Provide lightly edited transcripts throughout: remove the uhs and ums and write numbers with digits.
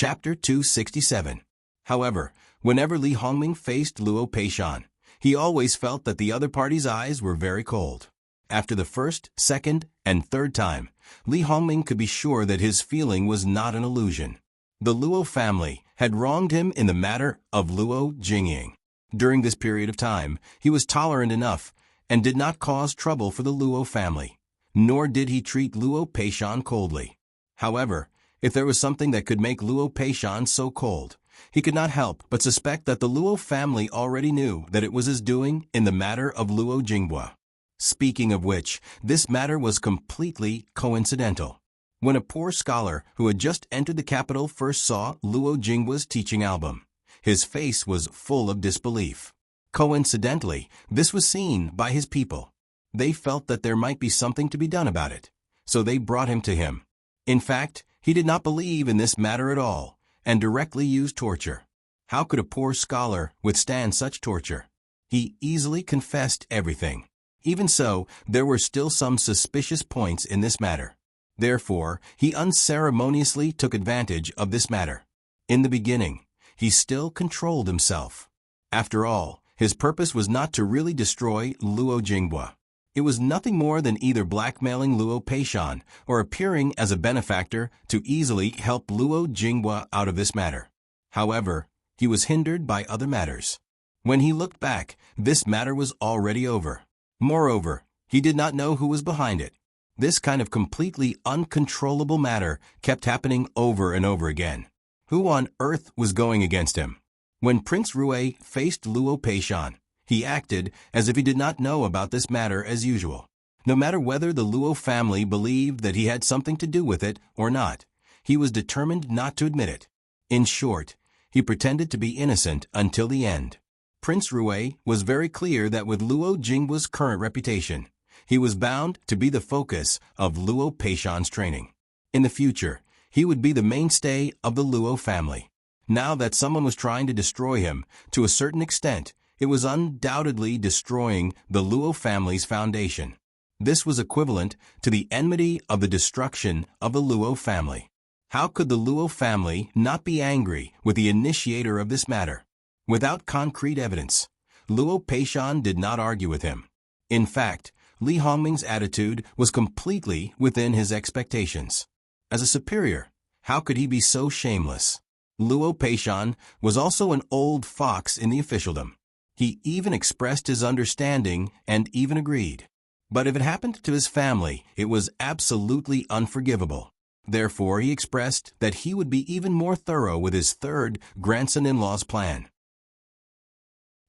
Chapter 267. However, whenever Li Hongming faced Luo Peishan, he always felt that the other party's eyes were very cold. After the first, second, and third time, Li Hongming could be sure that his feeling was not an illusion. The Luo family had wronged him in the matter of Luo Jingying. During this period of time, he was tolerant enough and did not cause trouble for the Luo family, nor did he treat Luo Peishan coldly. However, if there was something that could make Luo Peishan so cold, he could not help but suspect that the Luo family already knew that it was his doing in the matter of Luo Jinghua. Speaking of which, this matter was completely coincidental. When a poor scholar who had just entered the capital first saw Luo Jinghua's teaching album, his face was full of disbelief. Coincidentally, this was seen by his people. They felt that there might be something to be done about it, so they brought him to him. In fact, he did not believe in this matter at all, and directly used torture. How could a poor scholar withstand such torture? He easily confessed everything. Even so, there were still some suspicious points in this matter. Therefore, he unceremoniously took advantage of this matter. In the beginning, he still controlled himself. After all, his purpose was not to really destroy Luo Jinghua. It was nothing more than either blackmailing Luo Peishan or appearing as a benefactor to easily help Luo Jinghua out of this matter. However, he was hindered by other matters. When he looked back, this matter was already over. Moreover, he did not know who was behind it. This kind of completely uncontrollable matter kept happening over and over again. Who on earth was going against him? When Prince Rui faced Luo Peishan, he acted as if he did not know about this matter as usual. No matter whether the Luo family believed that he had something to do with it or not, he was determined not to admit it. In short, he pretended to be innocent until the end. Prince Rui was very clear that with Luo Jinghua's current reputation, he was bound to be the focus of Luo Peishan's training. In the future, he would be the mainstay of the Luo family. Now that someone was trying to destroy him, to a certain extent, it was undoubtedly destroying the Luo family's foundation. This was equivalent to the enmity of the destruction of the Luo family. How could the Luo family not be angry with the initiator of this matter? Without concrete evidence, Luo Peishan did not argue with him. In fact, Li Hongming's attitude was completely within his expectations. As a superior, how could he be so shameless? Luo Peishan was also an old fox in the officialdom. He even expressed his understanding and even agreed. But if it happened to his family, it was absolutely unforgivable. Therefore, he expressed that he would be even more thorough with his third grandson-in-law's plan.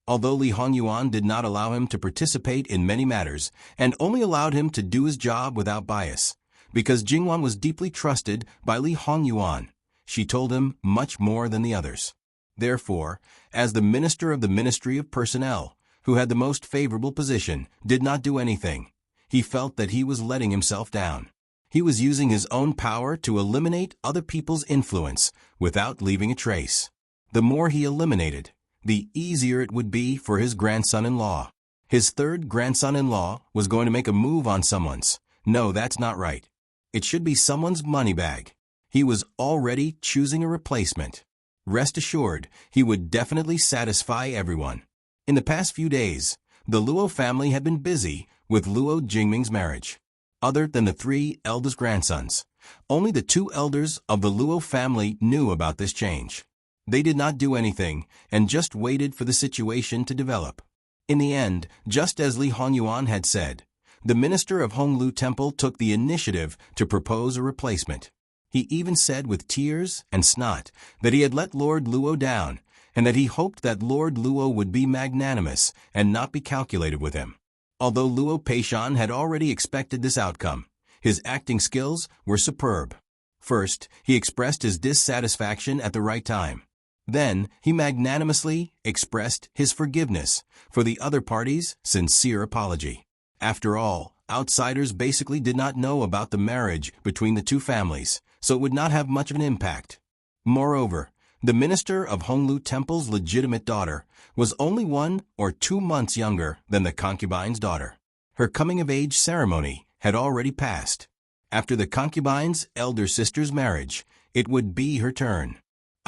Although Li Hongyuan did not allow him to participate in many matters and only allowed him to do his job without bias, because Jingwan was deeply trusted by Li Hongyuan, she told him much more than the others. Therefore, as the minister of the Ministry of Personnel, who had the most favorable position, did not do anything, he felt that he was letting himself down. He was using his own power to eliminate other people's influence without leaving a trace. The more he eliminated, the easier it would be for his grandson-in-law. His third grandson-in-law was going to make a move on someone's. No, that's not right. It should be someone's money bag. He was already choosing a replacement. Rest assured, he would definitely satisfy everyone. In the past few days, the Luo family had been busy with Luo Jingming's marriage. Other than the 3 eldest grandsons, only the 2 elders of the Luo family knew about this change. They did not do anything and just waited for the situation to develop. In the end, just as Li Hongyuan had said, the minister of Honglu Temple took the initiative to propose a replacement. He even said with tears and snot that he had let Lord Luo down and that he hoped that Lord Luo would be magnanimous and not be calculated with him. Although Luo Peishan had already expected this outcome, his acting skills were superb. First, he expressed his dissatisfaction at the right time. Then, he magnanimously expressed his forgiveness for the other party's sincere apology. After all, outsiders basically did not know about the marriage between the 2 families, so it would not have much of an impact. Moreover, the minister of Honglu Temple's legitimate daughter was only 1 or 2 months younger than the concubine's daughter. Her coming-of-age ceremony had already passed. After the concubine's elder sister's marriage, it would be her turn.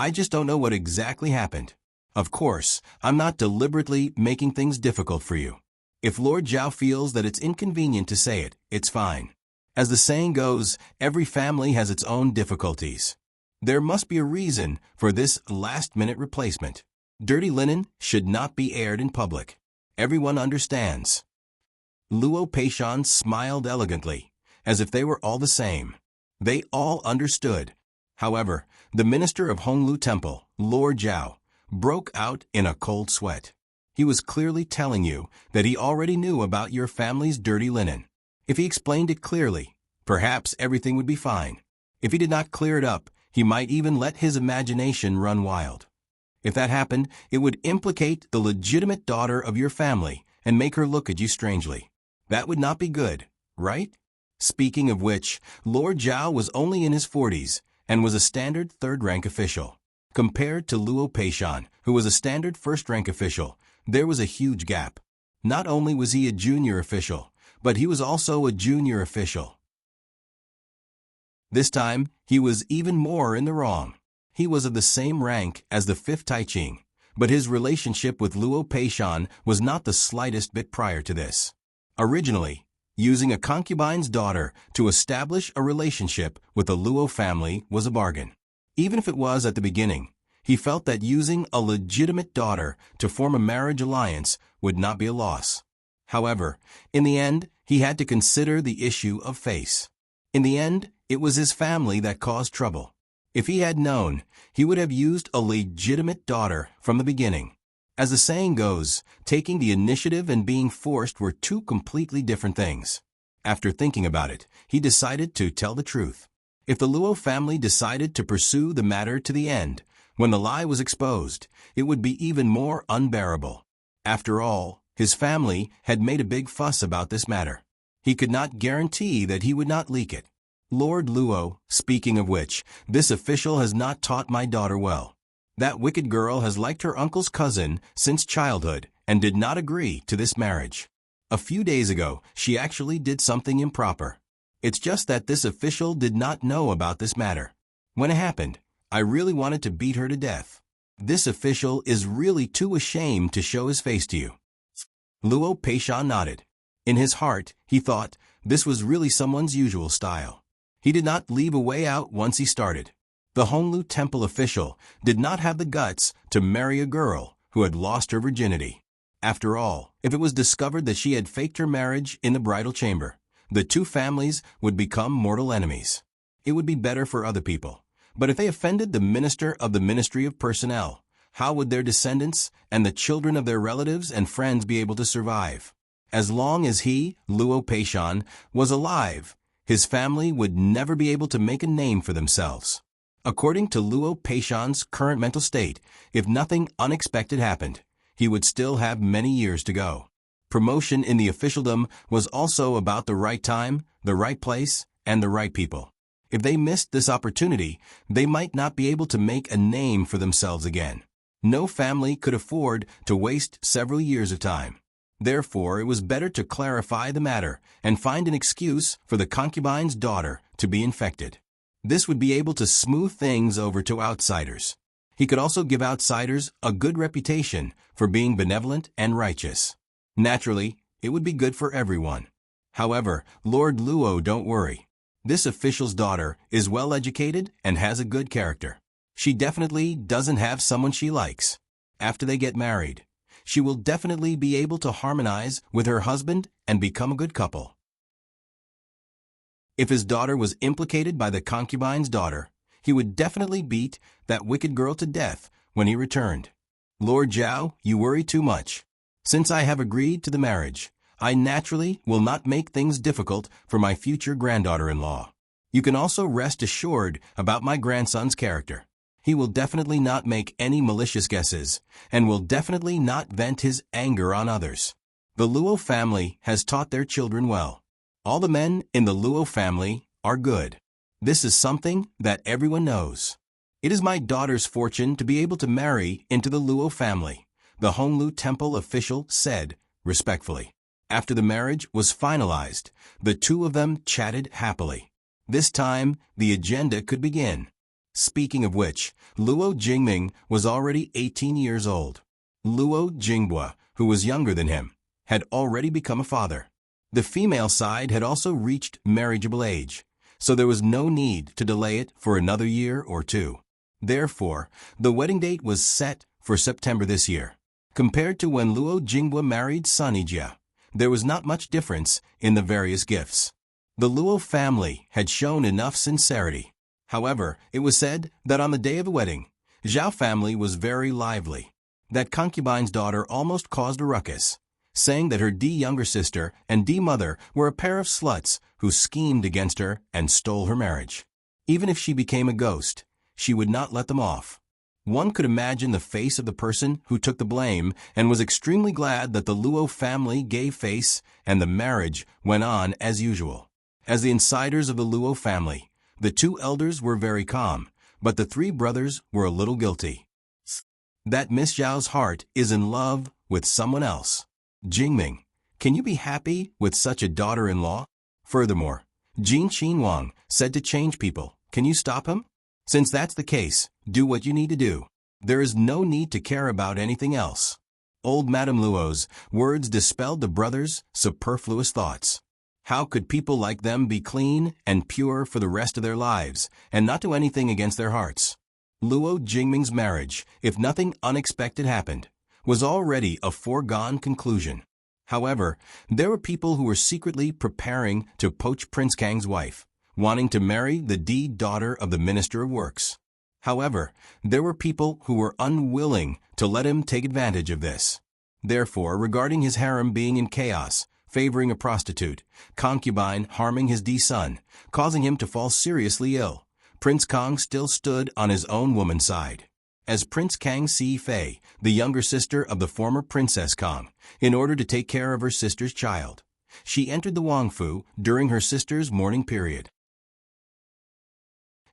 I just don't know what exactly happened. Of course, I'm not deliberately making things difficult for you. If Lord Zhao feels that it's inconvenient to say it, it's fine. As the saying goes, every family has its own difficulties. There must be a reason for this last-minute replacement. Dirty linen should not be aired in public. Everyone understands. Luo Peishan smiled elegantly, as if they were all the same. They all understood. However, the minister of Honglu Temple, Lord Zhao, broke out in a cold sweat. He was clearly telling you that he already knew about your family's dirty linen. If he explained it clearly, perhaps everything would be fine. If he did not clear it up, he might even let his imagination run wild. If that happened, it would implicate the legitimate daughter of your family and make her look at you strangely. That would not be good, right? Speaking of which, Lord Zhao was only in his 40s and was a standard third-rank official. Compared to Luo Peishan, who was a standard first-rank official, there was a huge gap. Not only was he a junior official, but he was also a junior official. This time, he was even more in the wrong. He was of the same rank as the 5th Taiching, but his relationship with Luo Peishan was not the slightest bit prior to this. Originally, using a concubine's daughter to establish a relationship with the Luo family was a bargain. Even if it was at the beginning, he felt that using a legitimate daughter to form a marriage alliance would not be a loss. However, in the end, he had to consider the issue of face. In the end, it was his family that caused trouble. If he had known, he would have used a legitimate daughter from the beginning. As the saying goes, taking the initiative and being forced were two completely different things. After thinking about it, he decided to tell the truth. If the Luo family decided to pursue the matter to the end, when the lie was exposed, it would be even more unbearable. After all, his family had made a big fuss about this matter. He could not guarantee that he would not leak it. Lord Luo, speaking of which, this official has not taught my daughter well. That wicked girl has liked her uncle's cousin since childhood and did not agree to this marriage. A few days ago, she actually did something improper. It's just that this official did not know about this matter. When it happened, I really wanted to beat her to death. This official is really too ashamed to show his face to you. Luo Peishan nodded. In his heart, he thought this was really someone's usual style. He did not leave a way out once he started. The Honglu Temple official did not have the guts to marry a girl who had lost her virginity. After all, if it was discovered that she had faked her marriage in the bridal chamber, the two families would become mortal enemies. It would be better for other people. But if they offended the minister of the Ministry of Personnel, how would their descendants and the children of their relatives and friends be able to survive? As long as he, Luo Peishan, was alive, his family would never be able to make a name for themselves. According to Luo Peishan's current mental state, if nothing unexpected happened, he would still have many years to go. Promotion in the officialdom was also about the right time, the right place, and the right people. If they missed this opportunity, they might not be able to make a name for themselves again. No family could afford to waste several years of time. Therefore, it was better to clarify the matter and find an excuse for the concubine's daughter to be infected. This would be able to smooth things over to outsiders. He could also give outsiders a good reputation for being benevolent and righteous. Naturally, it would be good for everyone. However, Lord Luo, don't worry. This official's daughter is well educated and has a good character. She definitely doesn't have someone she likes. After they get married, she will definitely be able to harmonize with her husband and become a good couple. If his daughter was implicated by the concubine's daughter, he would definitely beat that wicked girl to death when he returned. Lord Zhao, you worry too much. Since I have agreed to the marriage, I naturally will not make things difficult for my future granddaughter-in-law. You can also rest assured about my grandson's character. He will definitely not make any malicious guesses and will definitely not vent his anger on others. The Luo family has taught their children well. All the men in the Luo family are good. This is something that everyone knows. It is my daughter's fortune to be able to marry into the Luo family, the Honglu Temple official said respectfully. After the marriage was finalized, the two of them chatted happily. This time, the agenda could begin. Speaking of which, Luo Jingming was already 18 years old. Luo Jingbua, who was younger than him, had already become a father. The female side had also reached marriageable age, so there was no need to delay it for another year or two. Therefore, the wedding date was set for September this year. Compared to when Luo Jingbua married Sun Yijia, there was not much difference in the various gifts. The Luo family had shown enough sincerity. However, it was said that on the day of the wedding, Zhao family was very lively. That concubine's daughter almost caused a ruckus, saying that her D younger sister and D mother were a pair of sluts who schemed against her and stole her marriage. Even if she became a ghost, she would not let them off. One could imagine the face of the person who took the blame and was extremely glad that the Luo family gave face and the marriage went on as usual. As the insiders of the Luo family, the two elders were very calm, but the three brothers were a little guilty. That Miss Zhao's heart is in love with someone else. Jingming, can you be happy with such a daughter-in-law? Furthermore, Jin Qinhuang said to change people. Can you stop him? Since that's the case, do what you need to do. There is no need to care about anything else. Old Madame Luo's words dispelled the brothers' superfluous thoughts. How could people like them be clean and pure for the rest of their lives and not do anything against their hearts? Luo Jingming's marriage, if nothing unexpected happened, was already a foregone conclusion. However, there were people who were secretly preparing to poach Prince Kang's wife, wanting to marry the D daughter of the Minister of Works. However, there were people who were unwilling to let him take advantage of this. Therefore, regarding his harem being in chaos, favoring a prostitute, concubine harming his D son, causing him to fall seriously ill, Prince Kang still stood on his own woman's side. As Prince Kang Si Fei, the younger sister of the former Princess Kang, in order to take care of her sister's child, she entered the Wangfu during her sister's mourning period.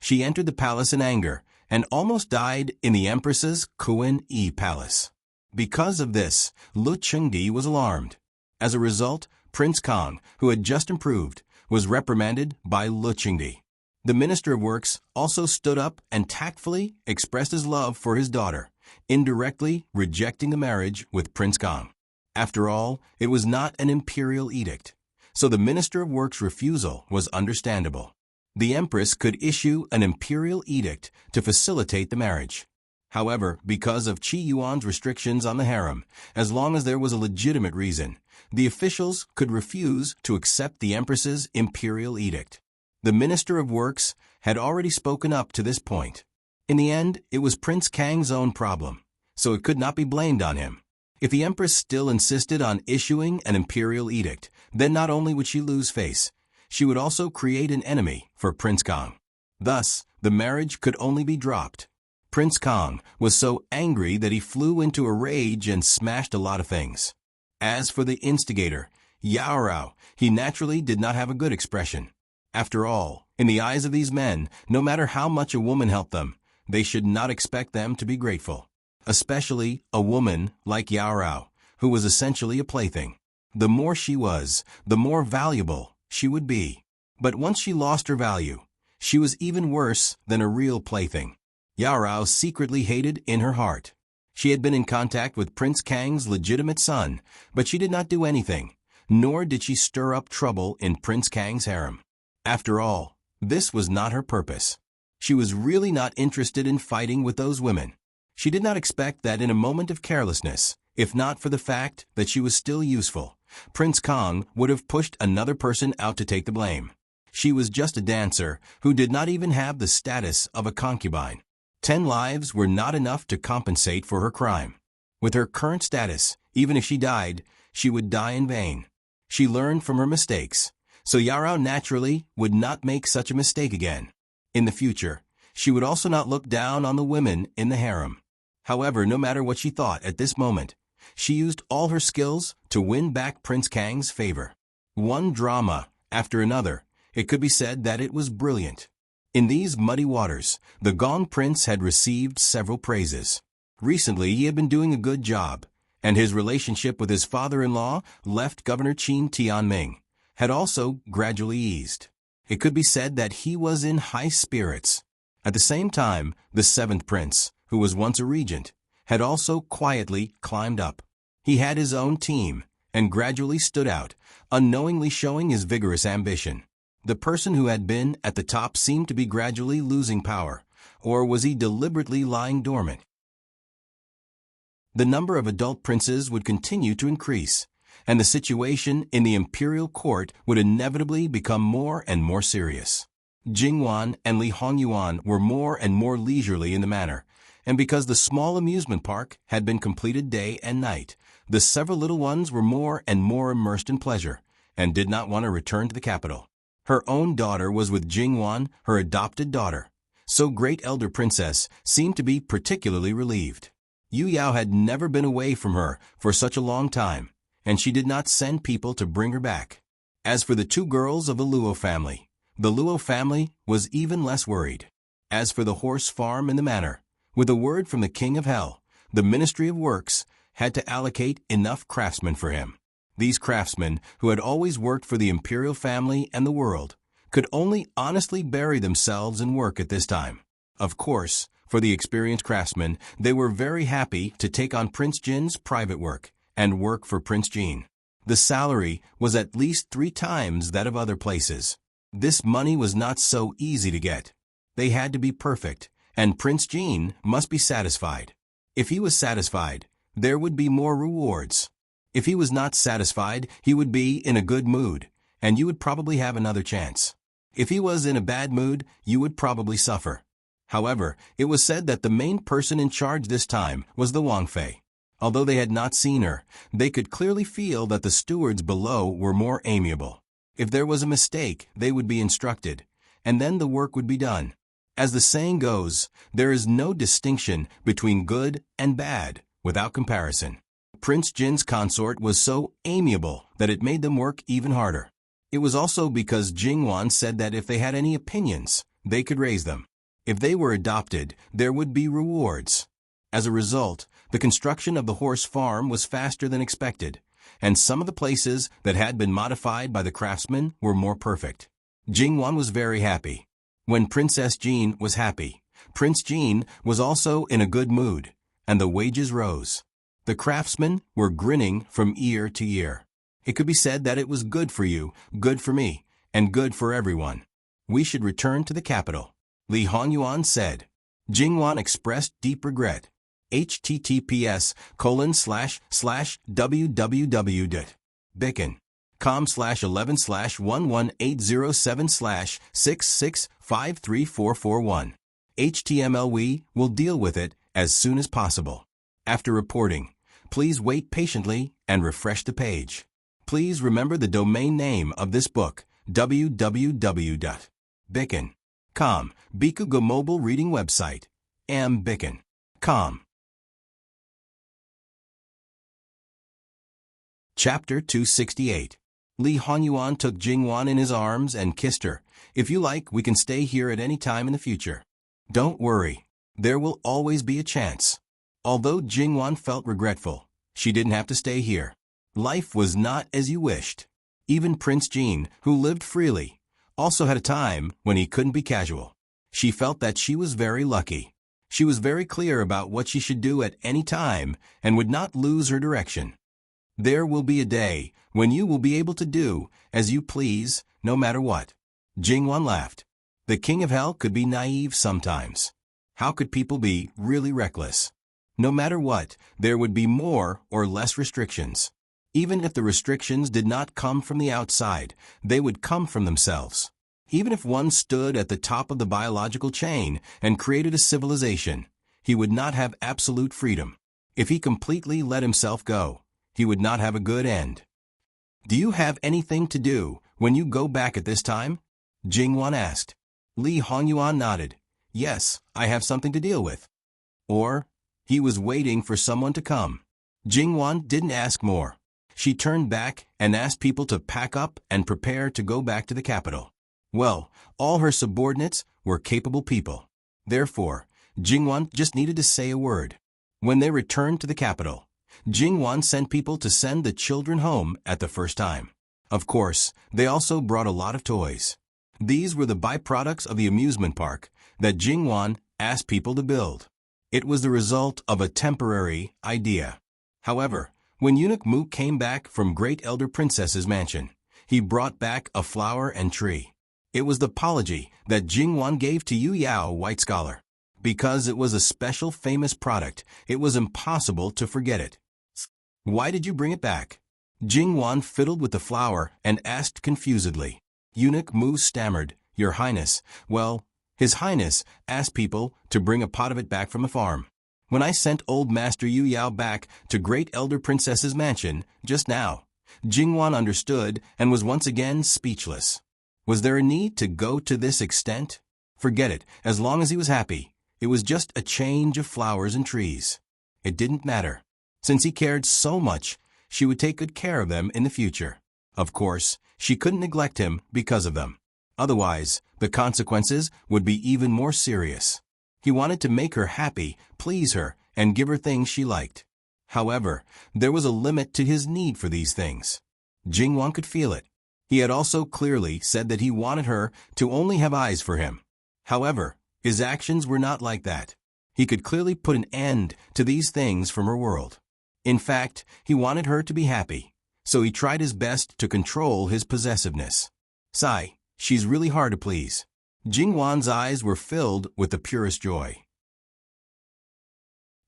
She entered the palace in anger and almost died in the Empress's Kuan-Yi palace. Because of this, Lu Chengdi was alarmed. As a result, Prince Kang, who had just improved, was reprimanded by Lu Chengdi. The Minister of Works also stood up and tactfully expressed his love for his daughter, indirectly rejecting the marriage with Prince Kang. After all, it was not an imperial edict, so the Minister of Works' refusal was understandable. The Empress could issue an imperial edict to facilitate the marriage. However, because of Qi Yuan's restrictions on the harem, as long as there was a legitimate reason, the officials could refuse to accept the Empress's imperial edict. The Minister of Works had already spoken up to this point. In the end, it was Prince Kang's own problem, so it could not be blamed on him. If the Empress still insisted on issuing an imperial edict, then not only would she lose face, she would also create an enemy for Prince Kang. Thus, the marriage could only be dropped. Prince Kang was so angry that he flew into a rage and smashed a lot of things. As for the instigator, Yao Rao, he naturally did not have a good expression. After all, in the eyes of these men, no matter how much a woman helped them, they should not expect them to be grateful. Especially a woman like Yao Rao, who was essentially a plaything. The more she was, the more valuable she would be. But once she lost her value, she was even worse than a real plaything. Yao Rao secretly hated in her heart. She had been in contact with Prince Kang's legitimate son, but she did not do anything, nor did she stir up trouble in Prince Kang's harem. After all, this was not her purpose. She was really not interested in fighting with those women. She did not expect that in a moment of carelessness, if not for the fact that she was still useful, Prince Kang would have pushed another person out to take the blame. She was just a dancer who did not even have the status of a concubine. 10 lives were not enough to compensate for her crime. With her current status, even if she died, she would die in vain. She learned from her mistakes, so Yao Rao naturally would not make such a mistake again. In the future, she would also not look down on the women in the harem. However, no matter what she thought at this moment, she used all her skills to win back Prince Kang's favor. One drama after another, it could be said that it was brilliant. In these muddy waters, the Gong Prince had received several praises. Recently, he had been doing a good job, and his relationship with his father-in-law, Left Governor Qin Tianming, had also gradually eased. It could be said that he was in high spirits. At the same time, the seventh prince, who was once a regent, had also quietly climbed up. He had his own team, and gradually stood out, unknowingly showing his vigorous ambition. The person who had been at the top seemed to be gradually losing power, or was he deliberately lying dormant? The number of adult princes would continue to increase, and the situation in the imperial court would inevitably become more and more serious. Jingwan and Li Hongyuan were more and more leisurely in the matter, and because the small amusement park had been completed day and night, the several little ones were more and more immersed in pleasure, and did not want to return to the capital. Her own daughter was with Jingwan, her adopted daughter, so Great Elder Princess seemed to be particularly relieved. Yu Yao had never been away from her for such a long time, and she did not send people to bring her back. As for the two girls of the Luo family, the Luo family was even less worried. As for the horse farm in the manor, with a word from the King of Hell, the Ministry of Works had to allocate enough craftsmen for him. These craftsmen, who had always worked for the imperial family and the world, could only honestly bury themselves in work at this time. Of course, for the experienced craftsmen, they were very happy to take on Prince Jin's private work and work for Prince Jin. The salary was at least 3 times that of other places. This money was not so easy to get. They had to be perfect, and Prince Jin must be satisfied. If he was satisfied, there would be more rewards. If he was not satisfied, he would be in a good mood, and you would probably have another chance. If he was in a bad mood, you would probably suffer. However, it was said that the main person in charge this time was the Wangfei. Although they had not seen her, they could clearly feel that the stewards below were more amiable. If there was a mistake, they would be instructed, and then the work would be done. As the saying goes, there is no distinction between good and bad without comparison. Prince Jin's consort was so amiable that it made them work even harder. It was also because Jingwan said that if they had any opinions, they could raise them. If they were adopted, there would be rewards. As a result, the construction of the horse farm was faster than expected, and some of the places that had been modified by the craftsmen were more perfect. Jingwan was very happy. When Princess Jean was happy, Prince Jin was also in a good mood, and the wages rose. The craftsmen were grinning from ear to ear. It could be said that it was good for you, good for me, and good for everyone. We should return to the capital, Li Hongyuan said. Jingwan expressed deep regret. https://www.bicken.com/11/11807/66534441. HTML. We will deal with it as soon as possible. After reporting, please wait patiently and refresh the page. Please remember the domain name of this book, www.bicken.com, Bikugo mobile reading website, mbicken.com. Chapter 268. Li Hongyuan took Jingwan in his arms and kissed her. If you like, we can stay here at any time in the future. Don't worry. There will always be a chance. Although Jingwan felt regretful, she didn't have to stay here. Life was not as you wished. Even Prince Jin, who lived freely, also had a time when he couldn't be casual. She felt that she was very lucky. She was very clear about what she should do at any time and would not lose her direction. There will be a day when you will be able to do as you please, no matter what. Jingwan laughed. The King of Hell could be naive sometimes. How could people be really reckless? No matter what, there would be more or less restrictions. Even if the restrictions did not come from the outside, they would come from themselves. Even if one stood at the top of the biological chain and created a civilization, he would not have absolute freedom. If he completely let himself go, he would not have a good end. Do you have anything to do when you go back at this time? Jingwan asked. Li Hongyuan nodded. Yes, I have something to deal with. Or, he was waiting for someone to come. Jingwan didn't ask more. She turned back and asked people to pack up and prepare to go back to the capital. Well, all her subordinates were capable people. Therefore, Jingwan just needed to say a word. When they returned to the capital, Jingwan sent people to send the children home at the first time. Of course, they also brought a lot of toys. These were the byproducts of the amusement park, that Jingwan asked people to build. It was the result of a temporary idea. However, when Eunuch Mu came back from Great Elder Princess's mansion, he brought back a flower and tree. It was the apology that Jingwan gave to Yu Yao, White Scholar. Because it was a special famous product, it was impossible to forget it. Why did you bring it back? Jingwan fiddled with the flower and asked confusedly. Eunuch Mu stammered, Your Highness, well, His Highness asked people to bring a pot of it back from the farm. When I sent old Master Yu Yao back to Great Elder Princess's mansion just now, Jingwan understood and was once again speechless. Was there a need to go to this extent? Forget it, as long as he was happy. It was just a change of flowers and trees. It didn't matter. Since he cared so much, she would take good care of them in the future. Of course, she couldn't neglect him because of them. Otherwise, the consequences would be even more serious. He wanted to make her happy, please her, and give her things she liked. However, there was a limit to his need for these things. Jingwan could feel it. He had also clearly said that he wanted her to only have eyes for him. However, his actions were not like that. He could clearly put an end to these things from her world. In fact, he wanted her to be happy, so he tried his best to control his possessiveness. Sigh, she's really hard to please. Jingwan's eyes were filled with the purest joy.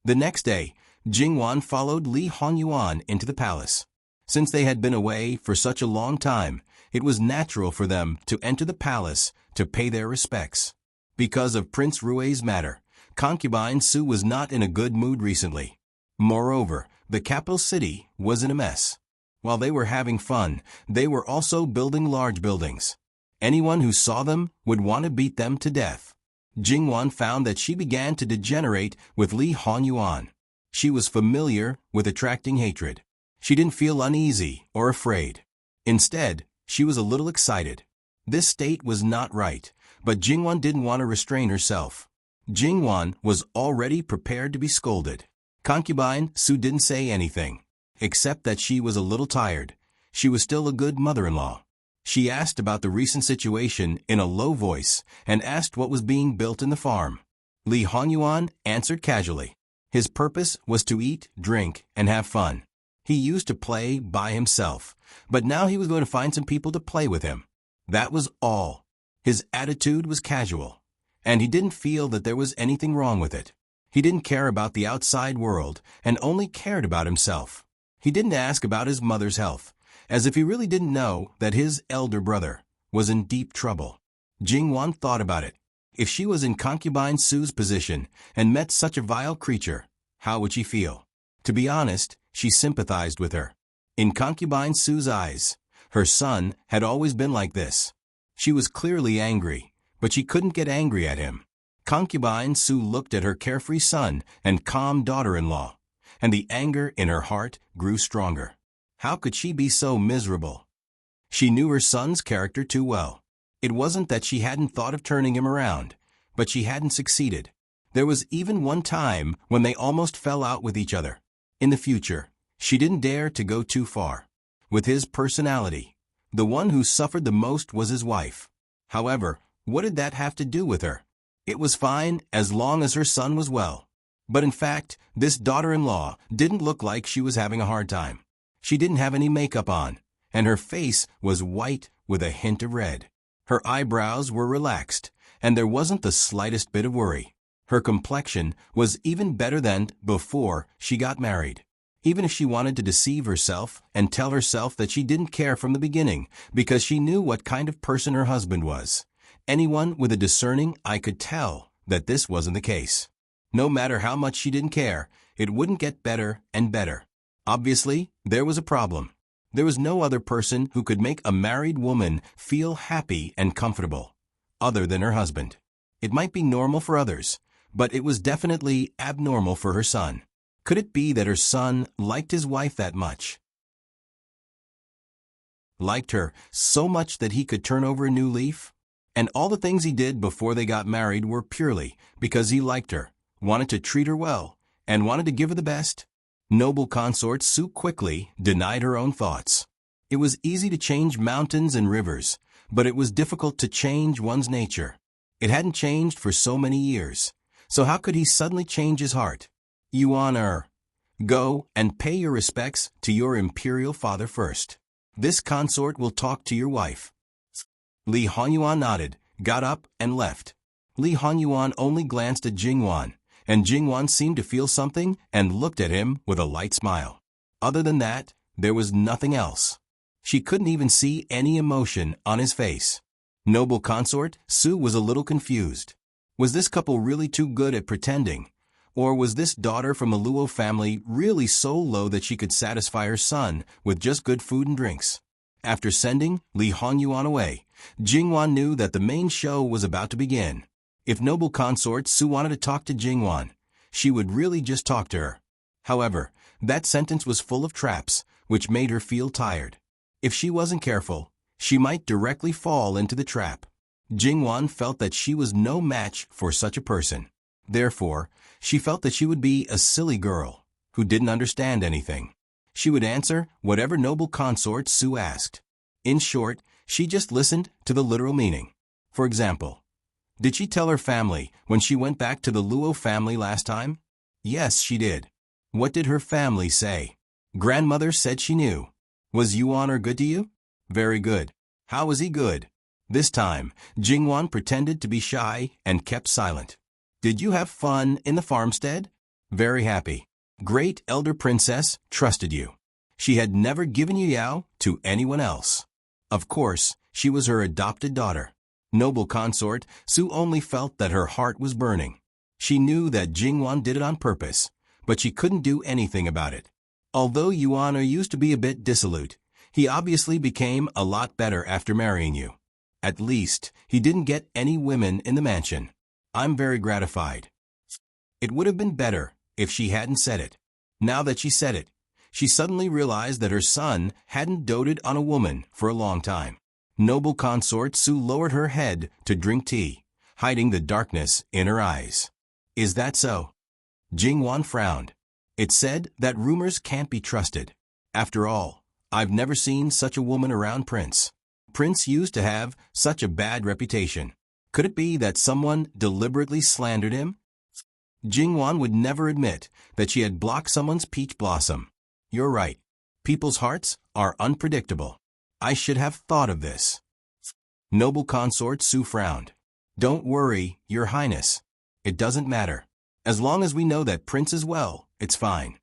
The next day, Jingwan followed Li Hongyuan into the palace. Since they had been away for such a long time, it was natural for them to enter the palace to pay their respects. Because of Prince Rui's matter, concubine Su was not in a good mood recently. Moreover, the capital city was in a mess. While they were having fun, they were also building large buildings. Anyone who saw them would want to beat them to death. Jingwan found that she began to degenerate with Li Hongyuan. She was familiar with attracting hatred. She didn't feel uneasy or afraid. Instead, she was a little excited. This state was not right, but Jingwan didn't want to restrain herself. Jingwan was already prepared to be scolded. Concubine Su didn't say anything, except that she was a little tired. She was still a good mother-in-law. She asked about the recent situation in a low voice and asked what was being built in the farm. Li Hongyuan answered casually. His purpose was to eat, drink, and have fun. He used to play by himself, but now he was going to find some people to play with him. That was all. His attitude was casual, and he didn't feel that there was anything wrong with it. He didn't care about the outside world and only cared about himself. He didn't ask about his mother's health, as if he really didn't know that his elder brother was in deep trouble. Jingwan thought about it. If she was in concubine Su's position and met such a vile creature, how would she feel? To be honest, she sympathized with her. In concubine Su's eyes, her son had always been like this. She was clearly angry, but she couldn't get angry at him. Concubine Su looked at her carefree son and calm daughter-in-law, and the anger in her heart grew stronger. How could she be so miserable? She knew her son's character too well. It wasn't that she hadn't thought of turning him around, but she hadn't succeeded. There was even one time when they almost fell out with each other. In the future, she didn't dare to go too far. With his personality, the one who suffered the most was his wife. However, what did that have to do with her? It was fine as long as her son was well. But in fact, this daughter-in-law didn't look like she was having a hard time. She didn't have any makeup on, and her face was white with a hint of red. Her eyebrows were relaxed, and there wasn't the slightest bit of worry. Her complexion was even better than before she got married. Even if she wanted to deceive herself and tell herself that she didn't care from the beginning because she knew what kind of person her husband was, anyone with a discerning eye could tell that this wasn't the case. No matter how much she didn't care, it wouldn't get better and better. Obviously, there was a problem. There was no other person who could make a married woman feel happy and comfortable, other than her husband. It might be normal for others, but it was definitely abnormal for her son. Could it be that her son liked his wife that much? Liked her so much that he could turn over a new leaf? And all the things he did before they got married were purely because he liked her, wanted to treat her well, and wanted to give her the best? Noble consort Su quickly denied her own thoughts. It was easy to change mountains and rivers, but it was difficult to change one's nature. It hadn't changed for so many years. So how could he suddenly change his heart? Yuan, go and pay your respects to your imperial father first. This consort will talk to your wife. Li Hongyuan nodded, got up, and left. Li Hongyuan only glanced at Jingwan, and Jingwan seemed to feel something and looked at him with a light smile. Other than that, there was nothing else. She couldn't even see any emotion on his face. Noble consort, Su was a little confused. Was this couple really too good at pretending? Or was this daughter from a Luo family really so low that she could satisfy her son with just good food and drinks? After sending Li Hongyuan away, Jingwan knew that the main show was about to begin. If noble consort Su wanted to talk to Jingwan, she would really just talk to her. However, that sentence was full of traps, which made her feel tired. If she wasn't careful, she might directly fall into the trap. Jingwan felt that she was no match for such a person. Therefore, she felt that she would be a silly girl who didn't understand anything. She would answer whatever noble consort Su asked. In short, she just listened to the literal meaning. For example, did she tell her family when she went back to the Luo family last time? Yes, she did. What did her family say? Grandmother said she knew. Was Yuan good to you? Very good. How was he good? This time, Jingwan pretended to be shy and kept silent. Did you have fun in the farmstead? Very happy. Great elder princess trusted you. She had never given you Yao to anyone else. Of course, she was her adopted daughter. Noble consort, Su only felt that her heart was burning. She knew that Jingwan did it on purpose, but she couldn't do anything about it. Although Yuan used to be a bit dissolute, he obviously became a lot better after marrying you. At least, he didn't get any women in the mansion. I'm very gratified. It would have been better if she hadn't said it. Now that she said it, she suddenly realized that her son hadn't doted on a woman for a long time. Noble consort Su lowered her head to drink tea, hiding the darkness in her eyes. Is that so? Jingwan frowned. It said that rumors can't be trusted. After all, I've never seen such a woman around Prince. Prince used to have such a bad reputation. Could it be that someone deliberately slandered him? Jingwan would never admit that she had blocked someone's peach blossom. You're right. People's hearts are unpredictable. I should have thought of this. Noble consort Su frowned. Don't worry, Your Highness. It doesn't matter. As long as we know that Prince is well, it's fine.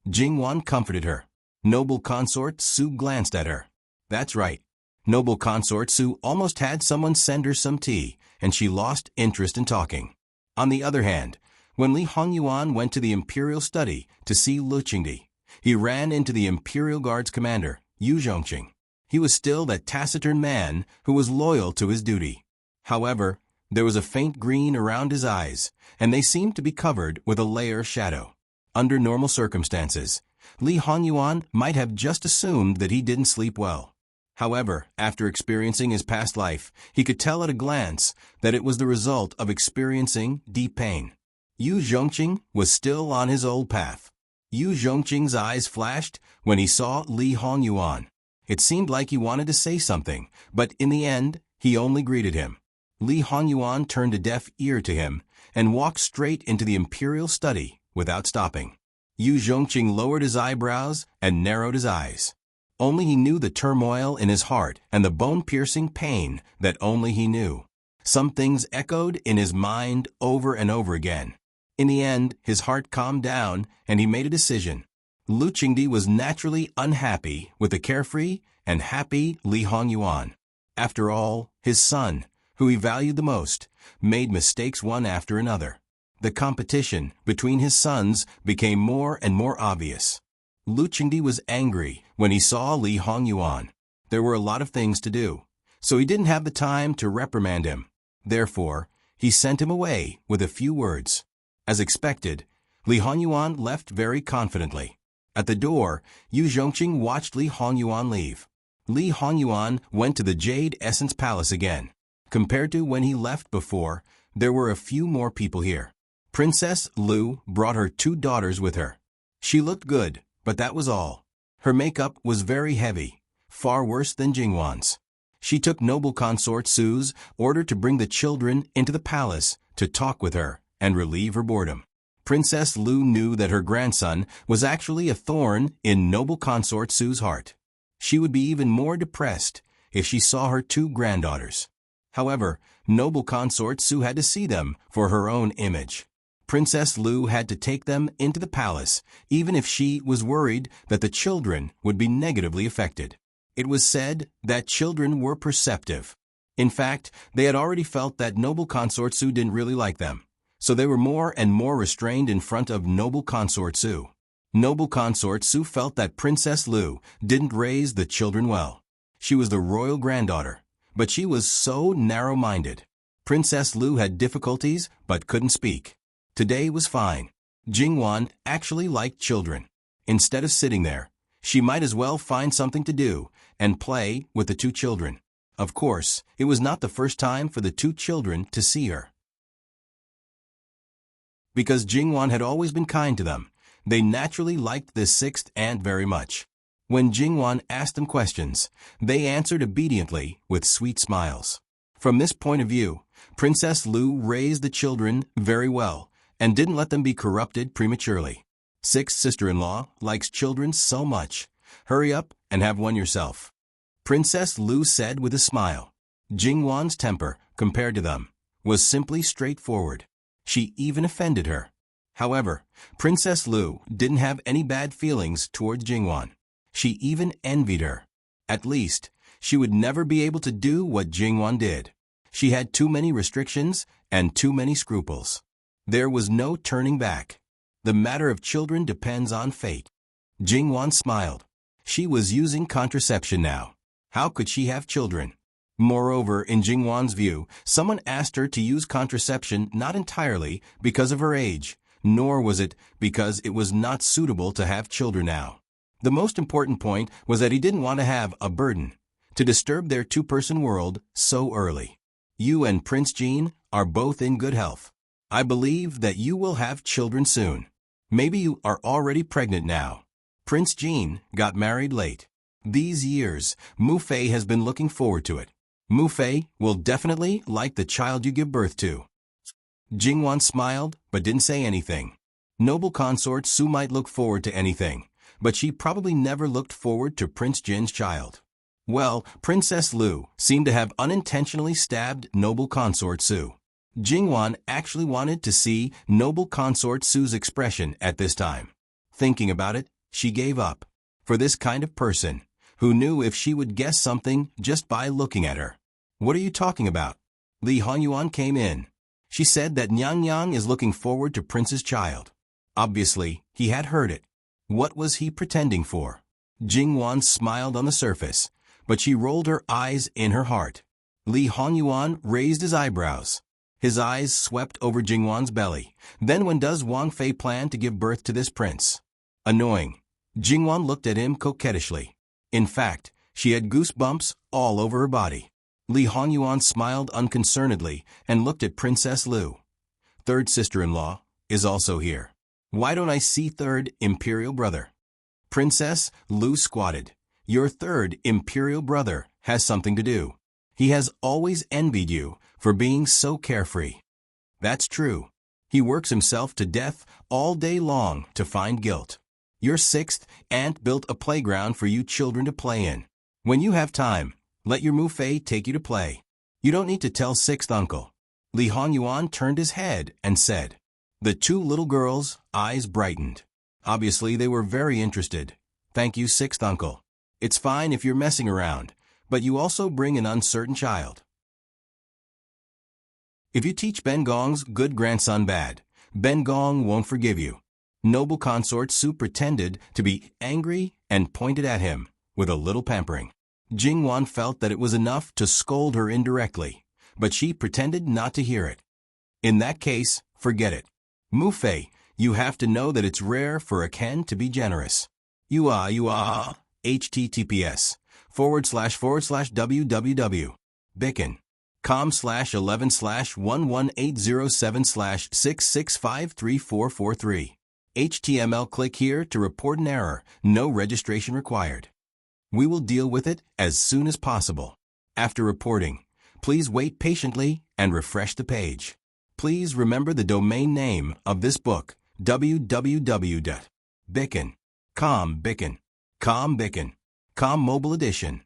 Jingwan comforted her. Noble consort Su glanced at her. That's right. Noble consort Su almost had someone send her some tea, and she lost interest in talking. On the other hand, when Li Hongyuan went to the imperial study to see Lu Qingdi, he ran into the Imperial Guard's commander, Yu Zhongqing. He was still that taciturn man who was loyal to his duty. However, there was a faint green around his eyes, and they seemed to be covered with a layer of shadow. Under normal circumstances, Li Hongyuan might have just assumed that he didn't sleep well. However, after experiencing his past life, he could tell at a glance that it was the result of experiencing deep pain. Yu Zhongqing was still on his old path. Yu Zhongqing's eyes flashed when he saw Li Hongyuan. It seemed like he wanted to say something, but in the end, he only greeted him. Li Hongyuan turned a deaf ear to him and walked straight into the imperial study without stopping. Yu Zhongqing lowered his eyebrows and narrowed his eyes. Only he knew the turmoil in his heart and the bone-piercing pain that only he knew. Some things echoed in his mind over and over again. In the end, his heart calmed down and he made a decision. Lu Qingdi was naturally unhappy with the carefree and happy Li Hongyuan. After all, his son, who he valued the most, made mistakes one after another. The competition between his sons became more and more obvious. Lu Qingdi was angry when he saw Li Hongyuan. There were a lot of things to do, so he didn't have the time to reprimand him. Therefore, he sent him away with a few words. As expected, Li Hongyuan left very confidently. At the door, Yu Zhongqing watched Li Hongyuan leave. Li Hongyuan went to the Jade Essence Palace again. Compared to when he left before, there were a few more people here. Princess Lu brought her 2 daughters with her. She looked good, but that was all. Her makeup was very heavy, far worse than Jingwan's. She took noble consort Su's order to bring the children into the palace to talk with her and relieve her boredom. Princess Lu knew that her grandson was actually a thorn in noble consort Su's heart. She would be even more depressed if she saw her two granddaughters. However, noble consort Su had to see them for her own image. Princess Lu had to take them into the palace, even if she was worried that the children would be negatively affected. It was said that children were perceptive. In fact, they had already felt that noble consort Su didn't really like them, so they were more and more restrained in front of noble consort Su. Noble consort Su felt that Princess Lu didn't raise the children well. She was the royal granddaughter, but she was so narrow-minded. Princess Lu had difficulties but couldn't speak. Today was fine. Jingwan actually liked children. Instead of sitting there, she might as well find something to do and play with the two children. Of course, it was not the first time for the two children to see her. Because Jingwan had always been kind to them, they naturally liked this sixth aunt very much. When Jingwan asked them questions, they answered obediently with sweet smiles. From this point of view, Princess Lu raised the children very well and didn't let them be corrupted prematurely. Sixth sister-in-law likes children so much. Hurry up and have one yourself. Princess Lu said with a smile. Jingwan's temper, compared to them, was simply straightforward. She even offended her. However, Princess Lu didn't have any bad feelings towards Jingwan. She even envied her. At least, she would never be able to do what Jingwan did. She had too many restrictions and too many scruples. There was no turning back. The matter of children depends on fate. Jingwan smiled. She was using contraception now. How could she have children? Moreover, in Jingwan's view, someone asked her to use contraception not entirely because of her age, nor was it because it was not suitable to have children now. The most important point was that he didn't want to have a burden to disturb their two-person world so early. You and Prince Jean are both in good health. I believe that you will have children soon. Maybe you are already pregnant now. Prince Jean got married late. These years, Mu Fei has been looking forward to it. Mu Fei will definitely like the child you give birth to. Jingwan smiled but didn't say anything. Noble consort Su might look forward to anything, but she probably never looked forward to Prince Jin's child. Well, Princess Lu seemed to have unintentionally stabbed noble consort Su. Jingwan actually wanted to see noble consort Su's expression at this time. Thinking about it, she gave up. For this kind of person, who knew if she would guess something just by looking at her. What are you talking about? Li Hongyuan came in. She said that Nyang Yang is looking forward to Prince's child. Obviously, he had heard it. What was he pretending for? Jingwan smiled on the surface, but she rolled her eyes in her heart. Li Hongyuan raised his eyebrows. His eyes swept over Jingwan's belly. Then when does Wang Fei plan to give birth to this prince? Annoying. Jingwan looked at him coquettishly. In fact, she had goosebumps all over her body. Li Hongyuan smiled unconcernedly and looked at Princess Lu. Third sister-in-law is also here. Why don't I see third imperial brother? Princess Lu squatted. Your third imperial brother has something to do. He has always envied you for being so carefree. That's true. He works himself to death all day long to find guilt. Your sixth aunt built a playground for you children to play in. When you have time, let your Mu Fei take you to play. You don't need to tell sixth uncle. Li Hongyuan turned his head and said. The two little girls' eyes brightened. Obviously, they were very interested. Thank you, sixth uncle. It's fine if you're messing around, but you also bring an uncertain child. If you teach Ben Gong's good grandson bad, Ben Gong won't forgive you. Noble consort Su pretended to be angry and pointed at him with a little pampering. Jingwan felt that it was enough to scold her indirectly, but she pretended not to hear it. In that case, forget it. Mu Fei, you have to know that it's rare for a Ken to be generous. You are, https://www. bicon.com/11/11807/6653443. HTML. Click here to report an error. No registration required. We will deal with it as soon as possible. After reporting, please wait patiently and refresh the page. Please remember the domain name of this book, www.bicken.com. Com Mobile Edition.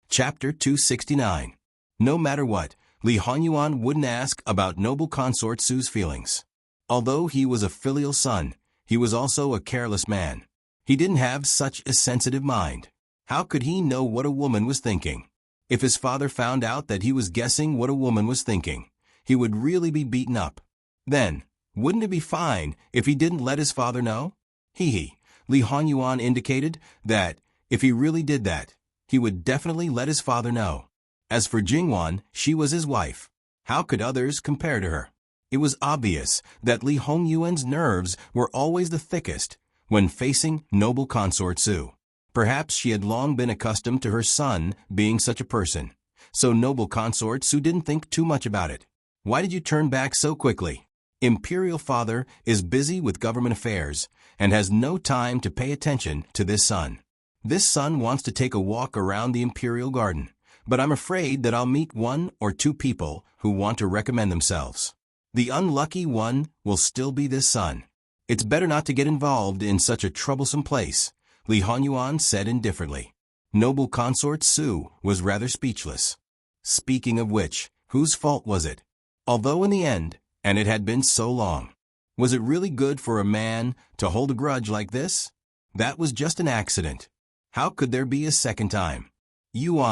Chapter 269. No matter what, Li Hongyuan wouldn't ask about noble consort Su's feelings. Although he was a filial son, he was also a careless man. He didn't have such a sensitive mind. How could he know what a woman was thinking? If his father found out that he was guessing what a woman was thinking, he would really be beaten up. Then, wouldn't it be fine if he didn't let his father know? Li Hongyuan indicated that, if he really did that, he would definitely let his father know. As for Jingwan, she was his wife. How could others compare to her? It was obvious that Li Hongyuan's nerves were always the thickest when facing noble consort Su. Perhaps she had long been accustomed to her son being such a person, so noble consort Su didn't think too much about it. Why did you turn back so quickly? Imperial father is busy with government affairs and has no time to pay attention to this son. This son wants to take a walk around the imperial garden, but I'm afraid that I'll meet 1 or 2 people who want to recommend themselves. The unlucky one will still be this son. It's better not to get involved in such a troublesome place, Li Hongyuan said indifferently. Noble consort Su was rather speechless. Speaking of which, whose fault was it? Although in the end, and it had been so long, was it really good for a man to hold a grudge like this? That was just an accident. How could there be a second time? You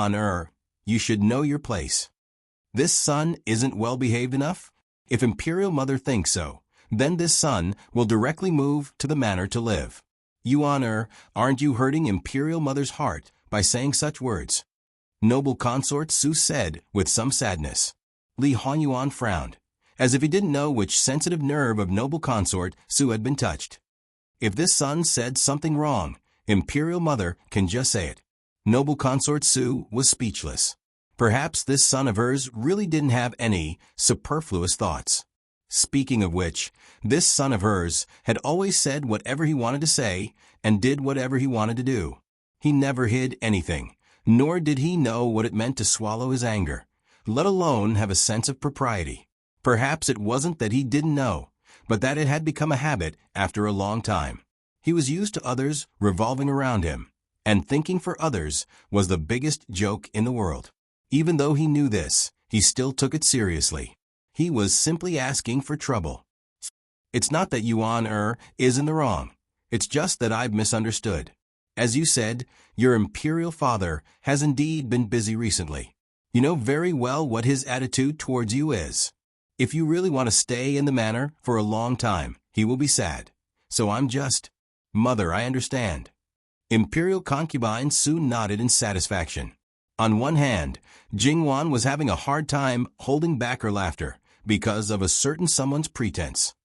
should know your place. This son isn't well behaved enough? If Imperial Mother thinks so, then this son will directly move to the manor to live. Aren't you hurting Imperial Mother's heart by saying such words? Noble consort Su said with some sadness. Li Hongyuan frowned, as if he didn't know which sensitive nerve of noble consort Su had been touched. If this son said something wrong, Imperial Mother can just say it. Noble consort Su was speechless. Perhaps this son of hers really didn't have any superfluous thoughts. Speaking of which, this son of hers had always said whatever he wanted to say and did whatever he wanted to do. He never hid anything, nor did he know what it meant to swallow his anger, let alone have a sense of propriety. Perhaps it wasn't that he didn't know, but that it had become a habit after a long time. He was used to others revolving around him, and thinking for others was the biggest joke in the world. Even though he knew this, he still took it seriously. He was simply asking for trouble. It's not that Yuan is in the wrong. It's just that I've misunderstood. As you said, your imperial father has indeed been busy recently. You know very well what his attitude towards you is. If you really want to stay in the manor for a long time, he will be sad. So I'm just... Mother, I understand. Imperial concubine Su nodded in satisfaction. On one hand, Jingwan was having a hard time holding back her laughter because of a certain someone's pretense.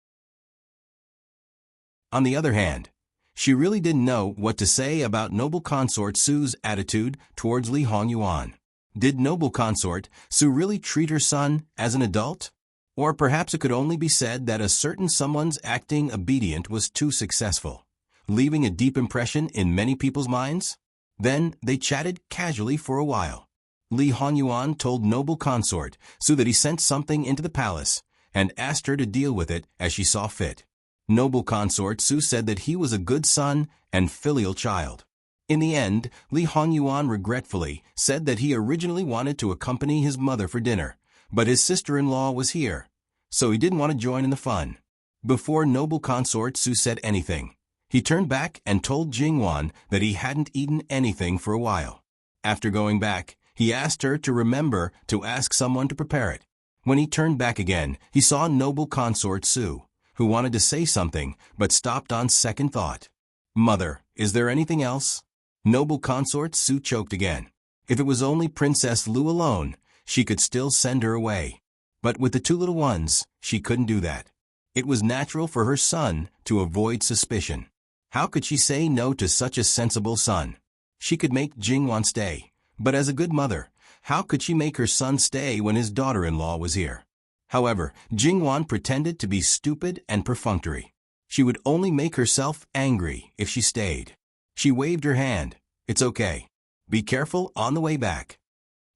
On the other hand, she really didn't know what to say about noble consort Su's attitude towards Li Hongyuan. Did noble consort Su really treat her son as an adult? Or perhaps it could only be said that a certain someone's acting obedient was too successful, leaving a deep impression in many people's minds? Then they chatted casually for a while. Li Hongyuan told noble consort Su that he sent something into the palace and asked her to deal with it as she saw fit. Noble consort Su said that he was a good son and filial child. In the end, Li Hongyuan regretfully said that he originally wanted to accompany his mother for dinner, but his sister-in-law was here, so he didn't want to join in the fun. Before noble consort Su said anything, he turned back and told Jingwan that he hadn't eaten anything for a while. After going back, he asked her to remember to ask someone to prepare it. When he turned back again, he saw noble consort Su, who wanted to say something but stopped on second thought. Mother, is there anything else? Noble consort Su choked again. If it was only Princess Lu alone, she could still send her away. But with the 2 little ones, she couldn't do that. It was natural for her son to avoid suspicion. How could she say no to such a sensible son? She could make Jingwan stay, but as a good mother, how could she make her son stay when his daughter-in-law was here? However, Jingwan pretended to be stupid and perfunctory. She would only make herself angry if she stayed. She waved her hand. It's okay. Be careful on the way back.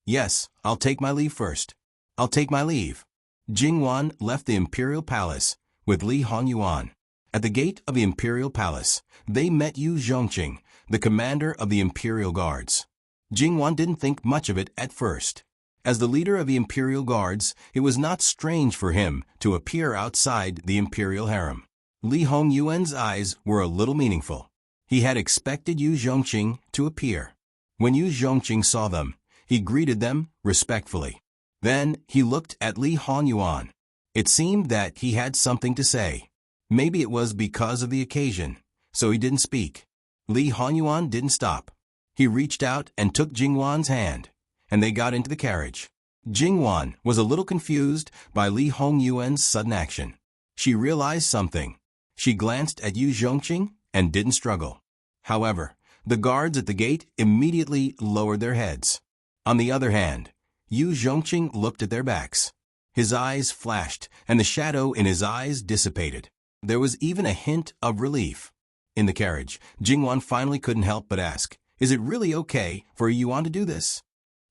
Yes, I'll take my leave first. I'll take my leave. Jingwan left the imperial palace with Li Hongyuan. At the gate of the imperial palace, they met Yu Zhongqing, the commander of the imperial guards. Jingwan didn't think much of it at first. As the leader of the imperial guards, it was not strange for him to appear outside the imperial harem. Li Hongyuan's eyes were a little meaningful. He had expected Yu Zhongqing to appear. When Yu Zhongqing saw them, he greeted them respectfully. Then he looked at Li Hongyuan. It seemed that he had something to say. Maybe it was because of the occasion, so he didn't speak. Li Hongyuan didn't stop. He reached out and took Jingwan's hand, and they got into the carriage. Jingwan was a little confused by Li Hongyuan's sudden action. She realized something. She glanced at Yu Zhongqing and didn't struggle. However, the guards at the gate immediately lowered their heads. On the other hand, Yu Zhongqing looked at their backs. His eyes flashed, and the shadow in his eyes dissipated. There was even a hint of relief. In the carriage, Jingwan finally couldn't help but ask, "Is it really okay for Yuan to do this?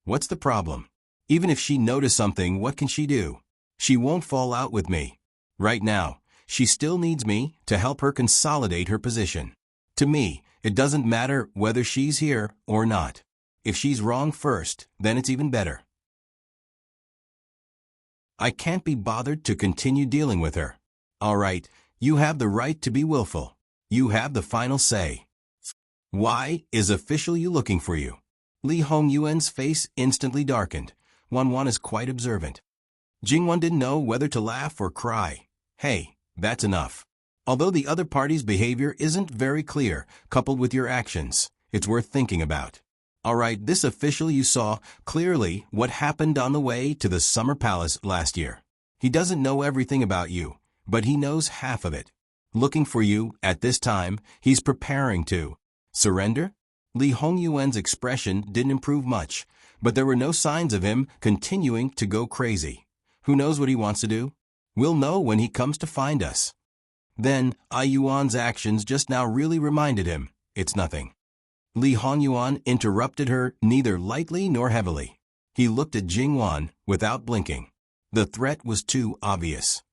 What's the problem? Even if she noticed something, what can she do? She won't fall out with me. Right now, she still needs me to help her consolidate her position. To me, it doesn't matter whether she's here or not. If she's wrong first, then it's even better. I can't be bothered to continue dealing with her. All right, you have the right to be willful. You have the final say. Why is official Yu looking for you?" Li Hongyuan's face instantly darkened. Wanwan is quite observant. Jingwan didn't know whether to laugh or cry. Hey, that's enough. Although the other party's behavior isn't very clear, coupled with your actions, it's worth thinking about. Alright, this official you saw clearly what happened on the way to the Summer Palace last year. He doesn't know everything about you, but he knows half of it. Looking for you at this time, he's preparing to surrender? Li Hongyuan's expression didn't improve much, but there were no signs of him continuing to go crazy. Who knows what he wants to do? We'll know when he comes to find us. Then, Yuan's actions just now really reminded him, it's nothing. Li Hongyuan interrupted her neither lightly nor heavily. He looked at Jingwan without blinking. The threat was too obvious.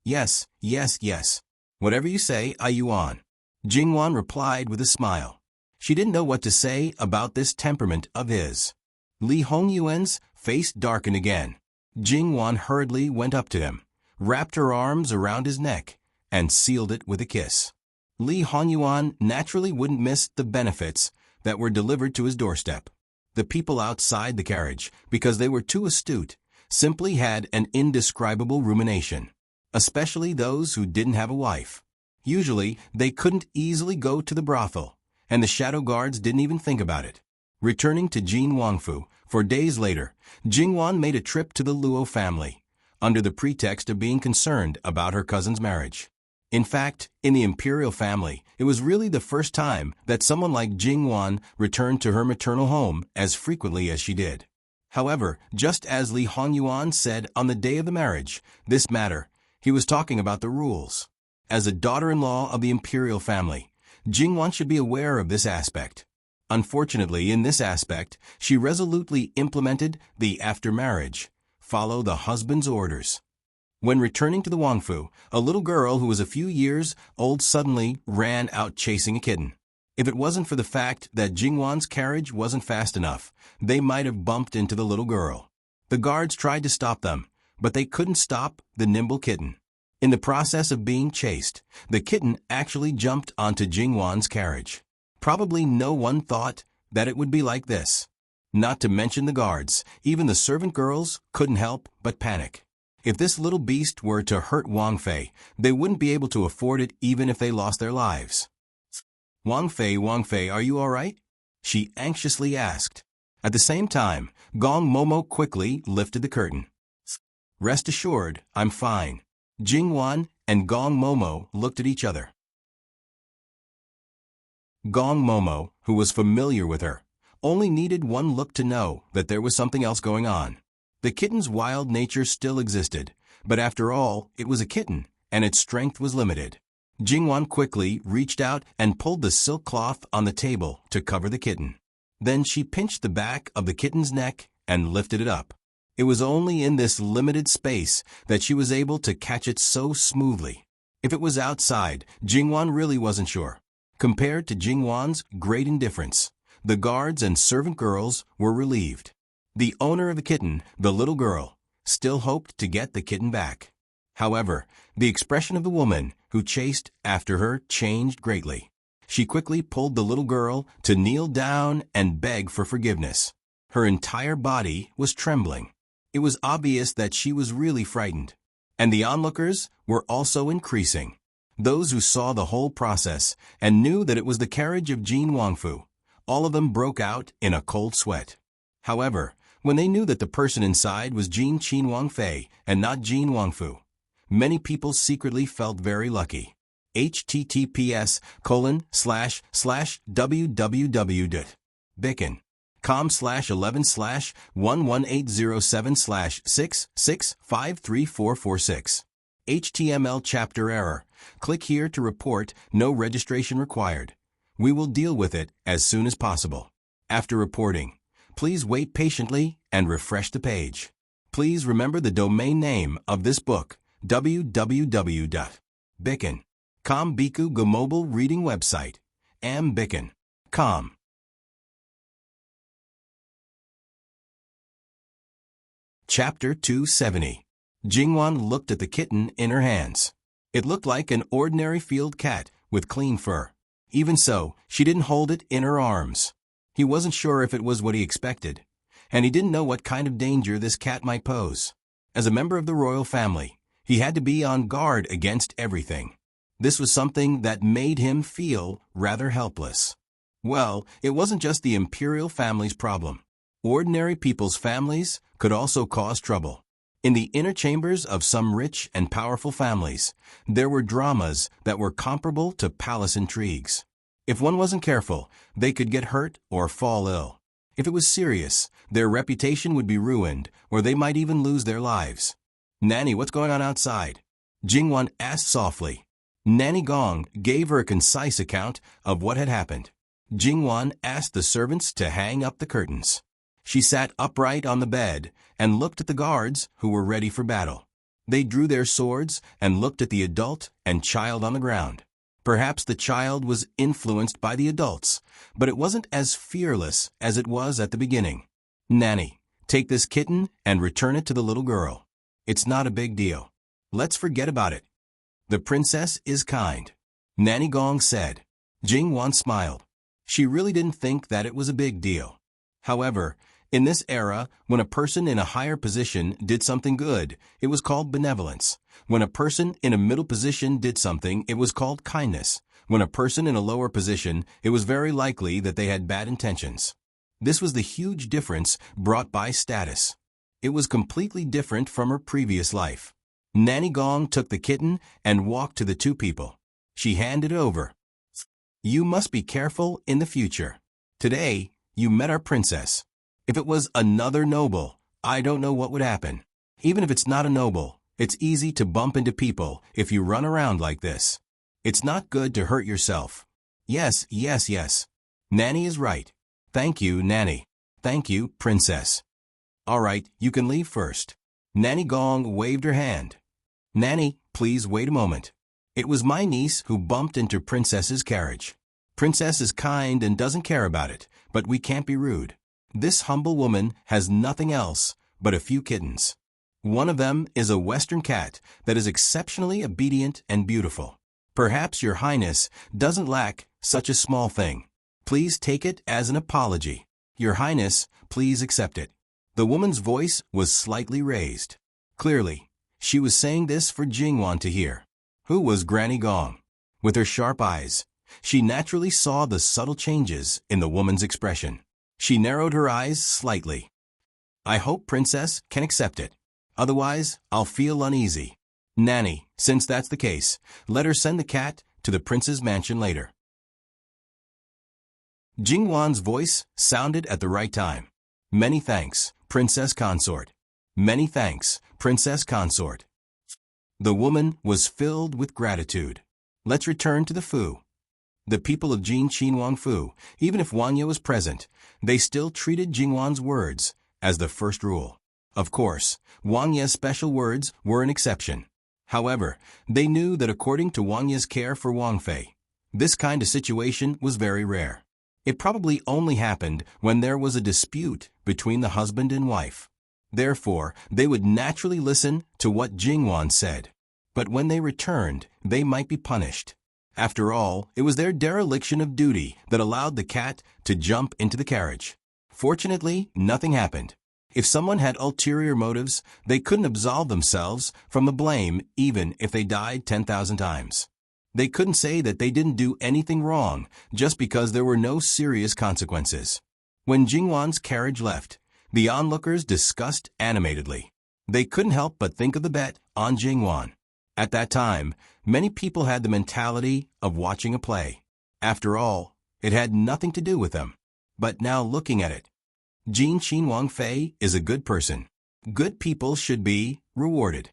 Yes, yes, yes. Whatever you say, Yuan. Jingwan replied with a smile. She didn't know what to say about this temperament of his. Li Hongyuan's face darkened again. Jingwan hurriedly went up to him, wrapped her arms around his neck, and sealed it with a kiss. Li Hongyuan naturally wouldn't miss the benefits that were delivered to his doorstep. The people outside the carriage, because they were too astute, simply had an indescribable rumination, especially those who didn't have a wife. Usually, they couldn't easily go to the brothel, and the shadow guards didn't even think about it. Returning to Jin Wangfu, 4 days later, Jingwan made a trip to the Luo family, under the pretext of being concerned about her cousin's marriage. In fact, in the imperial family, it was really the first time that someone like Jingwan returned to her maternal home as frequently as she did. However, just as Li Hongyuan said on the day of the marriage, this matter, he was talking about the rules. As a daughter-in-law of the imperial family, Jingwan should be aware of this aspect. Unfortunately, in this aspect, she resolutely implemented the after marriage, follow the husband's orders. When returning to the Wangfu, a little girl who was a few years old suddenly ran out chasing a kitten. If it wasn't for the fact that Jingwan's carriage wasn't fast enough, they might have bumped into the little girl. The guards tried to stop them, but they couldn't stop the nimble kitten. In the process of being chased, the kitten actually jumped onto Jingwan's carriage. Probably no one thought that it would be like this. Not to mention the guards, even the servant girls couldn't help but panic. If this little beast were to hurt Wang Fei, they wouldn't be able to afford it even if they lost their lives. Wang Fei, are you all right?" she anxiously asked. At the same time, Gong Momo quickly lifted the curtain. "Rest assured, I'm fine." Jingwan and Gong Momo looked at each other. Gong Momo, who was familiar with her, only needed one look to know that there was something else going on. The kitten's wild nature still existed, but after all, it was a kitten, and its strength was limited. Jingwan quickly reached out and pulled the silk cloth on the table to cover the kitten. Then she pinched the back of the kitten's neck and lifted it up. It was only in this limited space that she was able to catch it so smoothly. If it was outside, Jingwan really wasn't sure. Compared to Jingwan's great indifference, the guards and servant girls were relieved. The owner of the kitten, the little girl, still hoped to get the kitten back. However, the expression of the woman who chased after her changed greatly. She quickly pulled the little girl to kneel down and beg for forgiveness. Her entire body was trembling. It was obvious that she was really frightened. And the onlookers were also increasing. Those who saw the whole process and knew that it was the carriage of Jin Wangfu, all of them broke out in a cold sweat. However, when they knew that the person inside was Jin Qin Wangfei and not Jin Wangfu, many people secretly felt very lucky. https://www.bicken.com/11/11807/66534446. HTML chapter error. Click here to report no registration required. We will deal with it as soon as possible. After reporting, please wait patiently and refresh the page. Please remember the domain name of this book, www.bicken.com. Biku Go mobile reading website, ambicken.com. Chapter 270. Jingwan looked at the kitten in her hands. It looked like an ordinary field cat with clean fur. Even so, she didn't hold it in her arms. He wasn't sure if it was what he expected, and he didn't know what kind of danger this cat might pose. As a member of the royal family, he had to be on guard against everything. This was something that made him feel rather helpless. Well, it wasn't just the imperial family's problem. Ordinary people's families could also cause trouble. In the inner chambers of some rich and powerful families, there were dramas that were comparable to palace intrigues. If one wasn't careful, they could get hurt or fall ill. If it was serious, their reputation would be ruined, or they might even lose their lives. "Nanny, what's going on outside?" Jingwan asked softly. Nanny Gong gave her a concise account of what had happened. Jingwan asked the servants to hang up the curtains. She sat upright on the bed and looked at the guards who were ready for battle. They drew their swords and looked at the adult and child on the ground. Perhaps the child was influenced by the adults, but it wasn't as fearless as it was at the beginning. "Nanny, take this kitten and return it to the little girl. It's not a big deal. Let's forget about it. The princess is kind," Nanny Gong said. Jingwan smiled. She really didn't think that it was a big deal. However, in this era, when a person in a higher position did something good, it was called benevolence. When a person in a middle position did something, it was called kindness. When a person in a lower position, it was very likely that they had bad intentions. This was the huge difference brought by status. It was completely different from her previous life. Nanny Gong took the kitten and walked to the two people. She handed it over. "You must be careful in the future. Today, you met our princess. If it was another noble, I don't know what would happen. Even if it's not a noble, it's easy to bump into people if you run around like this. It's not good to hurt yourself." Yes. Nanny is right. Thank you, Nanny. Thank you, princess. All right, you can leave first. Nanny Gong waved her hand. Nanny, please wait a moment. It was my niece who bumped into Princess's carriage. Princess is kind and doesn't care about it, but we can't be rude. This humble woman has nothing else but a few kittens. One of them is a Western cat that is exceptionally obedient and beautiful. Perhaps your highness doesn't lack such a small thing. Please take it as an apology. Your highness, please accept it. The woman's voice was slightly raised. Clearly, she was saying this for Jingwan to hear. Who was Granny Gong? With her sharp eyes, she naturally saw the subtle changes in the woman's expression. She narrowed her eyes slightly. I hope Princess can accept it. Otherwise, I'll feel uneasy. Nanny, since that's the case, let her send the cat to the prince's mansion later. Jingwan's voice sounded at the right time. Many thanks, Princess Consort. Many thanks, Princess Consort. The woman was filled with gratitude. Let's return to the Fu. The people of Jin Qinhuang Fu, even if Wang Ye was present, they still treated Jingwan's words as the first rule. Of course, Wang Ye's special words were an exception. However, they knew that according to Wang Ye's care for Wang Fei, this kind of situation was very rare. It probably only happened when there was a dispute between the husband and wife. Therefore, they would naturally listen to what Jingwan said. But when they returned, they might be punished. After all, it was their dereliction of duty that allowed the cat to jump into the carriage. Fortunately, nothing happened. If someone had ulterior motives, they couldn't absolve themselves from the blame even if they died 10,000 times. They couldn't say that they didn't do anything wrong just because there were no serious consequences. When Jingwan's carriage left, the onlookers discussed animatedly. They couldn't help but think of the bet on Jingwan. At that time, many people had the mentality of watching a play. After all, it had nothing to do with them. But now looking at it, Jin Qinhuang Fei is a good person. Good people should be rewarded.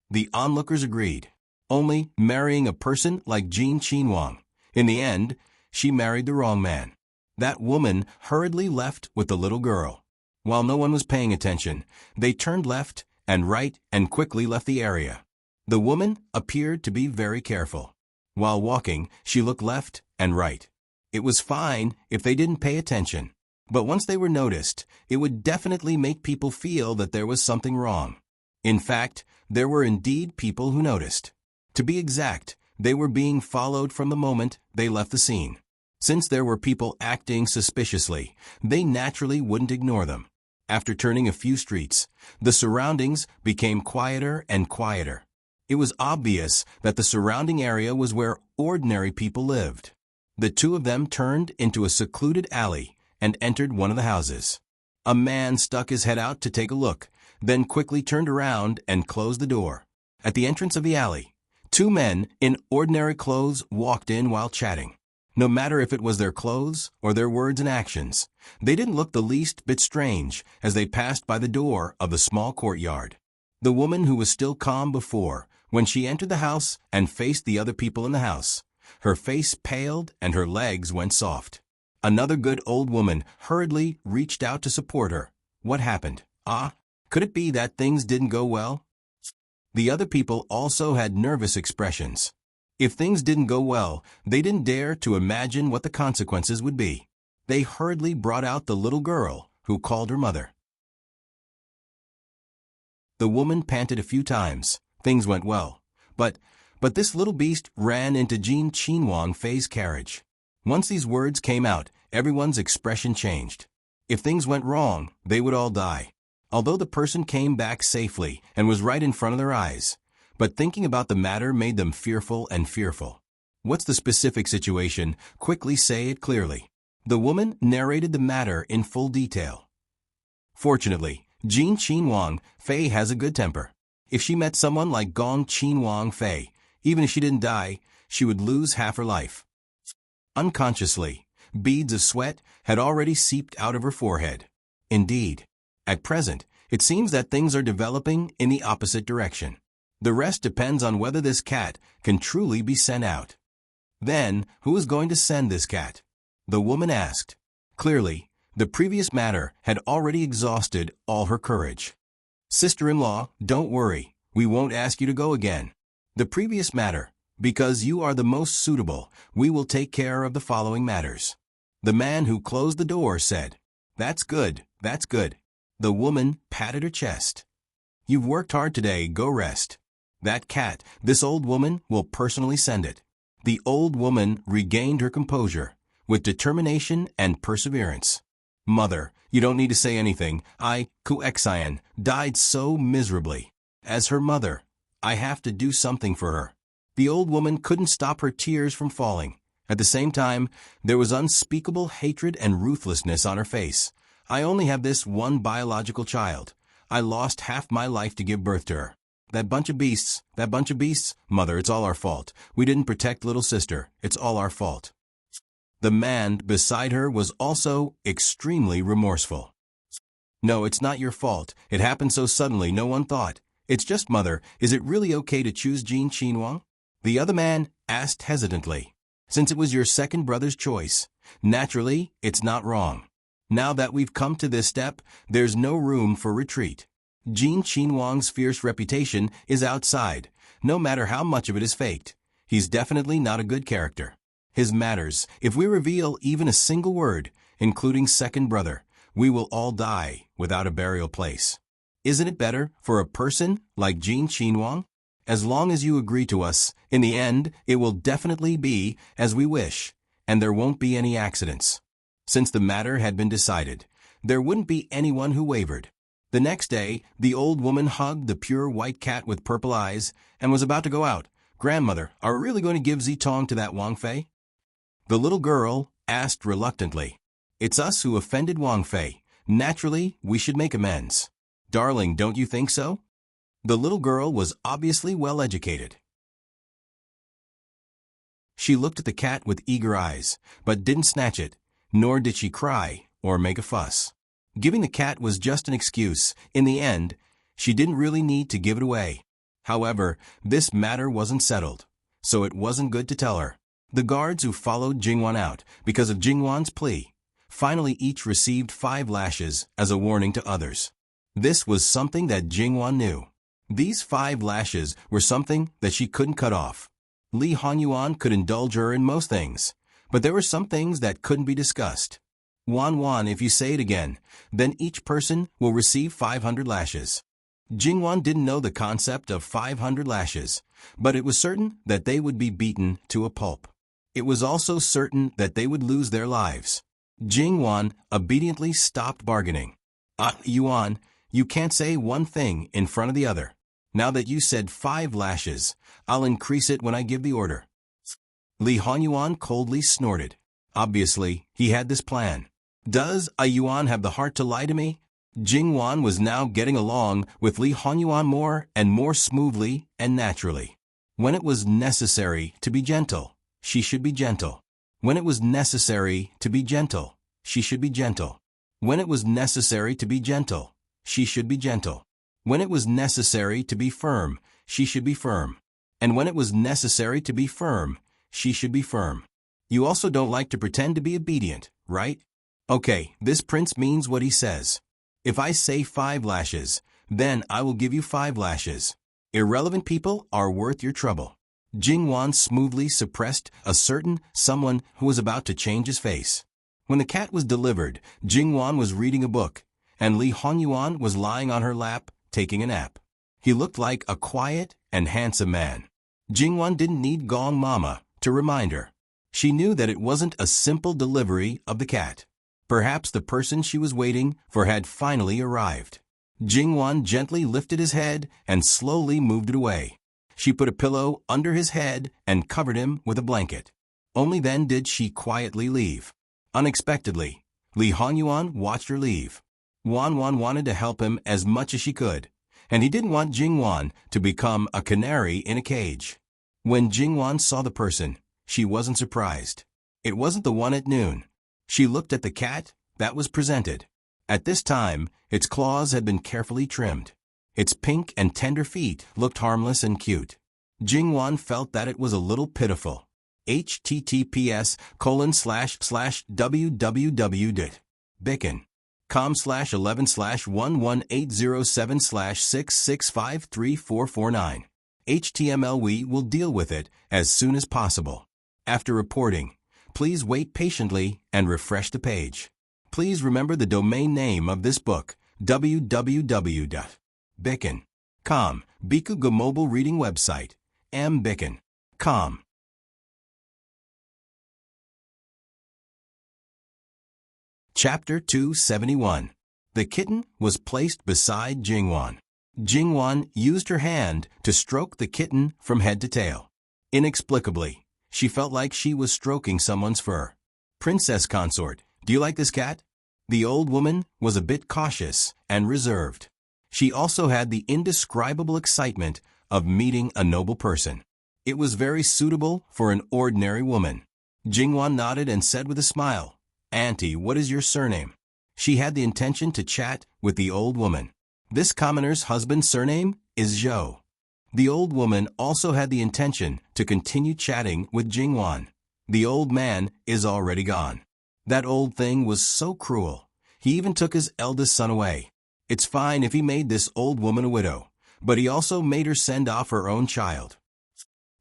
The onlookers agreed. Only marrying a person like Jin Qinhuang. In the end, she married the wrong man. That woman hurriedly left with the little girl. While no one was paying attention, they turned left and right and quickly left the area. The woman appeared to be very careful. While walking, she looked left and right. It was fine if they didn't pay attention. But once they were noticed, it would definitely make people feel that there was something wrong. In fact, there were indeed people who noticed. To be exact, they were being followed from the moment they left the scene. Since there were people acting suspiciously, they naturally wouldn't ignore them. After turning a few streets, the surroundings became quieter and quieter. It was obvious that the surrounding area was where ordinary people lived. The two of them turned into a secluded alley and entered one of the houses. A man stuck his head out to take a look, then quickly turned around and closed the door. At the entrance of the alley, two men in ordinary clothes walked in while chatting. No matter if it was their clothes or their words and actions, they didn't look the least bit strange as they passed by the door of the small courtyard. The woman who was still calm before, when she entered the house and faced the other people in the house, her face paled and her legs went soft. Another good old woman hurriedly reached out to support her. What happened? Could it be that things didn't go well? The other people also had nervous expressions. If things didn't go well, they didn't dare to imagine what the consequences would be. They hurriedly brought out the little girl, who called her mother. The woman panted a few times. Things went well. But this little beast ran into Jin Qinhuang Fei's carriage. Once these words came out, everyone's expression changed. If things went wrong, they would all die. Although the person came back safely and was right in front of their eyes, but thinking about the matter made them fearful and fearful. What's the specific situation? Quickly say it clearly. The woman narrated the matter in full detail. Fortunately, Jin Qinhuang Fei has a good temper. If she met someone like Gong Qinhuang Fei, even if she didn't die, she would lose half her life. Unconsciously, beads of sweat had already seeped out of her forehead. Indeed, at present, it seems that things are developing in the opposite direction. The rest depends on whether this cat can truly be sent out. Then, who is going to send this cat? The woman asked. Clearly, the previous matter had already exhausted all her courage. Sister-in-law, don't worry, we won't ask you to go again. The previous matter, because you are the most suitable, we will take care of the following matters. The man who closed the door said, That's good, that's good. The woman patted her chest. You've worked hard today, go rest. That cat, this old woman, will personally send it. The old woman regained her composure, with determination and perseverance. Mother, you don't need to say anything. Kuexian, died so miserably. As her mother, I have to do something for her. The old woman couldn't stop her tears from falling. At the same time, there was unspeakable hatred and ruthlessness on her face. I only have this one biological child. I lost half my life to give birth to her. That bunch of beasts, Mother, it's all our fault. We didn't protect little sister. It's all our fault. The man beside her was also extremely remorseful. No, it's not your fault. It happened so suddenly no one thought. It's just, Mother, is it really okay to choose Jin Qinhuang? The other man asked hesitantly. Since it was your second brother's choice, naturally, it's not wrong. Now that we've come to this step, there's no room for retreat. Jin Qinhuang's fierce reputation is outside, no matter how much of it is faked. He's definitely not a good character. His matters, if we reveal even a single word, including second brother, we will all die without a burial place. Isn't it better for a person like Jin Qinhuang? As long as you agree to us, in the end, it will definitely be as we wish, and there won't be any accidents. Since the matter had been decided, there wouldn't be anyone who wavered. The next day, the old woman hugged the pure white cat with purple eyes and was about to go out. Grandmother, are we really going to give Zitong to that Wang Fei? The little girl asked reluctantly. It's us who offended Wang Fei. Naturally, we should make amends. Darling, don't you think so? The little girl was obviously well educated. She looked at the cat with eager eyes, but didn't snatch it, nor did she cry or make a fuss. Giving the cat was just an excuse. In the end, she didn't really need to give it away. However, this matter wasn't settled, so it wasn't good to tell her. The guards who followed Jingwan out because of Jingwan's plea finally each received 5 lashes as a warning to others. This was something that Jingwan knew. These 5 lashes were something that she couldn't cut off. Li Honyuan could indulge her in most things, but there were some things that couldn't be discussed. Wan, if you say it again, then each person will receive 500 lashes. Jingwan didn't know the concept of 500 lashes, but it was certain that they would be beaten to a pulp. It was also certain that they would lose their lives. Jingwan obediently stopped bargaining. Yuan, you can't say one thing in front of the other. Now that you said 5 lashes, I'll increase it when I give the order. Li Honyuan coldly snorted. Obviously, he had this plan. Does a Yuan have the heart to lie to me? Jingwan was now getting along with Li Honyuan more and more smoothly and naturally. When it was necessary to be gentle, she should be gentle. When it was necessary to be gentle, she should be gentle. When it was necessary to be gentle, she should be gentle. When it was necessary to be firm, she should be firm. And when it was necessary to be firm, she should be firm. You also don't like to pretend to be obedient, right? Okay, this prince means what he says. If I say 5 lashes, then I will give you 5 lashes. Irrelevant people are worth your trouble. Jingwan smoothly suppressed a certain someone who was about to change his face. When the cat was delivered, Jingwan was reading a book, and Li Honyuan was lying on her lap, taking a nap. He looked like a quiet and handsome man. Jingwan didn't need Gong Mama to remind her. She knew that it wasn't a simple delivery of the cat. Perhaps the person she was waiting for had finally arrived. Jingwan gently lifted his head and slowly moved it away. She put a pillow under his head and covered him with a blanket. Only then did she quietly leave. Unexpectedly, Li Honyuan watched her leave. Wan wanted to help him as much as she could, and he didn't want Jingwan to become a canary in a cage. When Jingwan saw the person, she wasn't surprised. It wasn't the one at noon. She looked at the cat that was presented. At this time, its claws had been carefully trimmed. Its pink and tender feet looked harmless and cute. Jingwan felt that it was a little pitiful. https://www.bicken.com/11/11807/6653449. HTML. We will deal with it as soon as possible. After reporting, please wait patiently and refresh the page. Please remember the domain name of this book, www.bicken.com, Bikuga mobile reading website, mbicken.com. Chapter 271. The kitten was placed beside Jingwan. Jingwan used her hand to stroke the kitten from head to tail. Inexplicably, she felt like she was stroking someone's fur. Princess consort, do you like this cat? The old woman was a bit cautious and reserved. She also had the indescribable excitement of meeting a noble person. It was very suitable for an ordinary woman. Jingwan nodded and said with a smile, "Auntie, what is your surname?" She had the intention to chat with the old woman. This commoner's husband's surname is Zhou. The old woman also had the intention to continue chatting with Jingwan. The old man is already gone. That old thing was so cruel. He even took his eldest son away. It's fine if he made this old woman a widow, but he also made her send off her own child.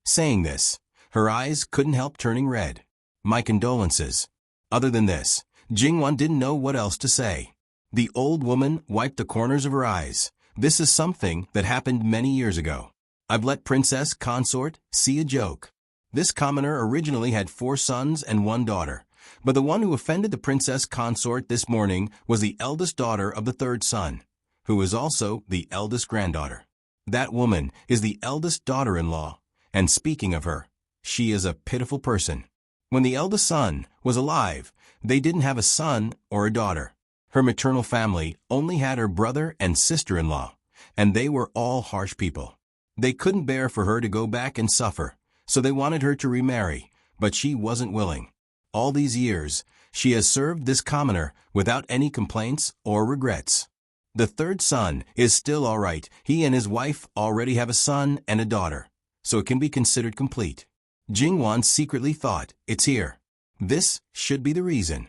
Saying this, her eyes couldn't help turning red. My condolences. Other than this, Jingwan didn't know what else to say. The old woman wiped the corners of her eyes. This is something that happened many years ago. I've let Princess Consort see a joke. This commoner originally had 4 sons and 1 daughter, but the one who offended the Princess Consort this morning was the eldest daughter of the 3rd son, who is also the eldest granddaughter. That woman is the eldest daughter-in-law, and speaking of her, she is a pitiful person. When the eldest son was alive, they didn't have a son or a daughter. Her maternal family only had her brother and sister-in-law, and they were all harsh people. They couldn't bear for her to go back and suffer, so they wanted her to remarry, but she wasn't willing. All these years, she has served this commoner without any complaints or regrets. The 3rd son is still all right. He and his wife already have a son and a daughter, so it can be considered complete. Jingwan secretly thought, it's here. This should be the reason.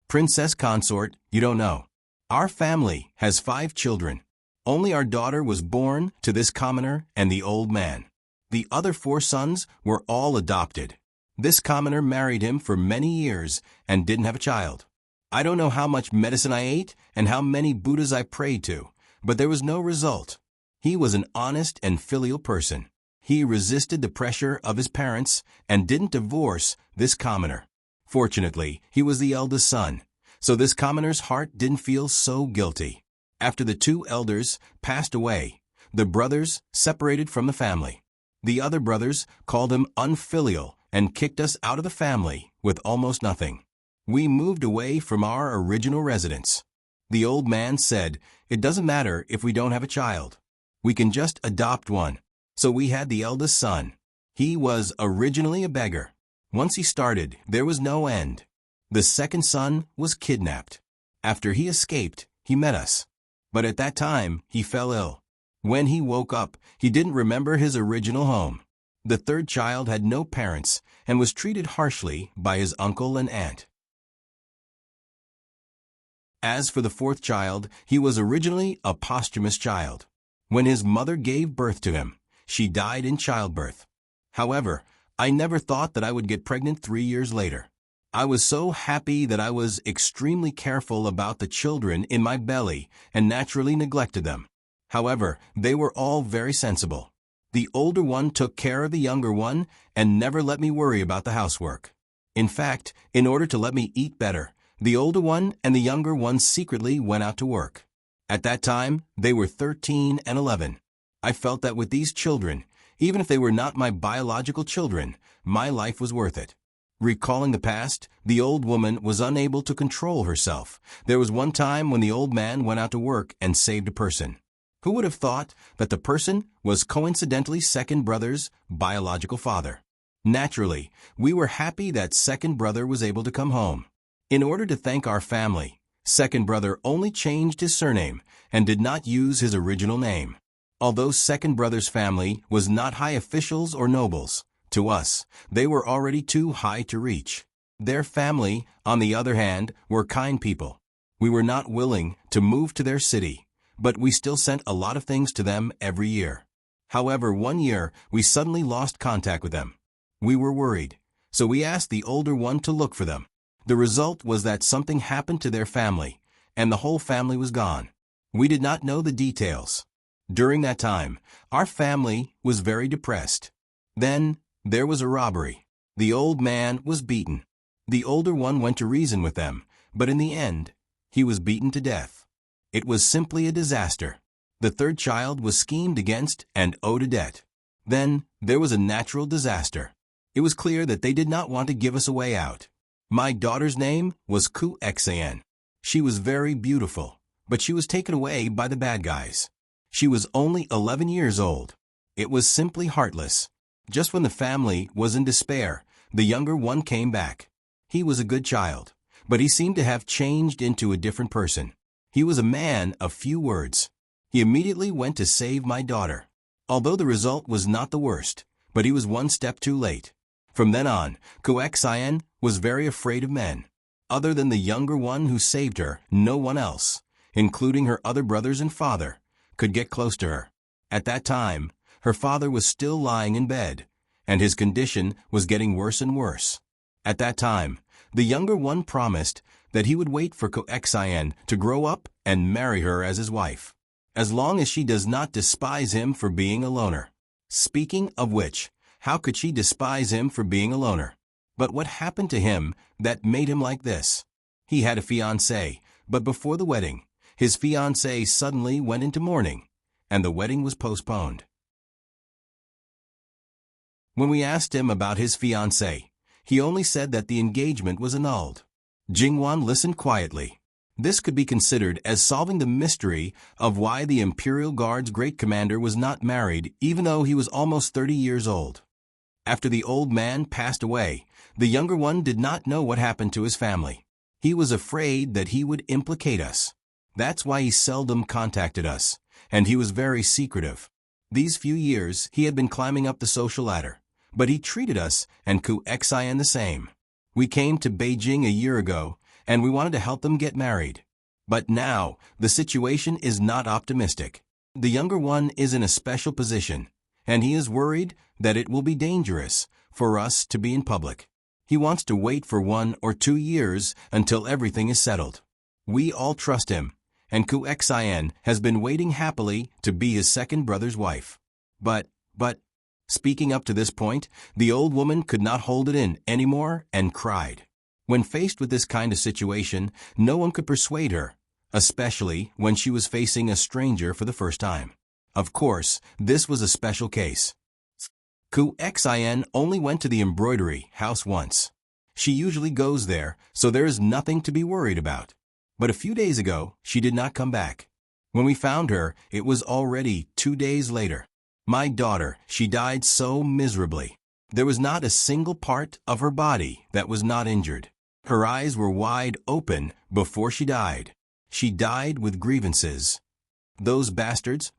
Princess Consort, you don't know. Our family has 5 children. Only our daughter was born to this commoner and the old man. The other 4 sons were all adopted. This commoner married him for many years and didn't have a child. I don't know how much medicine I ate and how many Buddhas I prayed to, but there was no result. He was an honest and filial person. He resisted the pressure of his parents and didn't divorce this commoner. Fortunately, he was the eldest son, so this commoner's heart didn't feel so guilty. After the 2 elders passed away, the brothers separated from the family. The other brothers called him unfilial and kicked us out of the family with almost nothing. We moved away from our original residence. The old man said, it doesn't matter if we don't have a child. We can just adopt one. So we had the eldest son. He was originally a beggar. Once he started, there was no end. The 2nd son was kidnapped. After he escaped, he met us. But at that time, he fell ill. When he woke up, he didn't remember his original home. The 3rd child had no parents and was treated harshly by his uncle and aunt. As for the 4th child, he was originally a posthumous child. When his mother gave birth to him, she died in childbirth. However, I never thought that I would get pregnant 3 years later. I was so happy that I was extremely careful about the children in my belly and naturally neglected them. However, they were all very sensible. The older one took care of the younger one and never let me worry about the housework. In fact, in order to let me eat better, the older one and the younger one secretly went out to work. At that time, they were 13 and 11. I felt that with these children, even if they were not my biological children, my life was worth it. Recalling the past, the old woman was unable to control herself. There was one time when the old man went out to work and saved a person. Who would have thought that the person was coincidentally 2nd brother's biological father? Naturally, we were happy that 2nd brother was able to come home. In order to thank our family, 2nd brother only changed his surname and did not use his original name. Although 2nd brother's family was not high officials or nobles, to us, they were already too high to reach. Their family, on the other hand, were kind people. We were not willing to move to their city, but we still sent a lot of things to them every year. However, one year, we suddenly lost contact with them. We were worried, so we asked the older one to look for them. The result was that something happened to their family, and the whole family was gone. We did not know the details. During that time, our family was very depressed. Then, there was a robbery. The old man was beaten. The older one went to reason with them, but in the end, he was beaten to death. It was simply a disaster. The 3rd child was schemed against and owed a debt. Then, there was a natural disaster. It was clear that they did not want to give us a way out. My daughter's name was Ku Xan. She was very beautiful, but she was taken away by the bad guys. She was only 11 years old. It was simply heartless. Just when the family was in despair, the younger one came back. He was a good child, but he seemed to have changed into a different person. He was a man of few words. He immediately went to save my daughter. Although the result was not the worst, but he was one step too late. From then on, Kuexien was very afraid of men. Other than the younger one who saved her, no one else, including her other brothers and father, could get close to her. At that time, her father was still lying in bed, and his condition was getting worse and worse. At that time, the younger one promised that he would wait for Kuexien to grow up and marry her as his wife, as long as she does not despise him for being a loner. Speaking of which, how could she despise him for being a loner? But what happened to him that made him like this? He had a fiancée, but before the wedding, his fiancée suddenly went into mourning, and the wedding was postponed. When we asked him about his fiancée, he only said that the engagement was annulled. Jingwan listened quietly. This could be considered as solving the mystery of why the Imperial Guard's great commander was not married even though he was almost 30 years old. After the old man passed away, the younger one did not know what happened to his family. He was afraid that he would implicate us. That's why he seldom contacted us, and he was very secretive. These few years he had been climbing up the social ladder, but he treated us and Kuexien the same. We came to Beijing a year ago, and we wanted to help them get married. But now, the situation is not optimistic. The younger one is in a special position, and he is worried that it will be dangerous for us to be in public. He wants to wait for 1 or 2 years until everything is settled. We all trust him, and Kuexien has been waiting happily to be his second brother's wife. But, speaking up to this point, the old woman could not hold it in anymore and cried. When faced with this kind of situation, no one could persuade her, especially when she was facing a stranger for the first time. Of course, this was a special case. Kuexien only went to the embroidery house once. She usually goes there, so there is nothing to be worried about. But a few days ago, she did not come back. When we found her, it was already 2 days later. My daughter, she died so miserably. There was not a single part of her body that was not injured. Her eyes were wide open before she died. She died with grievances. Those bastards.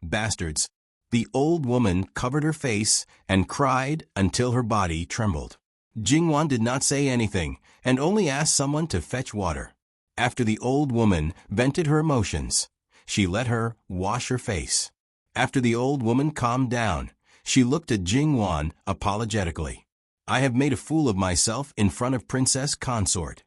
The old woman covered her face and cried until her body trembled. Jingwan did not say anything and only asked someone to fetch water. After the old woman vented her emotions, she let her wash her face. After the old woman calmed down, she looked at Jingwan apologetically. I have made a fool of myself in front of Princess Consort.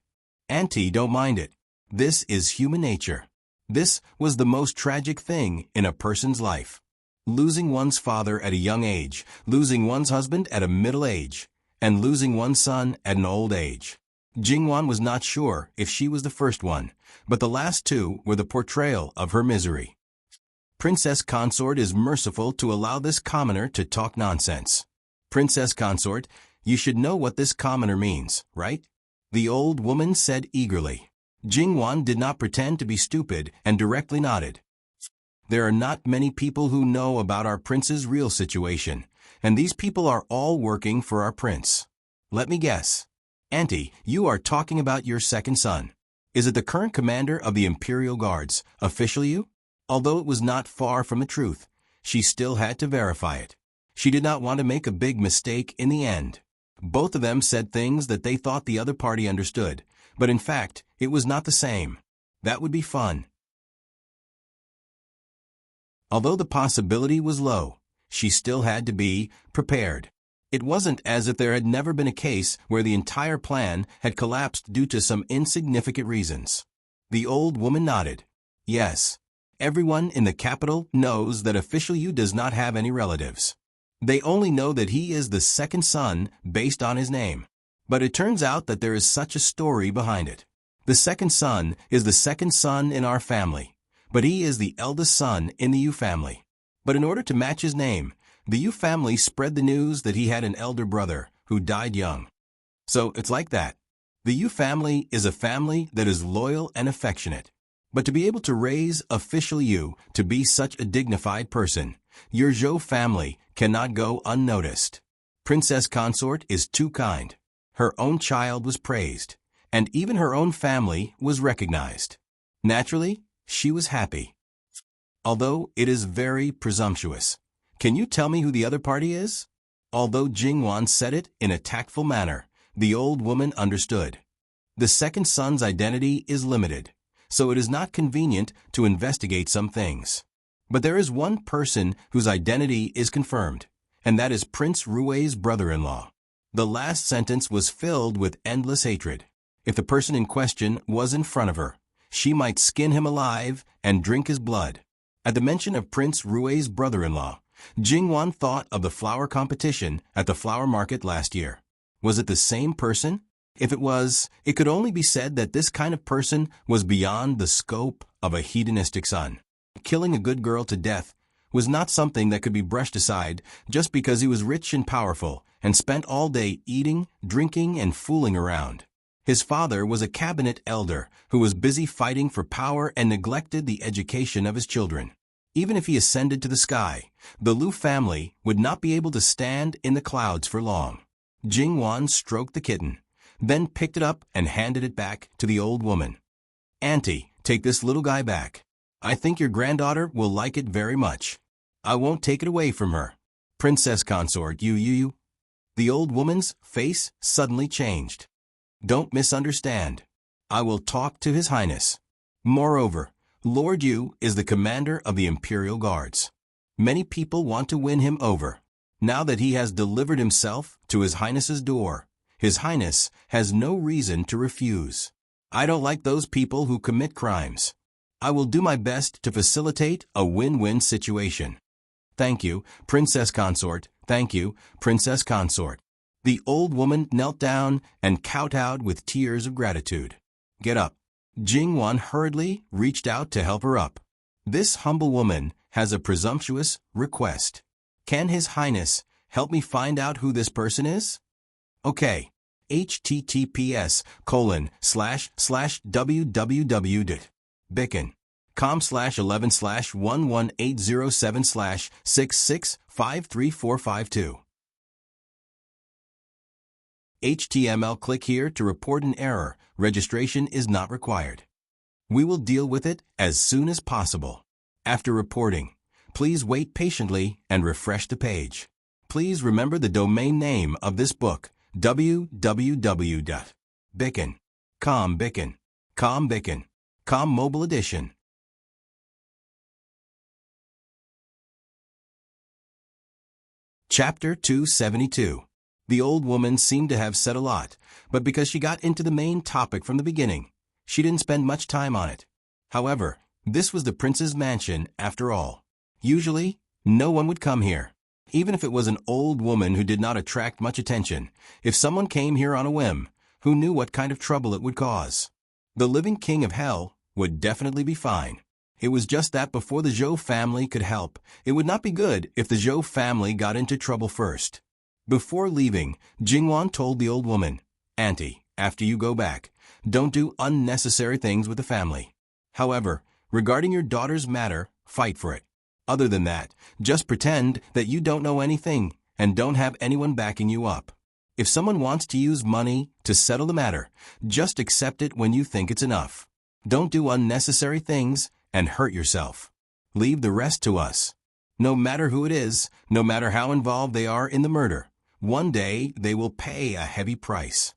Auntie, don't mind it. This is human nature. This was the most tragic thing in a person's life. Losing one's father at a young age, losing one's husband at a middle age, and losing one's son at an old age. Jingwan was not sure if she was the first one, but the last two were the portrayal of her misery. Princess Consort is merciful to allow this commoner to talk nonsense. Princess Consort, you should know what this commoner means, right? The old woman said eagerly. Jingwan did not pretend to be stupid and directly nodded. There are not many people who know about our prince's real situation, and these people are all working for our prince. Let me guess. Auntie, you are talking about your second son. Is it the current commander of the Imperial Guards, official you? Although it was not far from the truth, she still had to verify it. She did not want to make a big mistake in the end. Both of them said things that they thought the other party understood, but in fact, it was not the same. That would be fun. Although the possibility was low, she still had to be prepared. It wasn't as if there had never been a case where the entire plan had collapsed due to some insignificant reasons. The old woman nodded. Yes. Everyone in the capital knows that official Yu does not have any relatives. They only know that he is the second son based on his name. But it turns out that there is such a story behind it. The second son is the second son in our family, but he is the eldest son in the Yu family. But in order to match his name, the Yu family spread the news that he had an elder brother who died young. So it's like that. The Yu family is a family that is loyal and affectionate. But to be able to raise official Yu to be such a dignified person, your Zhou family cannot go unnoticed. Princess Consort is too kind. Her own child was praised, and even her own family was recognized. Naturally, she was happy. Although it is very presumptuous Can you tell me who the other party is? Although Jingwan said it in a tactful manner, the old woman understood. The second son's identity is limited, so it is not convenient to investigate some things. But there is one person whose identity is confirmed, and that is Prince Rui's brother-in-law. The last sentence was filled with endless hatred. If the person in question was in front of her, she might skin him alive and drink his blood. At the mention of Prince Rui's brother-in-law, Jingwan thought of the flower competition at the flower market last year. Was it the same person? If it was, it could only be said that this kind of person was beyond the scope of a hedonistic son. Killing a good girl to death was not something that could be brushed aside just because he was rich and powerful and spent all day eating, drinking, and fooling around. His father was a cabinet elder who was busy fighting for power and neglected the education of his children. Even if he ascended to the sky, the Lu family would not be able to stand in the clouds for long. Jingwan stroked the kitten, then picked it up and handed it back to the old woman. "Auntie, take this little guy back. I think your granddaughter will like it very much. I won't take it away from her. Princess consort, you. The old woman's face suddenly changed. "Don't misunderstand. I will talk to His Highness. Moreover, Lord Yu is the commander of the Imperial Guards. Many people want to win him over. Now that he has delivered himself to His Highness's door, His Highness has no reason to refuse. I don't like those people who commit crimes. I will do my best to facilitate a win-win situation." "Thank you, Princess Consort. Thank you, Princess Consort." The old woman knelt down and kowtowed with tears of gratitude. "Get up." Jingwan hurriedly reached out to help her up. "This humble woman has a presumptuous request. Can His Highness help me find out who this person is?" "Okay. https://www.bicken.com/11/11807/66534552. HTML. Click here to report an error. Registration is not required. We will deal with it as soon as possible. After reporting, please wait patiently and refresh the page. Please remember the domain name of this book, www.bicken.com. Bicken.com Mobile Edition. Chapter 272. The old woman seemed to have said a lot, but because she got into the main topic from the beginning, she didn't spend much time on it. However, this was the prince's mansion after all. Usually, no one would come here. Even if it was an old woman who did not attract much attention, if someone came here on a whim, who knew what kind of trouble it would cause? The living king of hell would definitely be fine. It was just that before the Zhou family could help, it would not be good if the Zhou family got into trouble first. Before leaving, Jingwan told the old woman, "Auntie, after you go back, don't do unnecessary things with the family. However, regarding your daughter's matter, fight for it. Other than that, just pretend that you don't know anything and don't have anyone backing you up. If someone wants to use money to settle the matter, just accept it when you think it's enough. Don't do unnecessary things and hurt yourself. Leave the rest to us. No matter who it is, no matter how involved they are in the murder, one day they will pay a heavy price."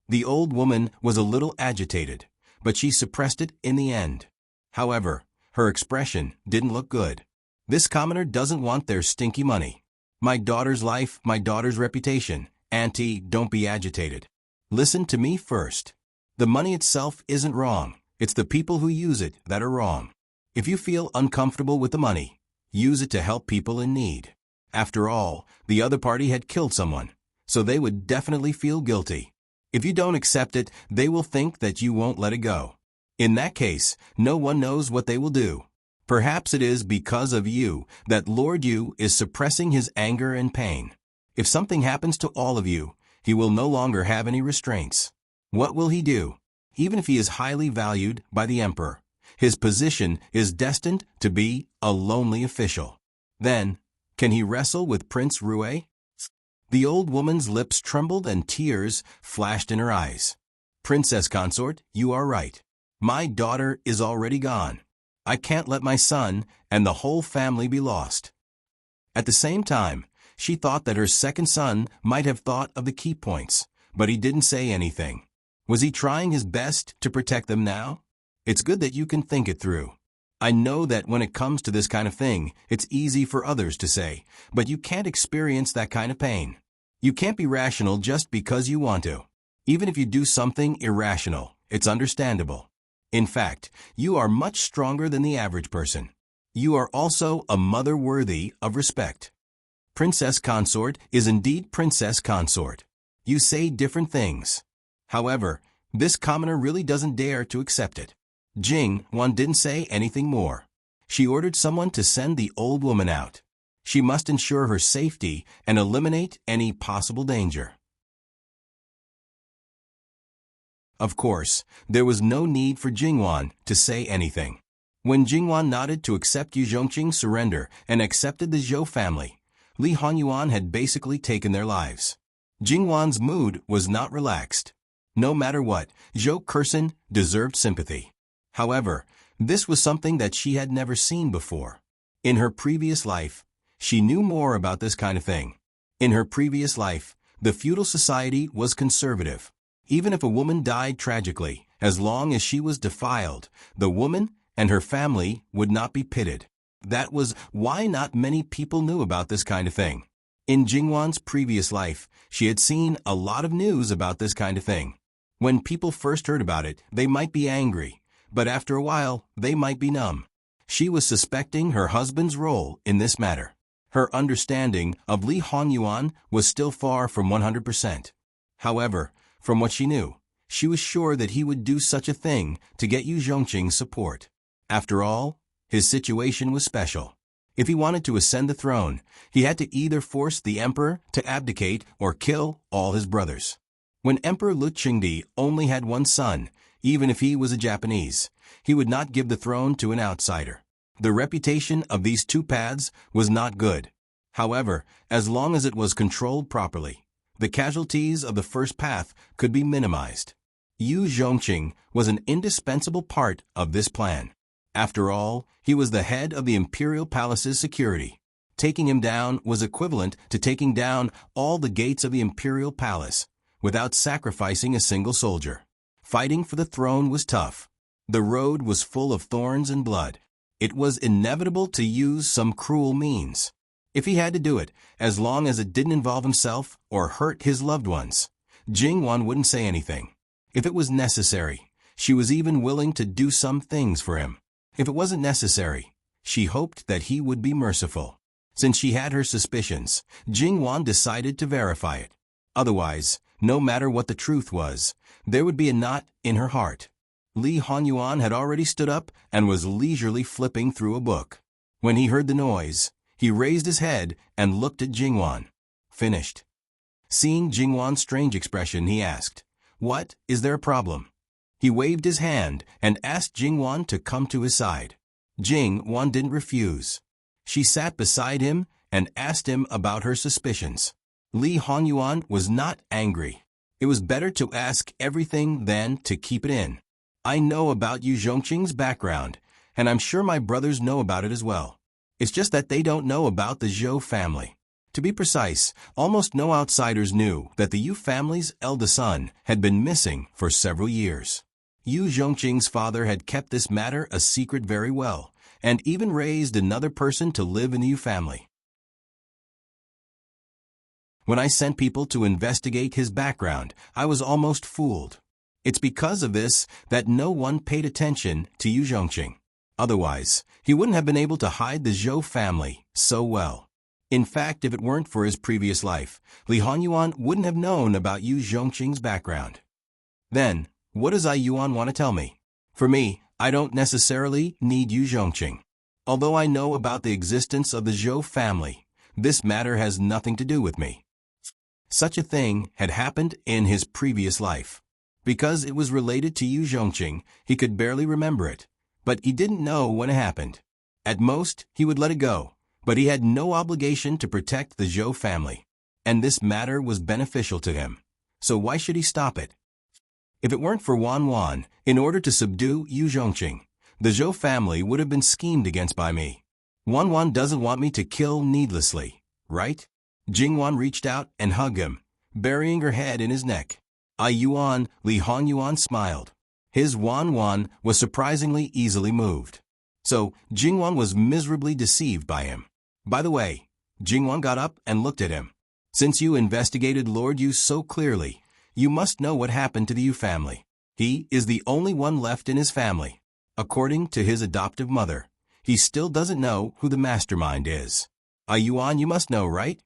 The old woman was a little agitated, but she suppressed it in the end. However, her expression didn't look good. This commoner doesn't want their stinky money. My daughter's life, my daughter's reputation. Auntie, don't be agitated. Listen to me first. The money itself isn't wrong. It's the people who use it that are wrong. If you feel uncomfortable with the money, use it to help people in need. After all, the other party had killed someone, so they would definitely feel guilty. If you don't accept it, they will think that you won't let it go. In that case, no one knows what they will do. Perhaps it is because of you that Lord Yu is suppressing his anger and pain. If something happens to all of you, he will no longer have any restraints. What will he do? Even if he is highly valued by the emperor, his position is destined to be a lonely official. Then, can he wrestle with Prince Rui? The old woman's lips trembled and tears flashed in her eyes. "Princess consort, you are right. My daughter is already gone. I can't let my son and the whole family be lost." At the same time, she thought that her second son might have thought of the key points, but he didn't say anything. Was he trying his best to protect them now? It's good that you can think it through. I know that when it comes to this kind of thing, it's easy for others to say, but you can't experience that kind of pain. You can't be rational just because you want to. Even if you do something irrational, it's understandable. In fact, you are much stronger than the average person. You are also a mother worthy of respect. Princess consort is indeed princess consort. You say different things. However, this commoner really doesn't dare to accept it. Jing Wan didn't say anything more. She ordered someone to send the old woman out. She must ensure her safety and eliminate any possible danger. Of course, there was no need for Jingwan to say anything. When Jingwan nodded to accept Yu Zhongqing's surrender and accepted the Zhou family, Li Hongyuan had basically taken their lives. Jingwan's mood was not relaxed. No matter what, Zhou Kurson deserved sympathy. However, this was something that she had never seen before. In her previous life, she knew more about this kind of thing. In her previous life, the feudal society was conservative. Even if a woman died tragically, as long as she was defiled, the woman and her family would not be pitted. That was why not many people knew about this kind of thing. In Jingwan's previous life, she had seen a lot of news about this kind of thing. When people first heard about it, they might be angry, but after a while, they might be numb. She was suspecting her husband's role in this matter. Her understanding of Li Hongyuan was still far from 100%. However, from what she knew, she was sure that he would do such a thing to get Yu Zhongqing's support. After all, his situation was special. If he wanted to ascend the throne, he had to either force the emperor to abdicate or kill all his brothers. When Emperor Lu Qingdi only had one son, even if he was a Japanese, he would not give the throne to an outsider. The reputation of these two paths was not good. However, as long as it was controlled properly, the casualties of the first path could be minimized. Yu Zhongqing was an indispensable part of this plan. After all, he was the head of the imperial palace's security. Taking him down was equivalent to taking down all the gates of the imperial palace, without sacrificing a single soldier. Fighting for the throne was tough. The road was full of thorns and blood. It was inevitable to use some cruel means. If he had to do it, as long as it didn't involve himself or hurt his loved ones, Jingwan wouldn't say anything. If it was necessary, she was even willing to do some things for him. If it wasn't necessary, she hoped that he would be merciful. Since she had her suspicions, Jingwan decided to verify it. Otherwise, no matter what the truth was, there would be a knot in her heart. Li Hongyuan had already stood up and was leisurely flipping through a book. When he heard the noise, he raised his head and looked at Jingwan. Finished. Seeing Jingwan's strange expression, he asked, "What, is there a problem?" He waved his hand and asked Jingwan to come to his side. Jingwan didn't refuse. She sat beside him and asked him about her suspicions. Li Hongyuan was not angry. It was better to ask everything than to keep it in. "I know about Yu Zhongqing's background, and I'm sure my brothers know about it as well. It's just that they don't know about the Zhou family." To be precise, almost no outsiders knew that the Yu family's eldest son had been missing for several years. Yu Zhongqing's father had kept this matter a secret very well, and even raised another person to live in the Yu family. When I sent people to investigate his background, I was almost fooled. It's because of this that no one paid attention to Yu Zhongqing. Otherwise, he wouldn't have been able to hide the Zhou family so well. In fact, if it weren't for his previous life, Li Hongyuan wouldn't have known about Yu Zhongqing's background. Then, what does Ai Yuan want to tell me? For me, I don't necessarily need Yu Zhongqing. Although I know about the existence of the Zhou family, this matter has nothing to do with me. Such a thing had happened in his previous life. Because it was related to Yu Zhongqing, he could barely remember it, but he didn't know when it happened. At most, he would let it go, but he had no obligation to protect the Zhou family, and this matter was beneficial to him. So why should he stop it? If it weren't for Wan Wan, in order to subdue Yu Zhongqing, the Zhou family would have been schemed against by me. Wanwan doesn't want me to kill needlessly, right? Jingwan reached out and hugged him, burying her head in his neck. Yuan, Li Hongyuan smiled. His Wanwan was surprisingly easily moved. So, Jingwan was miserably deceived by him. By the way, Jingwan got up and looked at him. Since you investigated Lord Yu so clearly, you must know what happened to the Yu family. He is the only one left in his family. According to his adoptive mother, he still doesn't know who the mastermind is. Yuan, you must know, right?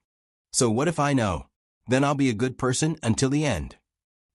So what if I know? Then I'll be a good person until the end.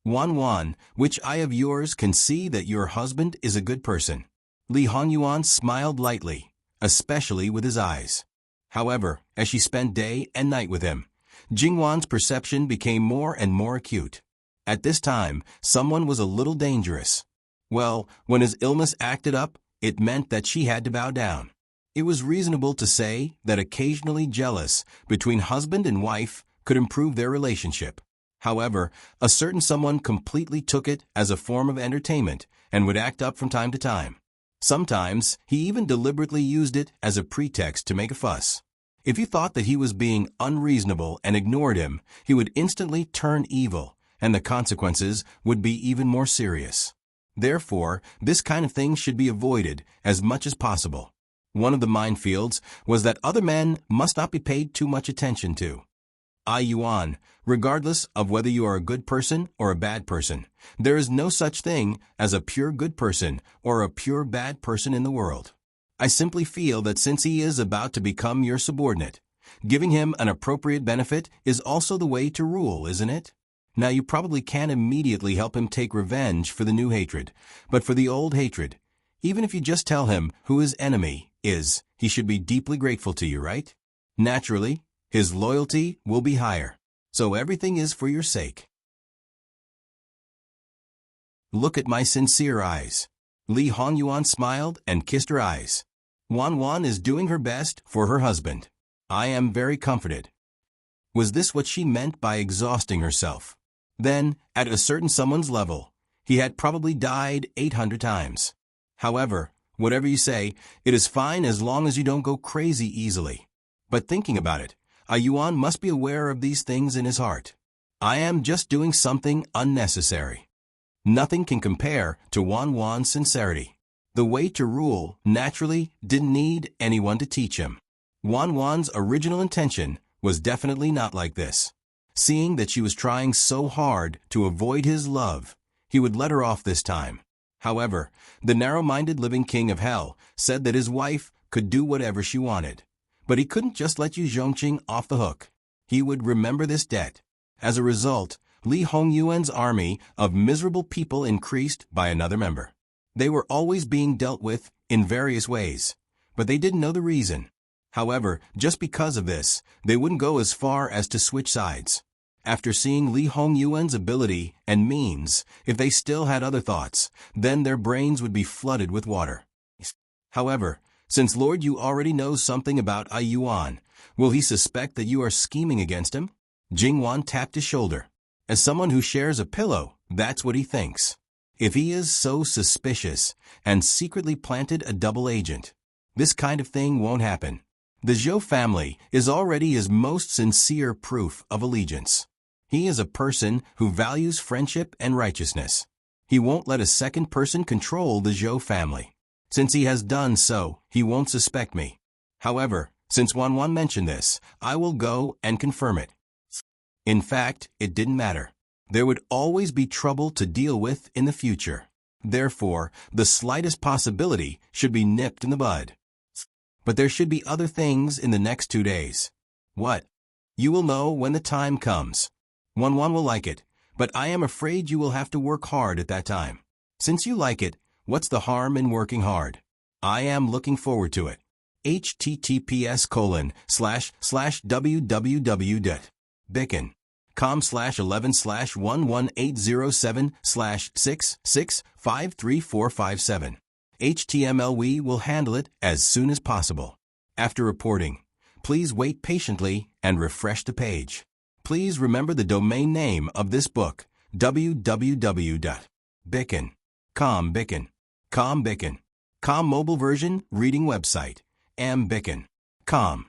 Wanwan, which eye of yours can see that your husband is a good person? Li Hongyuan smiled lightly, especially with his eyes. However, as she spent day and night with him, Jingwan's perception became more and more acute. At this time, someone was a little dangerous. Well, when his illness acted up, it meant that she had to bow down. It was reasonable to say that occasionally jealous between husband and wife could improve their relationship. However, a certain someone completely took it as a form of entertainment and would act up from time to time. Sometimes, he even deliberately used it as a pretext to make a fuss. If you thought that he was being unreasonable and ignored him, he would instantly turn evil, and the consequences would be even more serious. Therefore, this kind of thing should be avoided as much as possible. One of the minefields was that other men must not be paid too much attention to. Yuan, regardless of whether you are a good person or a bad person, there is no such thing as a pure good person or a pure bad person in the world. I simply feel that since he is about to become your subordinate, giving him an appropriate benefit is also the way to rule, isn't it? Now you probably can't immediately help him take revenge for the new hatred, but for the old hatred, even if you just tell him who his enemy is, he should be deeply grateful to you, right? Naturally, his loyalty will be higher. So everything is for your sake. Look at my sincere eyes. Li Hongyuan smiled and kissed her eyes. Wanwan is doing her best for her husband. I am very comforted. Was this what she meant by exhausting herself? Then, at a certain someone's level, he had probably died 800 times. However, whatever you say, it is fine as long as you don't go crazy easily. But thinking about it, Yuan must be aware of these things in his heart. I am just doing something unnecessary. Nothing can compare to Wanwan's sincerity. The way to rule, naturally, didn't need anyone to teach him. Wanwan's original intention was definitely not like this. Seeing that she was trying so hard to avoid his love, he would let her off this time. However, the narrow-minded living king of hell said that his wife could do whatever she wanted. But he couldn't just let Yu Zhongqing off the hook. He would remember this debt. As a result, Li Hongyuan's army of miserable people increased by another member. They were always being dealt with in various ways, but they didn't know the reason. However, just because of this, they wouldn't go as far as to switch sides. After seeing Li Hongyuan's ability and means, if they still had other thoughts, then their brains would be flooded with water. However, since Lord Yu already knows something about Yuan, will he suspect that you are scheming against him? Jingwan tapped his shoulder. As someone who shares a pillow, that's what he thinks. If he is so suspicious and secretly planted a double agent, this kind of thing won't happen. The Zhou family is already his most sincere proof of allegiance. He is a person who values friendship and righteousness. He won't let a second person control the Zhou family. Since he has done so, he won't suspect me. However, since Wanwan mentioned this, I will go and confirm it. In fact, it didn't matter. There would always be trouble to deal with in the future. Therefore, the slightest possibility should be nipped in the bud. But there should be other things in the next 2 days. What? You will know when the time comes. Wanwan will like it, but I am afraid you will have to work hard at that time. Since you like it, what's the harm in working hard? I am looking forward to it. https://www.bicken.com/11/11807/66534557. HTML. We will handle it as soon as possible. After reporting, please wait patiently and refresh the page. Please remember the domain name of this book, www.bicken.com. Bicken. Com mobile version reading website, Bicken. calm.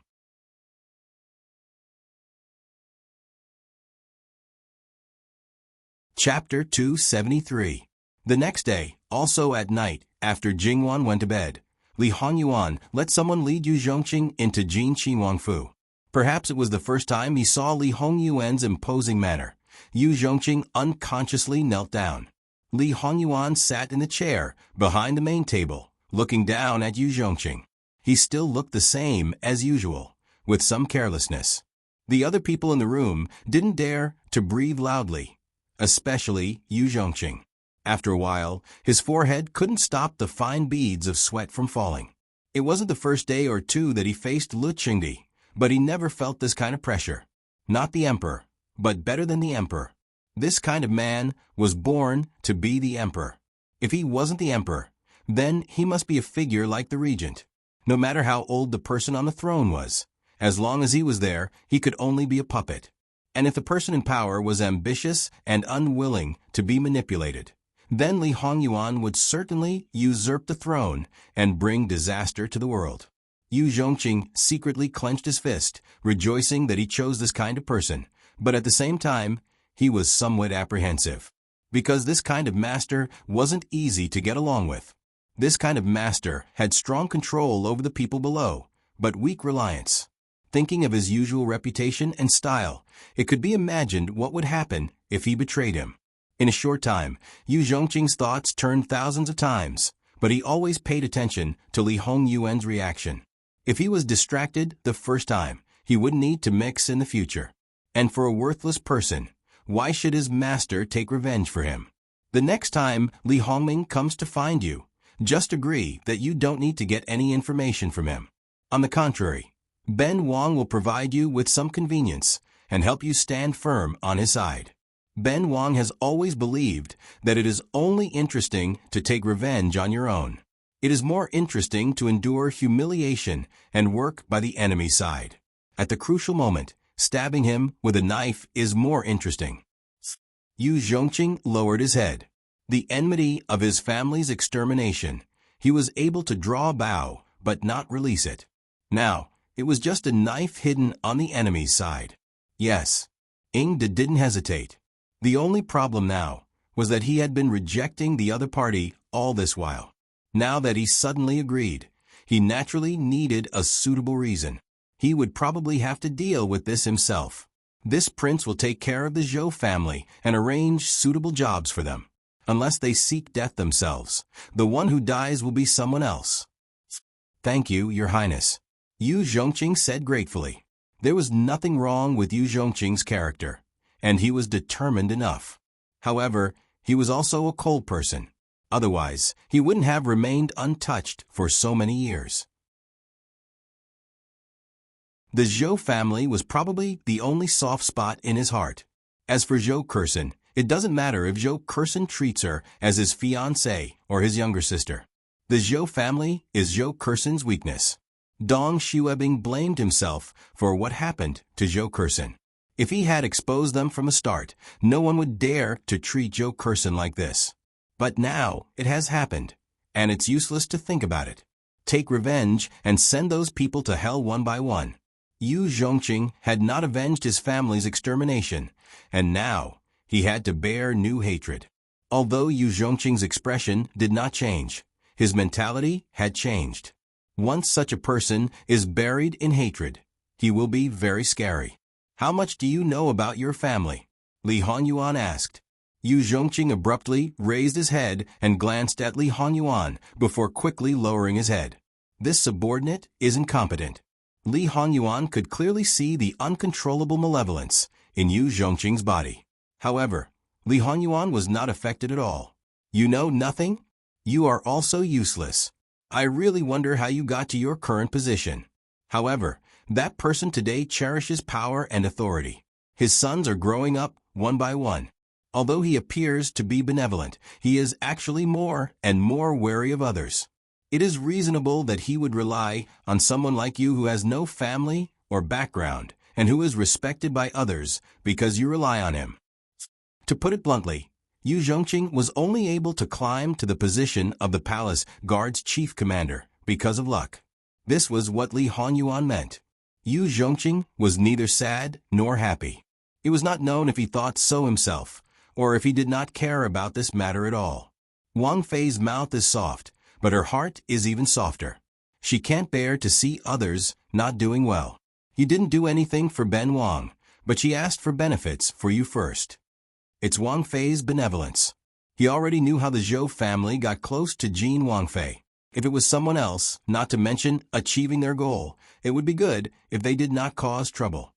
Chapter 273. The next day, also at night, after Jingwan went to bed, Li Hongyuan let someone lead Yu Zhongqing into Jin Shi Wangfu. Perhaps it was the first time he saw Li Hongyuan's imposing manner. Yu Zhongqing unconsciously knelt down. Li Hongyuan sat in the chair behind the main table, looking down at Yu Zhongqing. He still looked the same as usual, with some carelessness. The other people in the room didn't dare to breathe loudly, especially Yu Zhongqing. After a while, his forehead couldn't stop the fine beads of sweat from falling. It wasn't the first day or two that he faced Lu Qingdi, but he never felt this kind of pressure. Not the emperor, but better than the emperor. This kind of man was born to be the emperor. If he wasn't the emperor, then he must be a figure like the regent. No matter how old the person on the throne was, as long as he was there, he could only be a puppet. And if the person in power was ambitious and unwilling to be manipulated, then Li Hongyuan would certainly usurp the throne and bring disaster to the world. Yu Zhongqing secretly clenched his fist, rejoicing that he chose this kind of person, but at the same time, he was somewhat apprehensive. Because this kind of master wasn't easy to get along with. This kind of master had strong control over the people below, but weak reliance. Thinking of his usual reputation and style, it could be imagined what would happen if he betrayed him. In a short time, Yu Zhongqing's thoughts turned thousands of times, but he always paid attention to Li Hongyuan's reaction. If he was distracted the first time, he wouldn't need to mix in the future. And for a worthless person, why should his master take revenge for him? The next time Li Hongming comes to find you, just agree that you don't need to get any information from him. On the contrary, Ben Wang will provide you with some convenience and help you stand firm on his side. Ben Wang has always believed that it is only interesting to take revenge on your own. It is more interesting to endure humiliation and work by the enemy's side. At the crucial moment, stabbing him with a knife is more interesting. Yu Zhongqing lowered his head. The enmity of his family's extermination, he was able to draw a bow, but not release it. Now, it was just a knife hidden on the enemy's side. Yes, Ingde didn't hesitate. The only problem now was that he had been rejecting the other party all this while. Now that he suddenly agreed, he naturally needed a suitable reason. He would probably have to deal with this himself. This prince will take care of the Zhou family and arrange suitable jobs for them. Unless they seek death themselves, the one who dies will be someone else. Thank you, Your Highness, Yu Zhongqing said gratefully. There was nothing wrong with Yu Zhongqing's character, and he was determined enough. However, he was also a cold person. Otherwise, he wouldn't have remained untouched for so many years. The Zhou family was probably the only soft spot in his heart. As for Zhou Curson, it doesn't matter if Zhou Curson treats her as his fiancée or his younger sister. The Zhou family is Zhou Curson's weakness. Dong Xuebing blamed himself for what happened to Zhou Curson. If he had exposed them from the start, no one would dare to treat Zhou Curson like this. But now it has happened, and it's useless to think about it. Take revenge and send those people to hell one by one. Yu Zhongqing had not avenged his family's extermination, and now he had to bear new hatred. Although Yu Zhongqing's expression did not change, his mentality had changed. Once such a person is buried in hatred, he will be very scary. How much do you know about your family? Li Hongyuan asked. Yu Zhongqing abruptly raised his head and glanced at Li Hongyuan before quickly lowering his head. This subordinate is incompetent. Li Hongyuan could clearly see the uncontrollable malevolence in Yu Zhongqing's body. However, Li Hongyuan was not affected at all. You know nothing? You are also useless. I really wonder how you got to your current position. However, that person today cherishes power and authority. His sons are growing up one by one. Although he appears to be benevolent, he is actually more and more wary of others. It is reasonable that he would rely on someone like you who has no family or background and who is respected by others because you rely on him. To put it bluntly, Yu Zhongqing was only able to climb to the position of the palace guard's chief commander because of luck. This was what Li Hongyuan meant. Yu Zhongqing was neither sad nor happy. It was not known if he thought so himself, or if he did not care about this matter at all. Wang Fei's mouth is soft, but her heart is even softer. She can't bear to see others not doing well. You didn't do anything for Ben Wang, but she asked for benefits for you first. It's Wang Fei's benevolence. He already knew how the Zhou family got close to Jin Wangfei. If it was someone else, not to mention achieving their goal, it would be good if they did not cause trouble.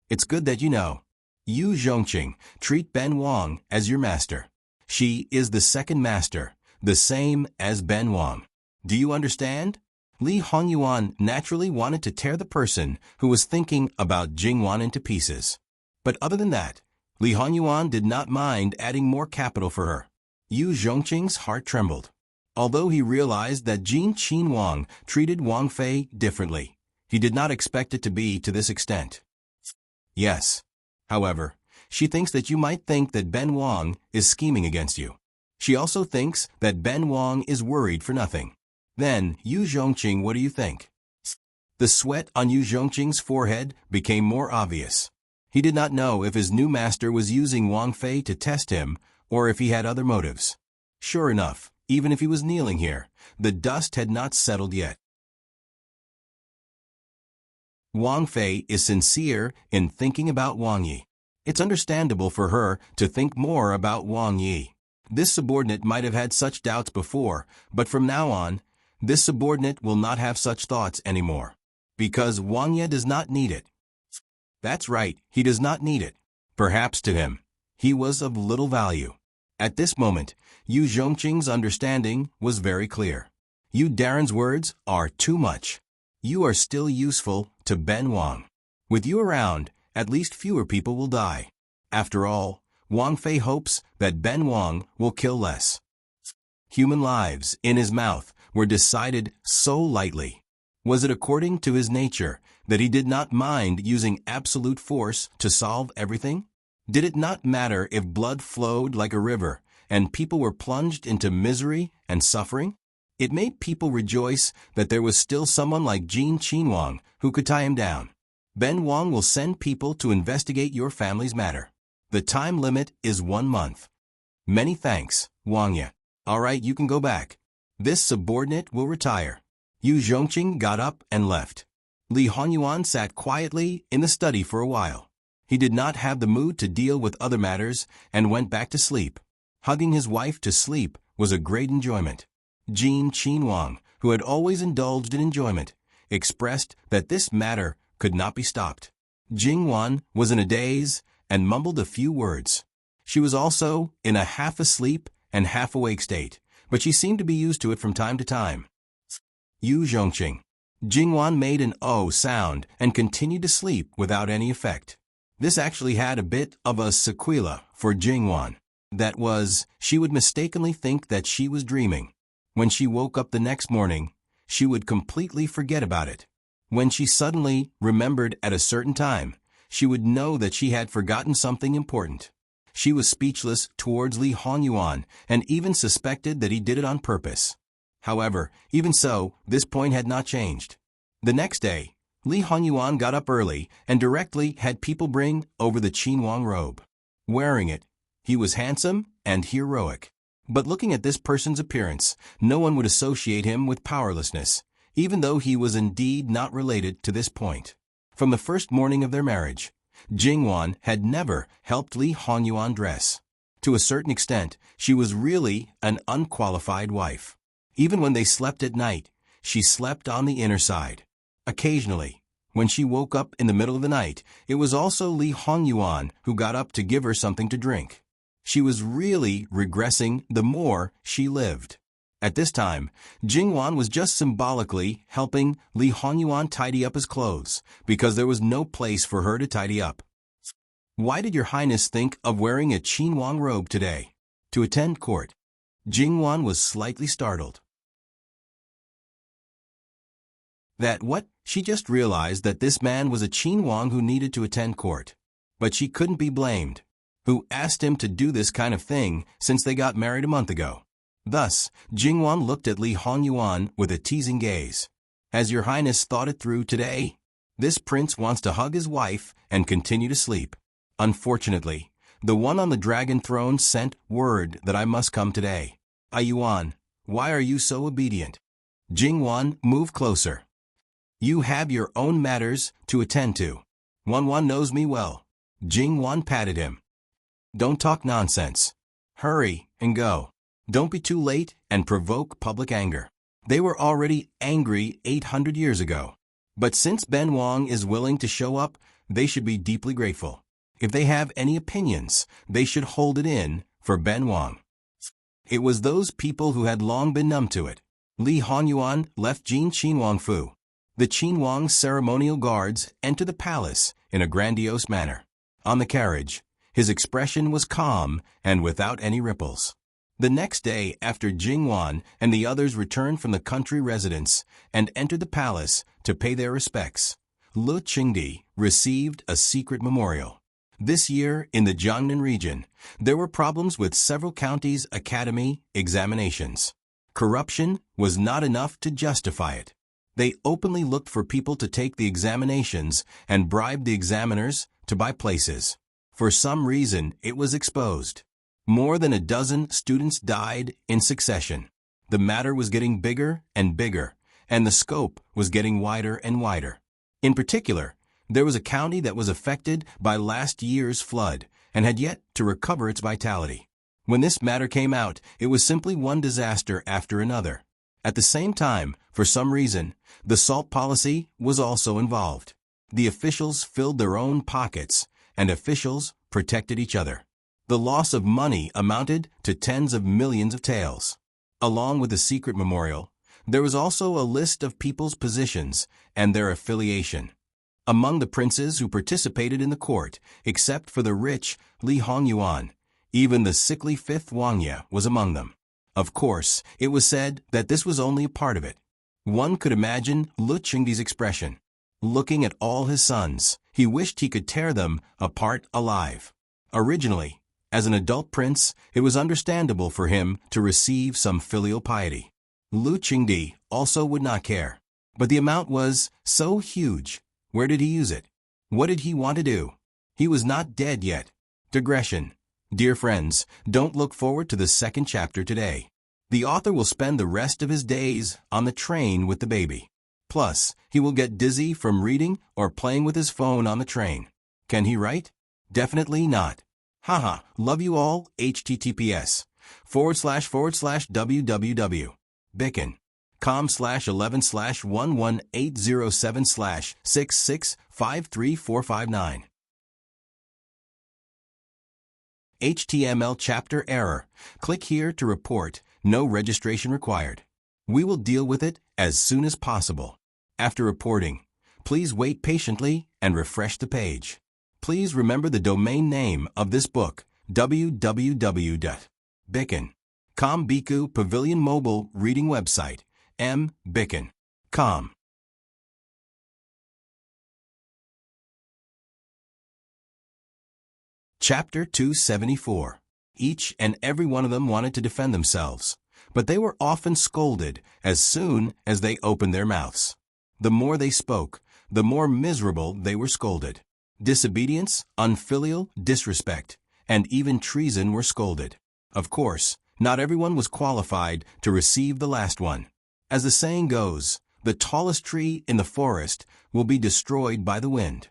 It's good that you know. Yu Zhongqing, treat Ben Wang as your master. She is the second master, the same as Ben Wang. Do you understand? Li Hongyuan naturally wanted to tear the person who was thinking about Jingwan into pieces. But other than that, Li Hongyuan did not mind adding more capital for her. Yu Zhongqing's heart trembled. Although he realized that Jin Qinhuang treated Wang Fei differently, he did not expect it to be to this extent. Yes. However, she thinks that you might think that Ben Wang is scheming against you. She also thinks that Ben Wang is worried for nothing. Then, Yu Zhongqing, what do you think? The sweat on Yu Zhongqing's forehead became more obvious. He did not know if his new master was using Wang Fei to test him or if he had other motives. Sure enough, even if he was kneeling here, the dust had not settled yet. Wang Fei is sincere in thinking about Wang Yi. It's understandable for her to think more about Wang Yi. This subordinate might have had such doubts before, but from now on, this subordinate will not have such thoughts anymore. Because Wang Yi does not need it. That's right, he does not need it. Perhaps to him, he was of little value. At this moment, Yu Zhongqing's understanding was very clear. Yu Daren's words are too much. You are still useful to Ben Wang. With you around, at least fewer people will die. After all, Wang Fei hopes that Ben Wang will kill less. Human lives, in his mouth, were decided so lightly. Was it according to his nature that he did not mind using absolute force to solve everything? Did it not matter if blood flowed like a river and people were plunged into misery and suffering? It made people rejoice that there was still someone like Jin Qinhuang who could tie him down. Ben Wang will send people to investigate your family's matter. The time limit is 1 month. Many thanks, Wang Yi. All right, you can go back. This subordinate will retire. Yu Zhongqing got up and left. Li Hongyuan sat quietly in the study for a while. He did not have the mood to deal with other matters and went back to sleep. Hugging his wife to sleep was a great enjoyment. Jin Qinhuang, who had always indulged in enjoyment, expressed that this matter could not be stopped. Jingwan was in a daze and mumbled a few words. She was also in a half-asleep and half-awake state, but she seemed to be used to it from time to time. Yu Zhongqing. Jingwan made an "oh" sound and continued to sleep without any effect. This actually had a bit of a sequela for Jingwan. That was, she would mistakenly think that she was dreaming. When she woke up the next morning, she would completely forget about it. When she suddenly remembered at a certain time, she would know that she had forgotten something important. She was speechless towards Li Hongyuan and even suspected that he did it on purpose. However, even so, this point had not changed. The next day, Li Hongyuan got up early and directly had people bring over the Qinhuang robe. Wearing it, he was handsome and heroic. But looking at this person's appearance, no one would associate him with powerlessness, even though he was indeed not related to this point. From the first morning of their marriage, Jingwan had never helped Li Hongyuan dress. To a certain extent, she was really an unqualified wife. Even when they slept at night, she slept on the inner side. Occasionally, when she woke up in the middle of the night, it was also Li Hongyuan who got up to give her something to drink. She was really regressing the more she lived. At this time, Jingwan was just symbolically helping Li Hongyuan tidy up his clothes, because there was no place for her to tidy up. Why did your highness think of wearing a Qinhuang robe today? To attend court. Jingwan was slightly startled. That what? She just realized that this man was a Qinhuang who needed to attend court. But she couldn't be blamed. Who asked him to do this kind of thing since they got married a month ago? Thus, Jingwan looked at Li Hongyuan with a teasing gaze. Has your highness thought it through today? This prince wants to hug his wife and continue to sleep. Unfortunately, the one on the dragon throne sent word that I must come today. Yuan, why are you so obedient? Jingwan, move closer. You have your own matters to attend to. Wan knows me well. Jingwan patted him. Don't talk nonsense. Hurry and go. Don't be too late and provoke public anger. They were already angry 800 years ago. But since Ben Wang is willing to show up, they should be deeply grateful. If they have any opinions, they should hold it in for Ben Wang. It was those people who had long been numb to it. Li Hongyuan left Jin Qinhuangfu. The Qinhuang ceremonial guards entered the palace in a grandiose manner. On the carriage, his expression was calm and without any ripples. The next day, after Jingwan and the others returned from the country residence and entered the palace to pay their respects, Lu Qingdi received a secret memorial. This year, in the Jiangnan region, there were problems with several counties' academy examinations. Corruption was not enough to justify it. They openly looked for people to take the examinations and bribed the examiners to buy places. For some reason, it was exposed. More than a dozen students died in succession. The matter was getting bigger and bigger, and the scope was getting wider and wider. In particular, there was a county that was affected by last year's flood and had yet to recover its vitality. When this matter came out, it was simply one disaster after another. At the same time, for some reason, the salt policy was also involved. The officials filled their own pockets, and officials protected each other. The loss of money amounted to tens of millions of taels. Along with the secret memorial, there was also a list of people's positions and their affiliation. Among the princes who participated in the court, except for the rich Li Hongyuan, even the sickly fifth Wangya was among them. Of course, it was said that this was only a part of it. One could imagine Lu Qingdi's expression. Looking at all his sons, he wished he could tear them apart alive. Originally, as an adult prince, it was understandable for him to receive some filial piety. Lu Qingdi also would not care. But the amount was so huge. Where did he use it? What did he want to do? He was not dead yet. Digression. Dear friends, don't look forward to the second chapter today. The author will spend the rest of his days on the train with the baby. Plus, he will get dizzy from reading or playing with his phone on the train. Can he write? Definitely not. Haha, love you all, https://www. bicken.com/11/11807/6653459. HTML chapter error. Click here to report. No registration required. We will deal with it as soon as possible. After reporting, please wait patiently and refresh the page. Please remember the domain name of this book, www.bicken.com. Biku Pavilion Mobile Reading Website, mbicken.com. Chapter 274. Each and every one of them wanted to defend themselves, but they were often scolded as soon as they opened their mouths. The more they spoke, the more miserable they were scolded. Disobedience, unfilial disrespect, and even treason were scolded. Of course, not everyone was qualified to receive the last one. As the saying goes, the tallest tree in the forest will be destroyed by the wind.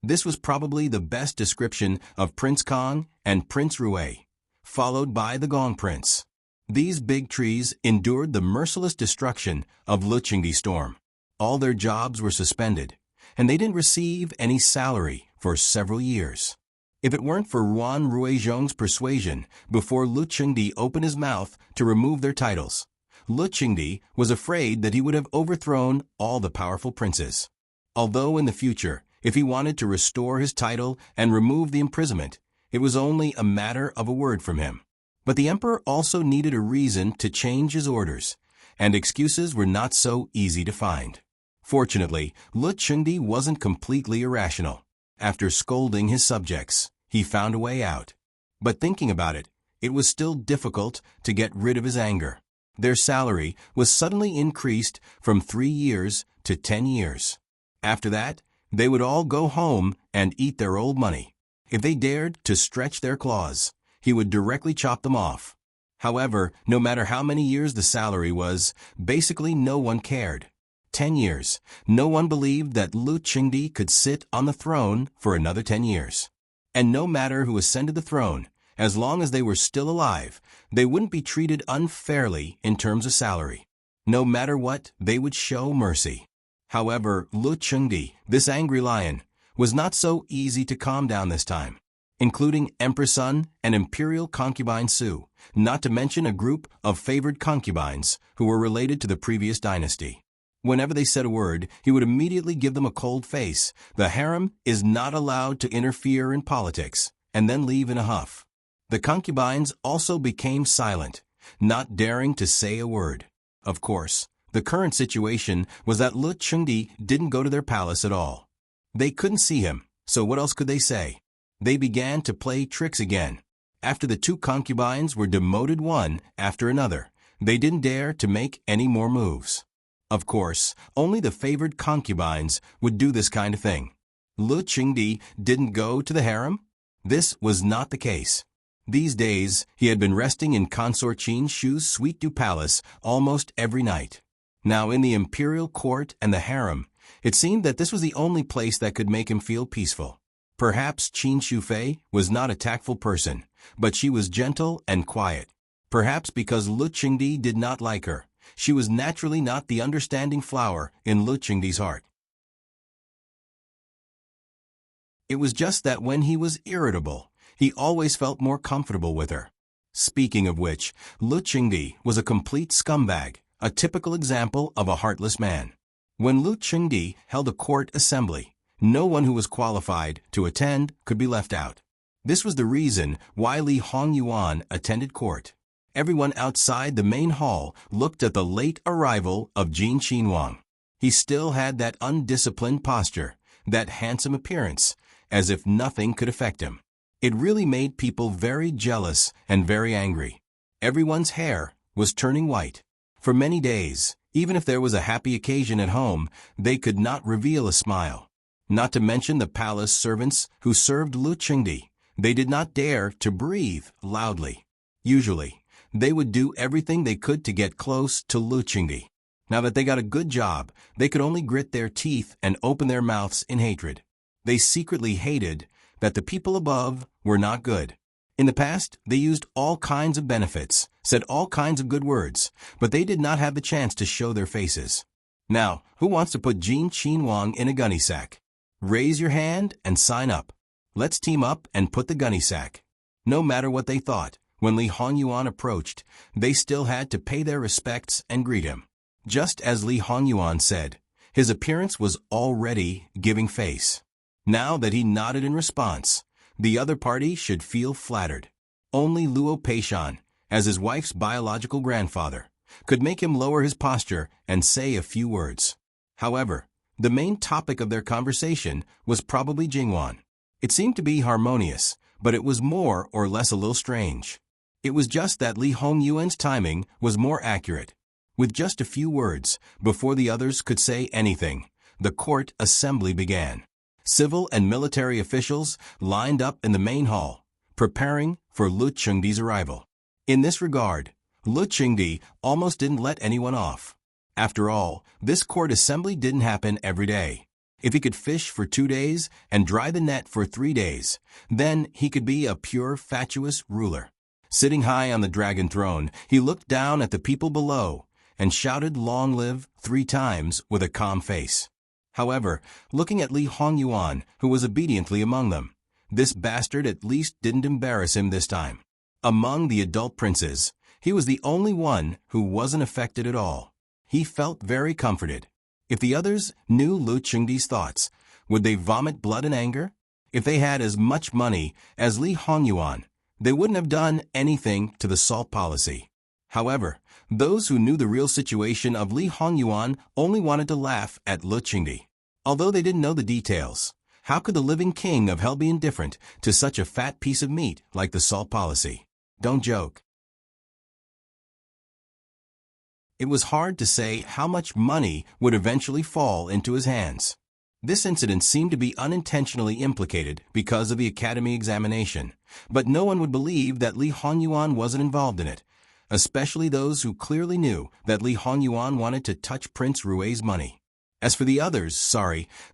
This was probably the best description of Prince Kong and Prince Rue, followed by the Gong Prince. These big trees endured the merciless destruction of Lu Qingdi's storm. All their jobs were suspended, and they didn't receive any salary for several years. If it weren't for Ruan Ruizhong's persuasion before Lu Qingdi opened his mouth to remove their titles, Lu Qingdi was afraid that he would have overthrown all the powerful princes. Although in the future, if he wanted to restore his title and remove the imprisonment, it was only a matter of a word from him. But the emperor also needed a reason to change his orders, and excuses were not so easy to find. Fortunately, Lu Qingdi wasn't completely irrational. After scolding his subjects, he found a way out. But thinking about it, it was still difficult to get rid of his anger. Their salary was suddenly increased from 3 years to 10 years. After that, they would all go home and eat their old money. If they dared to stretch their claws, he would directly chop them off. However, no matter how many years the salary was, basically no one cared. 10 years. No one believed that Lu Qingdi could sit on the throne for another 10 years. And no matter who ascended the throne, as long as they were still alive, they wouldn't be treated unfairly in terms of salary. No matter what, they would show mercy. However, Lu Qingdi, this angry lion, was not so easy to calm down this time, including Emperor Sun and imperial concubine Su, not to mention a group of favored concubines who were related to the previous dynasty. Whenever they said a word, he would immediately give them a cold face. The harem is not allowed to interfere in politics, and then leave in a huff. The concubines also became silent, not daring to say a word. Of course, the current situation was that Lu Qingdi didn't go to their palace at all. They couldn't see him, so what else could they say? They began to play tricks again. After the two concubines were demoted one after another, they didn't dare to make any more moves. Of course, only the favored concubines would do this kind of thing. Lu Qingdi didn't go to the harem? This was not the case. These days, he had been resting in Consort Qin Shu's suite du palace almost every night. Now in the imperial court and the harem, it seemed that this was the only place that could make him feel peaceful. Perhaps Qin Shufei was not a tactful person, but she was gentle and quiet. Perhaps because Lu Qingdi did not like her, she was naturally not the understanding flower in Lu Qingdi's heart. It was just that when he was irritable, he always felt more comfortable with her. Speaking of which, Lu Qingdi was a complete scumbag, a typical example of a heartless man. When Lu Qingdi held a court assembly, no one who was qualified to attend could be left out. This was the reason why Li Hongyuan attended court. Everyone outside the main hall looked at the late arrival of Jin Qinhuang. He still had that undisciplined posture, that handsome appearance, as if nothing could affect him. It really made people very jealous and very angry. Everyone's hair was turning white. For many days, even if there was a happy occasion at home, they could not reveal a smile. Not to mention the palace servants who served Lu Qingdi. They did not dare to breathe loudly. Usually, they would do everything they could to get close to Lu Qingdi. Now that they got a good job, they could only grit their teeth and open their mouths in hatred. They secretly hated that the people above were not good. In the past, they used all kinds of benefits, said all kinds of good words, but they did not have the chance to show their faces. Now, who wants to put Jin Qinhuang in a gunny sack? Raise your hand and sign up. Let's team up and put the gunny sack. No matter what they thought, when Li Hongyuan approached, they still had to pay their respects and greet him. Just as Li Hongyuan said, his appearance was already giving face. Now that he nodded in response, the other party should feel flattered. Only Luo Peishan, as his wife's biological grandfather, could make him lower his posture and say a few words. However, the main topic of their conversation was probably Jingwan. It seemed to be harmonious, but it was more or less a little strange. It was just that Li Hongyuan's timing was more accurate. With just a few words, before the others could say anything, the court assembly began. Civil and military officials lined up in the main hall, preparing for Lu Qingdi's arrival. In this regard, Lu Qingdi almost didn't let anyone off. After all, this court assembly didn't happen every day. If he could fish for 2 days and dry the net for 3 days, then he could be a pure fatuous ruler. Sitting high on the dragon throne, he looked down at the people below and shouted "Long live" 3 times with a calm face. However, looking at Li Hongyuan, who was obediently among them, this bastard at least didn't embarrass him this time. Among the adult princes, he was the only one who wasn't affected at all. He felt very comforted. If the others knew Lu Qingdi's thoughts, would they vomit blood and anger? If they had as much money as Li Hongyuan, they wouldn't have done anything to the salt policy. However, those who knew the real situation of Li Hongyuan only wanted to laugh at Lu Qingdi. Although they didn't know the details, how could the living king of hell be indifferent to such a fat piece of meat like the salt policy? Don't joke. It was hard to say how much money would eventually fall into his hands. This incident seemed to be unintentionally implicated because of the academy examination, but no one would believe that Li Hongyuan wasn't involved in it, especially those who clearly knew that Li Hongyuan wanted to touch Prince Rue's money. As for the others,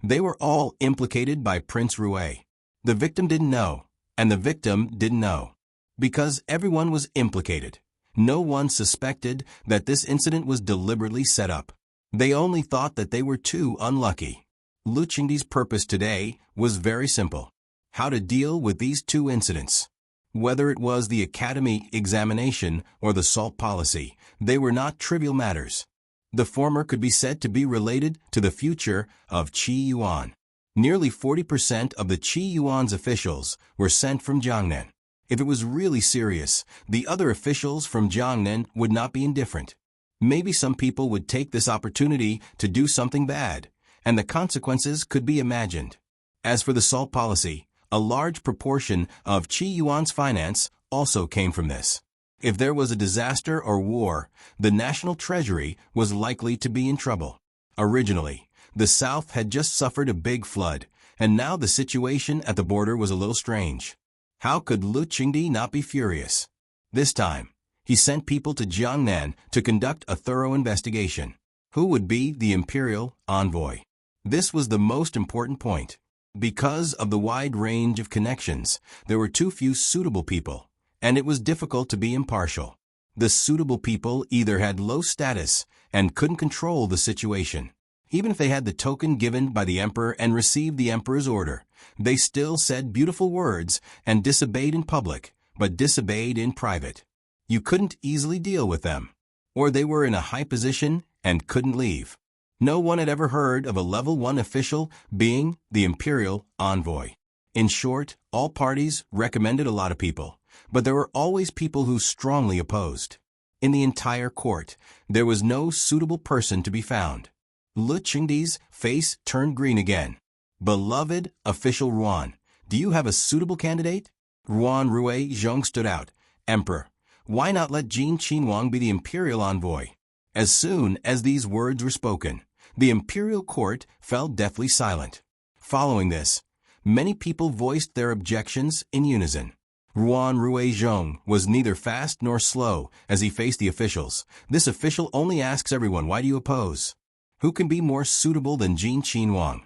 they were all implicated by Prince Rue. The victim didn't know, and the victim didn't know. Because everyone was implicated, no one suspected that this incident was deliberately set up. They only thought that they were too unlucky. Lu Qingdi's purpose today was very simple: how to deal with these two incidents. Whether it was the academy examination or the salt policy, they were not trivial matters. The former could be said to be related to the future of Qi Yuan. Nearly 40% of the Qi Yuan's officials were sent from Jiangnan. If it was really serious, the other officials from Jiangnan would not be indifferent. Maybe some people would take this opportunity to do something bad, and the consequences could be imagined. As for the salt policy, a large proportion of Qi Yuan's finance also came from this. If there was a disaster or war, the national treasury was likely to be in trouble. Originally, the South had just suffered a big flood, and now the situation at the border was a little strange. How could Lu Qingdi not be furious? This time, he sent people to Jiangnan to conduct a thorough investigation. Who would be the imperial envoy? This was the most important point. Because of the wide range of connections, there were too few suitable people, and it was difficult to be impartial. The suitable people either had low status and couldn't control the situation. Even if they had the token given by the emperor and received the emperor's order, they still said beautiful words and disobeyed in public, but disobeyed in private. You couldn't easily deal with them, or they were in a high position and couldn't leave. No one had ever heard of a level 1 official being the imperial envoy. In short, all parties recommended a lot of people, but there were always people who strongly opposed. In the entire court, there was no suitable person to be found. Lu Qingdi's face turned green again. Beloved official Ruan, do you have a suitable candidate? Ruan Rue Zhong stood out. Emperor, why not let Jin Qinhuang be the imperial envoy? As soon as these words were spoken, the imperial court fell deathly silent. Following this, many people voiced their objections in unison. Ruan Rue Zhong was neither fast nor slow as he faced the officials. This official only asks everyone, why do you oppose? Who can be more suitable than Jin Qinhuang?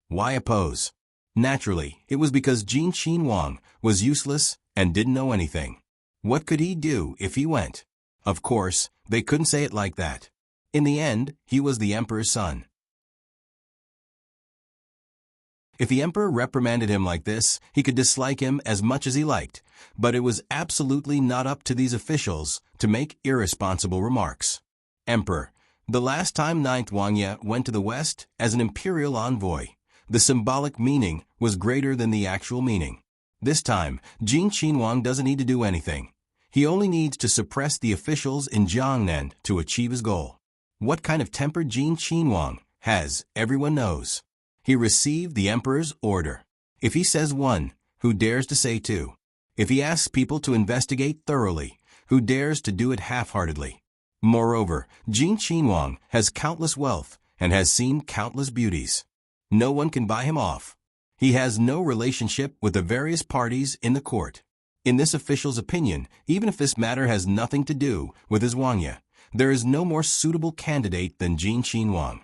Why oppose? Naturally, it was because Jin Qinhuang was useless and didn't know anything. What could he do if he went? Of course, they couldn't say it like that. In the end, he was the emperor's son. If the emperor reprimanded him like this, he could dislike him as much as he liked, but it was absolutely not up to these officials to make irresponsible remarks. Emperor, the last time 9th Wangya went to the West as an imperial envoy, the symbolic meaning was greater than the actual meaning. This time, Jin Qinhuang doesn't need to do anything. He only needs to suppress the officials in Jiangnan to achieve his goal. What kind of temper Jin Qinhuang has, everyone knows. He received the emperor's order. If he says 1, who dares to say 2? If he asks people to investigate thoroughly, who dares to do it half-heartedly? Moreover, Jin Qinhuang has countless wealth and has seen countless beauties. No one can buy him off. He has no relationship with the various parties in the court. In this official's opinion, even if this matter has nothing to do with his Wangya, there is no more suitable candidate than Jin Qinhuang.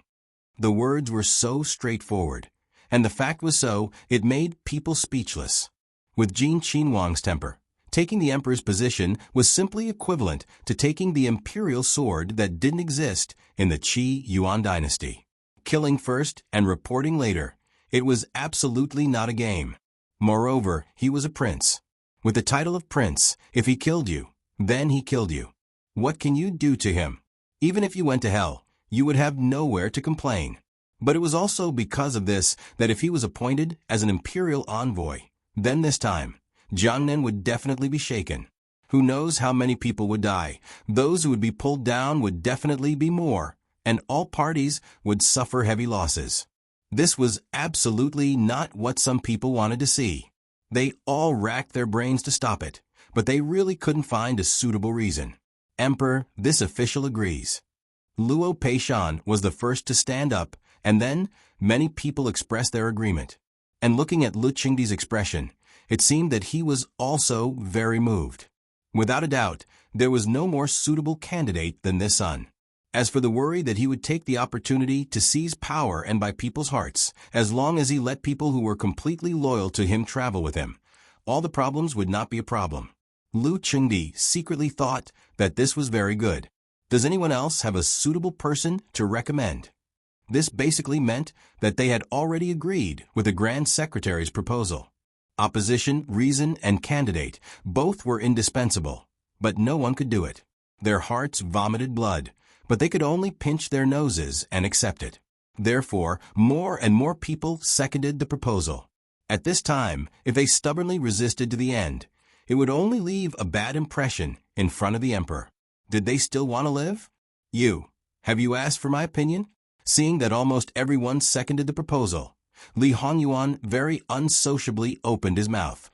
The words were so straightforward, and the fact was so, it made people speechless. With Jin Qinhuang's temper, taking the emperor's position was simply equivalent to taking the imperial sword that didn't exist in the Qi Yuan dynasty. Killing first and reporting later, it was absolutely not a game. Moreover, he was a prince. With the title of prince, if he killed you, then he killed you. What can you do to him? Even if you went to hell, you would have nowhere to complain. But it was also because of this that if he was appointed as an imperial envoy, then this time, Jiangnan would definitely be shaken. Who knows how many people would die? Those who would be pulled down would definitely be more, and all parties would suffer heavy losses. This was absolutely not what some people wanted to see. They all racked their brains to stop it, but they really couldn't find a suitable reason. Emperor, this official agrees. Luo Peishan was the first to stand up, and then many people expressed their agreement. And looking at Lu Qingdi's expression, it seemed that he was also very moved. Without a doubt, there was no more suitable candidate than this son. As for the worry that he would take the opportunity to seize power and buy people's hearts, as long as he let people who were completely loyal to him travel with him, all the problems would not be a problem. Lu Qingdi secretly thought that this was very good. Does anyone else have a suitable person to recommend? This basically meant that they had already agreed with the Grand Secretary's proposal. Opposition, reason, and candidate both were indispensable, but no one could do it. Their hearts vomited blood, but they could only pinch their noses and accept it. Therefore, more and more people seconded the proposal. At this time, if they stubbornly resisted to the end, it would only leave a bad impression in front of the emperor. Did they still want to live? Have you asked for my opinion? Seeing that almost everyone seconded the proposal, Li Hongyuan very unsociably opened his mouth.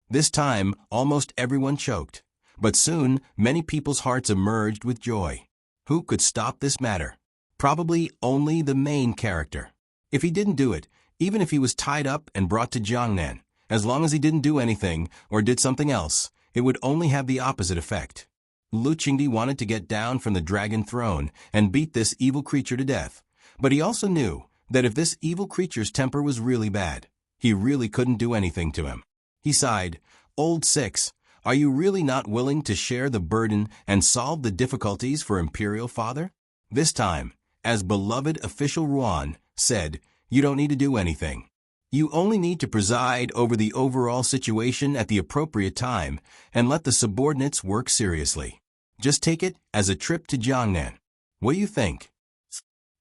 This time, almost everyone choked, but soon many people's hearts emerged with joy. Who could stop this matter? Probably only the main character. If he didn't do it, even if he was tied up and brought to Jiangnan, as long as he didn't do anything or did something else, it would only have the opposite effect. Lu Qingdi wanted to get down from the dragon throne and beat this evil creature to death, but he also knew that if this evil creature's temper was really bad, he really couldn't do anything to him. He sighed, "Old Six, are you really not willing to share the burden and solve the difficulties for Imperial Father?" This time, as beloved official Ruan said, "You don't need to do anything. You only need to preside over the overall situation at the appropriate time and let the subordinates work seriously. Just take it as a trip to Jiangnan. What do you think?"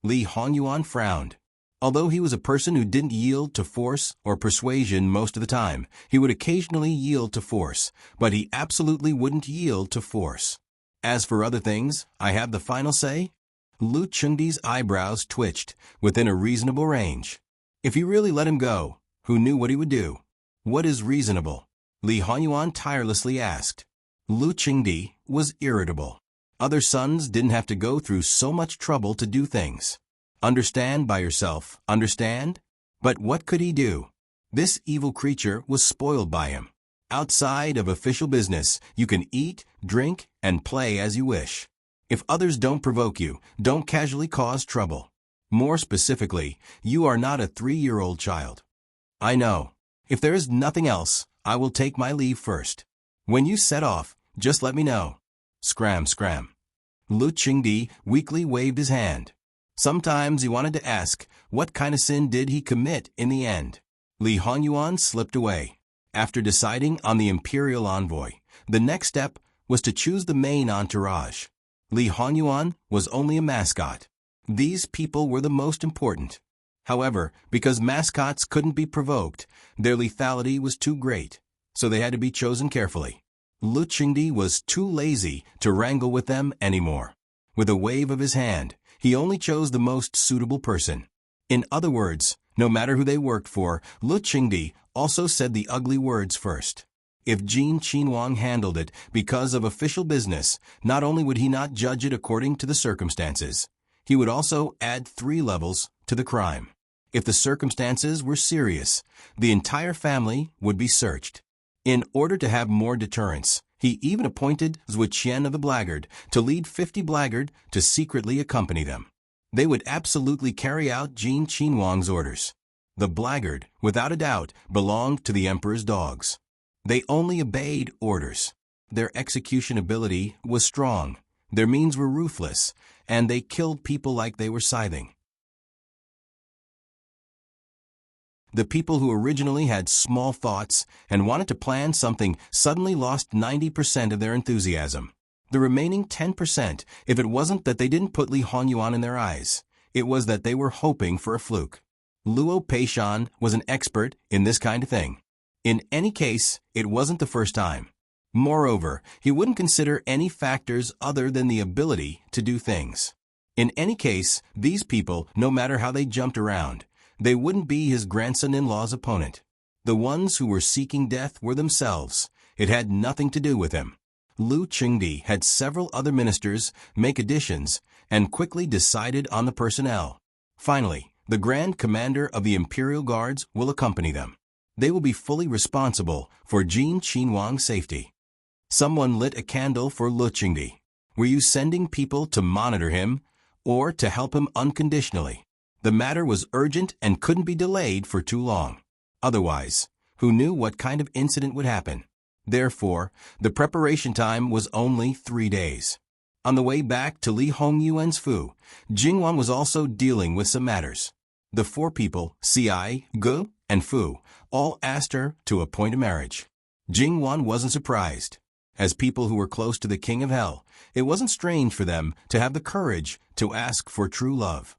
Li Hongyuan frowned. Although he was a person who didn't yield to force or persuasion most of the time, he would occasionally yield to force, but he absolutely wouldn't yield to force. As for other things, I have the final say. Lu Qingdi's eyebrows twitched within a reasonable range. If you really let him go, who knew what he would do? What is reasonable? Li Hongyuan tirelessly asked. Lu Qingdi was irritable. Other sons didn't have to go through so much trouble to do things. Understand by yourself, understand? But what could he do? This evil creature was spoiled by him. Outside of official business, you can eat, drink, and play as you wish. If others don't provoke you, don't casually cause trouble. More specifically, you are not a 3-year-old child. I know. If there is nothing else, I will take my leave first. When you set off, just let me know. Scram, scram. Lu Qingdi weakly waved his hand. Sometimes he wanted to ask, what kind of sin did he commit in the end? Li Hongyuan slipped away. After deciding on the imperial envoy, the next step was to choose the main entourage. Li Hongyuan was only a mascot. These people were the most important. However, because mascots couldn't be provoked, their lethality was too great, so they had to be chosen carefully. Lu Qingdi was too lazy to wrangle with them anymore. With a wave of his hand, he only chose the most suitable person. In other words, no matter who they worked for, Lu Qingdi also said the ugly words first. If Jin Qinhuang handled it because of official business, not only would he not judge it according to the circumstances, he would also add 3 levels to the crime. If the circumstances were serious, the entire family would be searched. In order to have more deterrence, he even appointed Zhu Qian of the Blackguard to lead 50 Blackguard to secretly accompany them. They would absolutely carry out Jin Qinhuang's orders. The Blackguard, without a doubt, belonged to the emperor's dogs. They only obeyed orders. Their execution ability was strong, their means were ruthless, and they killed people like they were scything. The people who originally had small thoughts and wanted to plan something suddenly lost 90% of their enthusiasm. The remaining 10%, if it wasn't that they didn't put Li Hongyuan in their eyes, it was that they were hoping for a fluke. Luo Peishan was an expert in this kind of thing. In any case, it wasn't the first time. Moreover, he wouldn't consider any factors other than the ability to do things. In any case, these people, no matter how they jumped around, they wouldn't be his grandson-in-law's opponent. The ones who were seeking death were themselves. It had nothing to do with him. Lu Qingdi had several other ministers make additions and quickly decided on the personnel. Finally, the Grand Commander of the Imperial Guards will accompany them. They will be fully responsible for Jin Qinhuang's safety. Someone lit a candle for Lu Qingdi. Were you sending people to monitor him or to help him unconditionally? The matter was urgent and couldn't be delayed for too long. Otherwise, who knew what kind of incident would happen? Therefore, the preparation time was only 3 days. On the way back to Li Hongyuan's Fu, Jingwan was also dealing with some matters. The 4 people, Ci, Gu, and Fu, all asked her to appoint a marriage. Jingwan wasn't surprised. As people who were close to the King of Hell, it wasn't strange for them to have the courage to ask for true love.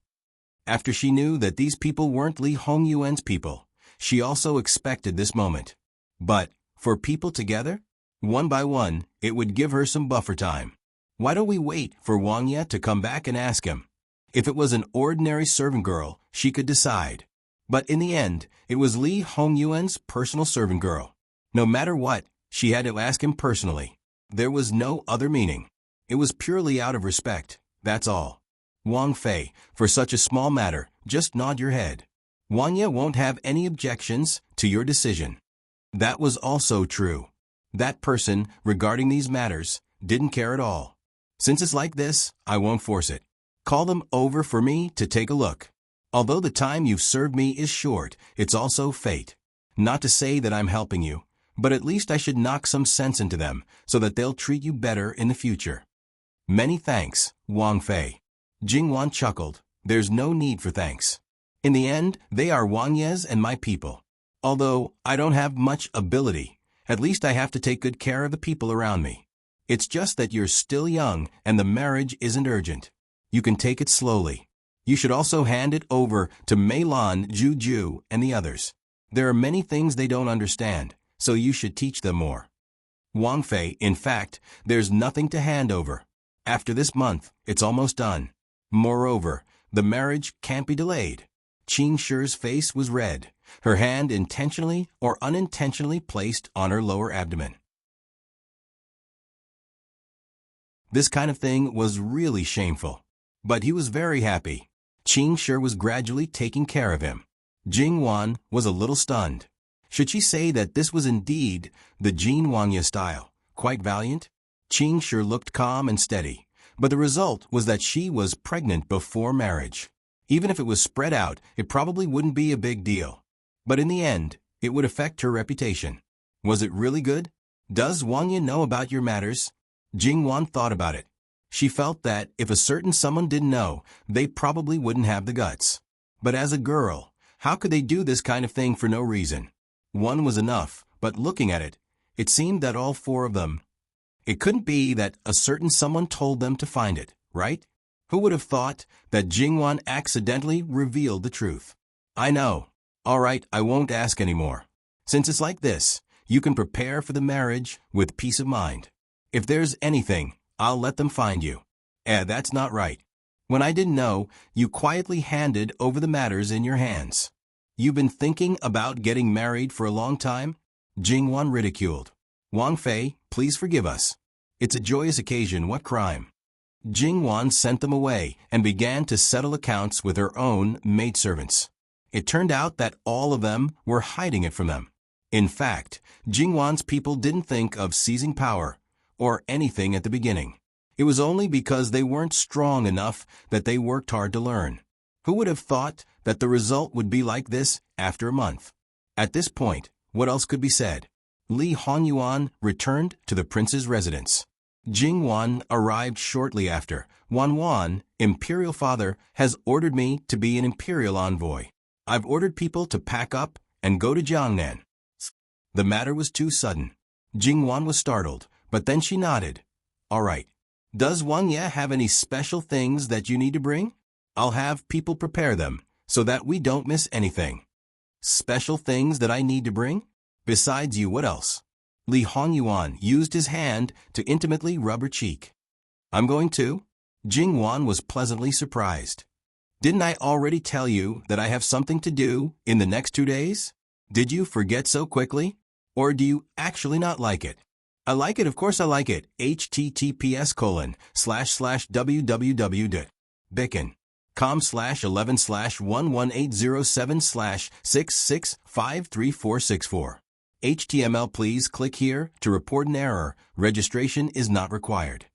After she knew that these people weren't Li Hongyuan's people, she also expected this moment. But, for people together, one by one, it would give her some buffer time. Why don't we wait for Wang Ye to come back and ask him? If it was an ordinary servant girl, she could decide. But in the end, it was Li Hongyuan's personal servant girl. No matter what, she had to ask him personally. There was no other meaning. It was purely out of respect, that's all. Wang Fei, for such a small matter, just nod your head. Wang Ye won't have any objections to your decision. That was also true. That person, regarding these matters, didn't care at all. Since it's like this, I won't force it. Call them over for me to take a look. Although the time you've served me is short, it's also fate. Not to say that I'm helping you, but at least I should knock some sense into them so that they'll treat you better in the future. Many thanks, Wang Fei. Jingwan chuckled. There's no need for thanks. In the end, they are Wang Ye's and my people. Although I don't have much ability, at least I have to take good care of the people around me. It's just that you're still young and the marriage isn't urgent. You can take it slowly. You should also hand it over to Meilan, Juju, and the others. There are many things they don't understand, so you should teach them more. Wang Fei, in fact, there's nothing to hand over. After this month, it's almost done. Moreover, the marriage can't be delayed. Qing Shi's face was red, her hand intentionally or unintentionally placed on her lower abdomen. This kind of thing was really shameful. But he was very happy. Qing Shi was gradually taking care of him. Jingwan was a little stunned. Should she say that this was indeed the Jin Wangya style, quite valiant? Qing Shi looked calm and steady, but the result was that she was pregnant before marriage. Even if it was spread out, it probably wouldn't be a big deal. But in the end, it would affect her reputation. Was it really good? Does Wang Ye know about your matters? Jingwan thought about it. She felt that if a certain someone didn't know, they probably wouldn't have the guts. But as a girl, how could they do this kind of thing for no reason? One was enough, but looking at it, it seemed that all 4 of them. It couldn't be that a certain someone told them to find it, right? Who would have thought that Jingwan accidentally revealed the truth? I know. All right, I won't ask anymore. Since it's like this, you can prepare for the marriage with peace of mind. If there's anything, I'll let them find you. That's not right. When I didn't know, you quietly handed over the matters in your hands. You've been thinking about getting married for a long time? Jingwan ridiculed. Wang Fei, please forgive us. It's a joyous occasion, what crime? Jingwan sent them away and began to settle accounts with her own maidservants. It turned out that all of them were hiding it from them. In fact, Jingwan's people didn't think of seizing power or anything at the beginning. It was only because they weren't strong enough that they worked hard to learn. Who would have thought that the result would be like this after a month? At this point, what else could be said? Li Hongyuan returned to the prince's residence. Jingwan arrived shortly after. Wan, imperial father, has ordered me to be an imperial envoy. I've ordered people to pack up and go to Jiangnan. The matter was too sudden. Jingwan was startled, but then she nodded. All right. Does Wang Ye have any special things that you need to bring? I'll have people prepare them, so that we don't miss anything. Special things that I need to bring? Besides you, what else? Li Hongyuan used his hand to intimately rub her cheek. I'm going too? Jingwan was pleasantly surprised. Didn't I already tell you that I have something to do in the next 2 days? Did you forget so quickly? Or do you actually not like it? I like it, of course I like it. https://www.bicken.com/11/11807/66534464. HTML. Please click here to report an error. Registration is not required.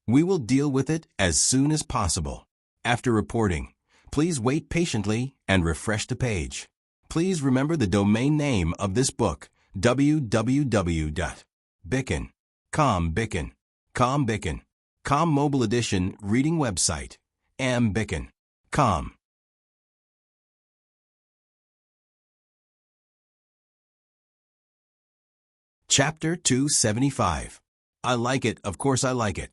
We will deal with it as soon as possible. After reporting, please wait patiently and refresh the page. Please remember the domain name of this book, www.bicken.com. Bicken. Com Mobile Edition Reading Website, Bicken.com. Chapter 275. I like it, of course I like it.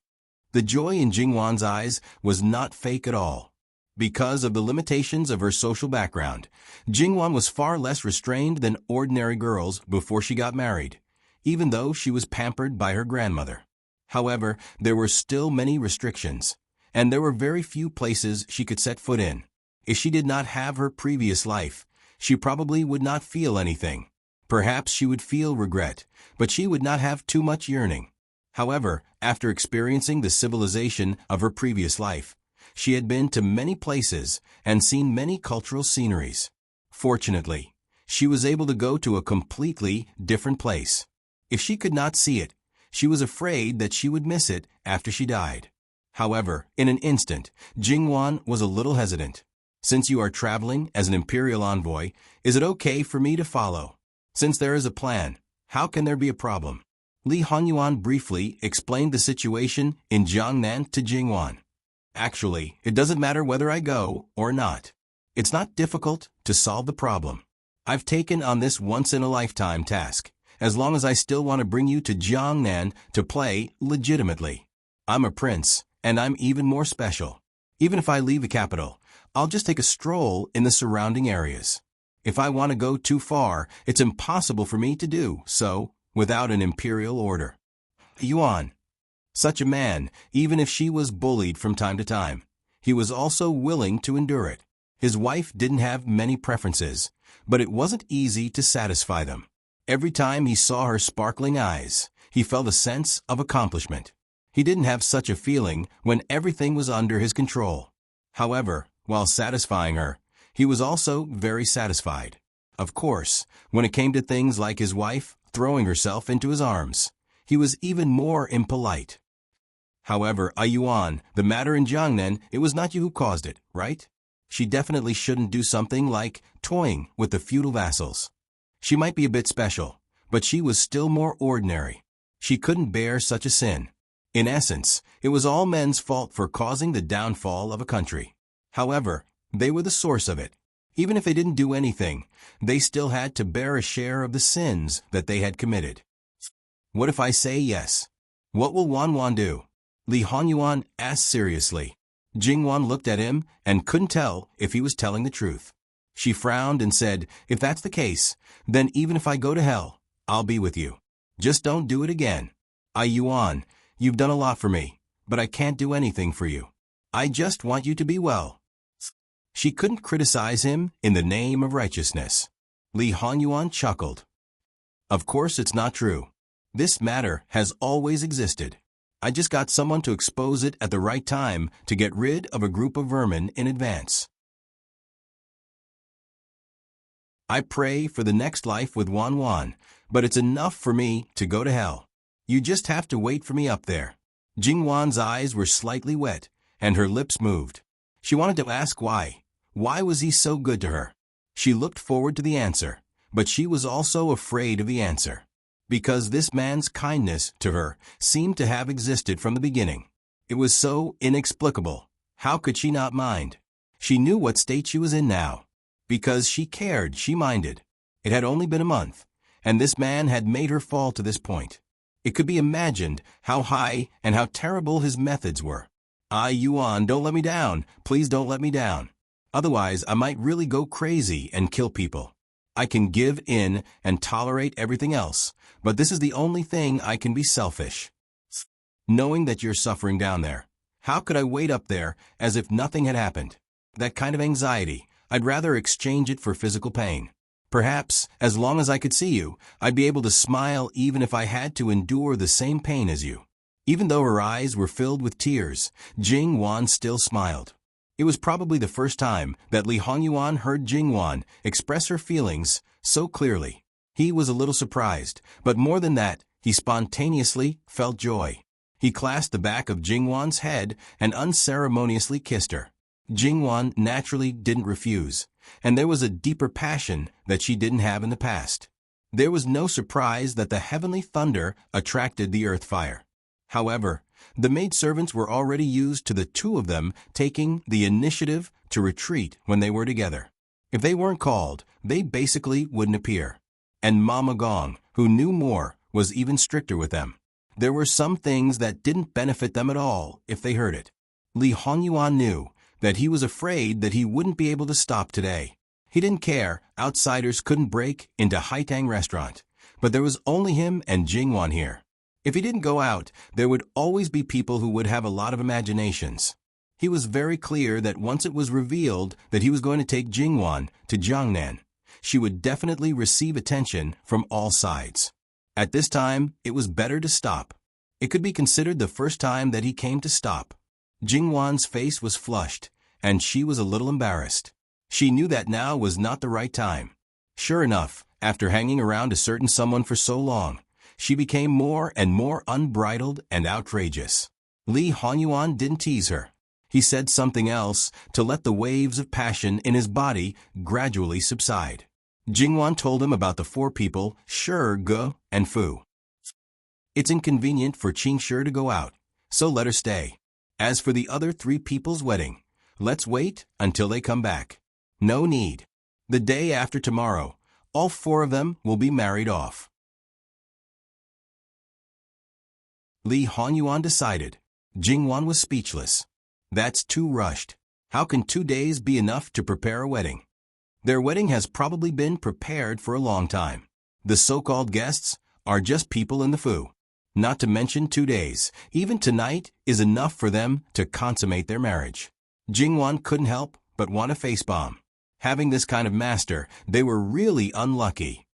The joy in Jingwan's eyes was not fake at all. Because of the limitations of her social background, Jingwan was far less restrained than ordinary girls before she got married, even though she was pampered by her grandmother. However, there were still many restrictions, and there were very few places she could set foot in. If she did not have her previous life, she probably would not feel anything. Perhaps she would feel regret, but she would not have too much yearning. However, after experiencing the civilization of her previous life, she had been to many places and seen many cultural sceneries. Fortunately, she was able to go to a completely different place. If she could not see it, she was afraid that she would miss it after she died. However, in an instant, Jingwan was a little hesitant. Since you are traveling as an imperial envoy, is it okay for me to follow? Since there is a plan, how can there be a problem? Li Honyuan briefly explained the situation in Jiangnan to Jingwan. Actually, it doesn't matter whether I go or not. It's not difficult to solve the problem. I've taken on this once-in-a-lifetime task, as long as I still want to bring you to Jiangnan to play legitimately. I'm a prince, and I'm even more special. Even if I leave the capital, I'll just take a stroll in the surrounding areas. If I want to go too far, it's impossible for me to do so without an imperial order. Yuan. Such a man, even if she was bullied from time to time, he was also willing to endure it. His wife didn't have many preferences, but it wasn't easy to satisfy them. Every time he saw her sparkling eyes, he felt a sense of accomplishment. He didn't have such a feeling when everything was under his control. However, while satisfying her, he was also very satisfied. Of course, when it came to things like his wife throwing herself into his arms, he was even more impolite. However, Yuan, the matter in Jiangnan, it was not you who caused it, right? She definitely shouldn't do something like toying with the feudal vassals. She might be a bit special, but she was still more ordinary. She couldn't bear such a sin. In essence, it was all men's fault for causing the downfall of a country. However, they were the source of it. Even if they didn't do anything, they still had to bear a share of the sins that they had committed. What if I say yes? What will Wanwan do? Li Honyuan asked seriously. Jingwan looked at him and couldn't tell if he was telling the truth. She frowned and said, if that's the case, then even if I go to hell, I'll be with you. Just don't do it again. Yuan, you've done a lot for me, but I can't do anything for you. I just want you to be well. She couldn't criticize him in the name of righteousness. Li Honyuan chuckled. Of course it's not true. This matter has always existed. I just got someone to expose it at the right time to get rid of a group of vermin in advance. I pray for the next life with Wanwan, but it's enough for me to go to hell. You just have to wait for me up there. Jingwan's eyes were slightly wet, and her lips moved. She wanted to ask why. Why was he so good to her? She looked forward to the answer, but she was also afraid of the answer. Because this man's kindness to her seemed to have existed from the beginning. It was so inexplicable. How could she not mind? She knew what state she was in now. Because she cared, she minded. It had only been a month, and this man had made her fall to this point. It could be imagined how high and how terrible his methods were. Yuan, don't let me down. Please don't let me down. Otherwise, I might really go crazy and kill people. I can give in and tolerate everything else, but this is the only thing I can be selfish. Knowing that you're suffering down there, how could I wait up there as if nothing had happened? That kind of anxiety, I'd rather exchange it for physical pain. Perhaps, as long as I could see you, I'd be able to smile even if I had to endure the same pain as you." Even though her eyes were filled with tears, Jing Wan still smiled. It was probably the first time that Li Hongyuan heard Jing Wan express her feelings so clearly. He was a little surprised, but more than that, he spontaneously felt joy. He clasped the back of Jing Wan's head and unceremoniously kissed her. Jing Wan naturally didn't refuse, and there was a deeper passion that she didn't have in the past. There was no surprise that the heavenly thunder attracted the earth fire. However, the maidservants were already used to the two of them taking the initiative to retreat when they were together. If they weren't called, they basically wouldn't appear. And Mama Gong, who knew more, was even stricter with them. There were some things that didn't benefit them at all if they heard it. Li Hongyuan knew that he was afraid that he wouldn't be able to stop today. He didn't care outsiders couldn't break into Haitang restaurant, but there was only him and Jing Wan here. If he didn't go out, there would always be people who would have a lot of imaginations. He was very clear that once it was revealed that he was going to take Jing Wan to Jiangnan, she would definitely receive attention from all sides. At this time, it was better to stop. It could be considered the first time that he came to stop. Jing Wan's face was flushed, and she was a little embarrassed. She knew that now was not the right time. Sure enough, after hanging around a certain someone for so long, she became more and more unbridled and outrageous. Li Hongyuan didn't tease her. He said something else to let the waves of passion in his body gradually subside. Jing Wan told him about the four people, Shi, Ge, and Fu. "It's inconvenient for Qing Shi to go out, so let her stay. As for the other three people's wedding, let's wait until they come back. No need. The day after tomorrow, all four of them will be married off." Li Hongyuan decided. Jing Wan was speechless. That's too rushed. How can 2 days be enough to prepare a wedding? Their wedding has probably been prepared for a long time. The so-called guests are just people in the Fu. Not to mention 2 days. Even tonight is enough for them to consummate their marriage. Jing Wan couldn't help but want a facepalm. Having this kind of master, they were really unlucky.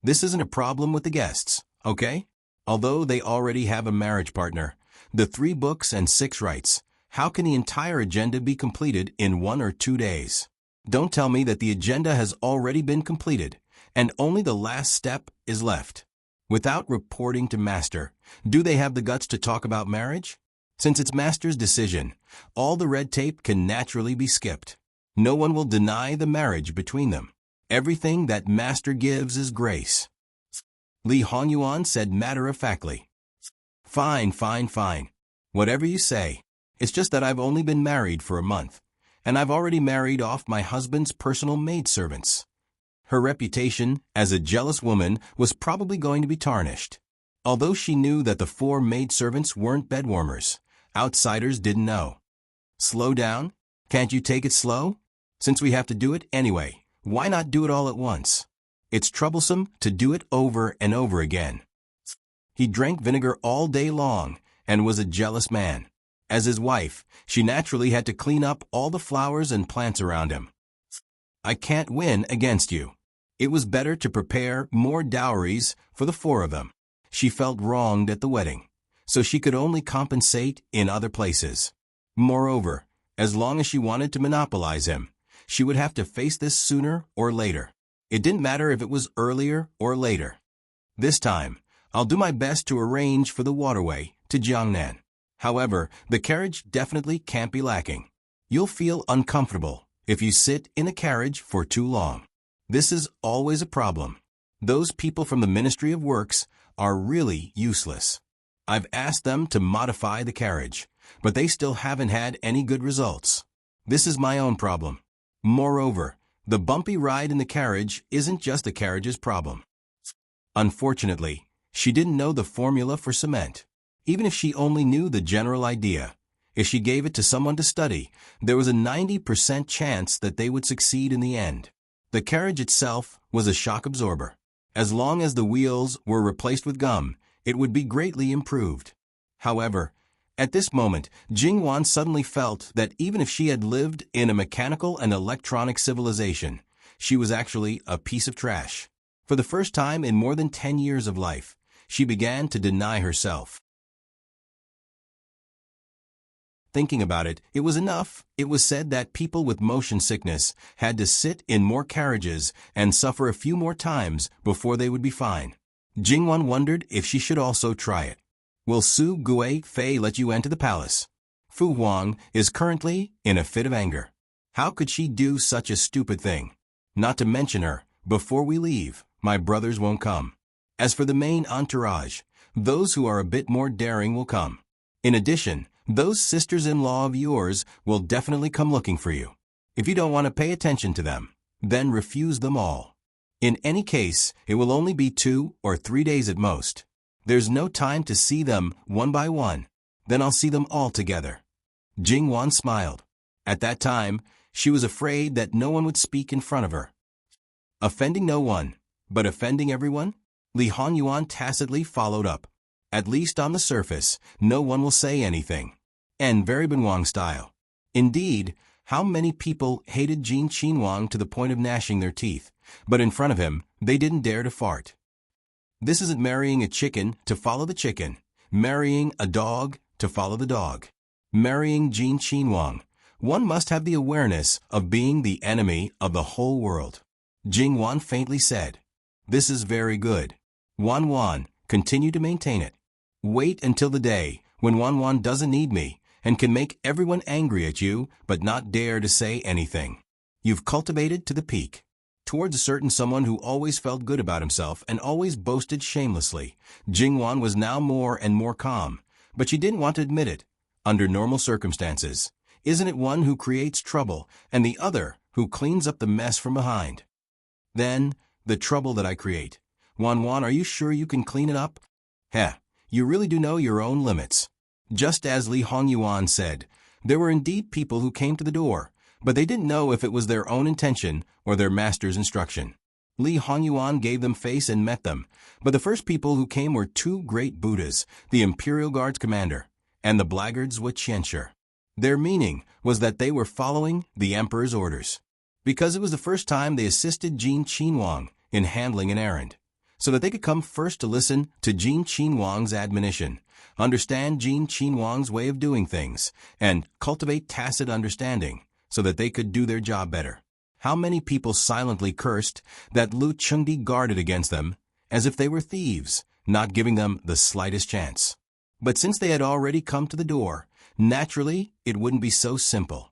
This isn't a problem with the guests, okay? Although they already have a marriage partner, the 3 books and 6 rites, how can the entire agenda be completed in 1 or 2 days? Don't tell me that the agenda has already been completed, and only the last step is left. Without reporting to Master, do they have the guts to talk about marriage? Since it's Master's decision, all the red tape can naturally be skipped. No one will deny the marriage between them. Everything that Master gives is grace. Li Hongyuan said matter-of-factly. Fine. Whatever you say. It's just that I've only been married for a month, and I've already married off my husband's personal maidservants. Her reputation as a jealous woman was probably going to be tarnished. Although she knew that the 4 maidservants weren't bedwarmers, outsiders didn't know. Slow down? Can't you take it slow? Since we have to do it anyway, why not do it all at once? It's troublesome to do it over and over again. He drank vinegar all day long and was a jealous man. As his wife, she naturally had to clean up all the flowers and plants around him. I can't win against you. It was better to prepare more dowries for the 4 of them. She felt wronged at the wedding, so she could only compensate in other places. Moreover, as long as she wanted to monopolize him, she would have to face this sooner or later. It didn't matter if it was earlier or later. This time, I'll do my best to arrange for the waterway to Jiangnan. However, the carriage definitely can't be lacking. You'll feel uncomfortable if you sit in a carriage for too long. This is always a problem. Those people from the Ministry of Works are really useless. I've asked them to modify the carriage, but they still haven't had any good results. This is my own problem. Moreover, the bumpy ride in the carriage isn't just the carriage's problem. Unfortunately, she didn't know the formula for cement. Even if she only knew the general idea, if she gave it to someone to study, there was a 90% chance that they would succeed in the end. The carriage itself was a shock absorber. As long as the wheels were replaced with gum, it would be greatly improved. However, at this moment, Jing Wan suddenly felt that even if she had lived in a mechanical and electronic civilization, she was actually a piece of trash. For the first time in more than 10 years of life, she began to deny herself. Thinking about it, it was enough. It was said that people with motion sickness had to sit in more carriages and suffer a few more times before they would be fine. Jingwan wondered if she should also try it. Will Su Gui Fei let you enter the palace? Fu Huang is currently in a fit of anger. How could she do such a stupid thing? Not to mention her, before we leave, my brothers won't come. As for the main entourage, those who are a bit more daring will come. In addition, those sisters-in-law of yours will definitely come looking for you. If you don't want to pay attention to them, then refuse them all. In any case, it will only be 2 or 3 days at most. There's no time to see them one by one. Then I'll see them all together. Jingwan smiled. At that time, she was afraid that no one would speak in front of her. Offending no one, but offending everyone? Li Hongyuan tacitly followed up. At least on the surface, no one will say anything. And very Benwang style. Indeed, how many people hated Jin Qinhuang to the point of gnashing their teeth, but in front of him, they didn't dare to fart. This isn't marrying a chicken to follow the chicken, marrying a dog to follow the dog. Marrying Jin Qinhuang, one must have the awareness of being the enemy of the whole world. Jingwan faintly said, "This is very good. Wan, continue to maintain it. Wait until the day when Wan doesn't need me and can make everyone angry at you but not dare to say anything. You've cultivated to the peak." Towards a certain someone who always felt good about himself and always boasted shamelessly, Jingwan was now more and more calm, but she didn't want to admit it. Under normal circumstances, isn't it one who creates trouble and the other who cleans up the mess from behind? Then, the trouble that I create. Wan, are you sure you can clean it up? Heh, you really do know your own limits. Just as Li Hongyuan said, there were indeed people who came to the door, but they didn't know if it was their own intention or their master's instruction. Li Hongyuan gave them face and met them, but the first people who came were 2 great Buddhas, the Imperial Guard's commander, and the blaggards with Qianshi. Their meaning was that they were following the emperor's orders, because it was the first time they assisted Jin Qinhuang in handling an errand, so that they could come first to listen to Jin Qinhuang's admonition, understand Jin Qinhuang's way of doing things, and cultivate tacit understanding, so that they could do their job better. How many people silently cursed that Lu Chengdi guarded against them, as if they were thieves, not giving them the slightest chance. But since they had already come to the door, naturally, it wouldn't be so simple.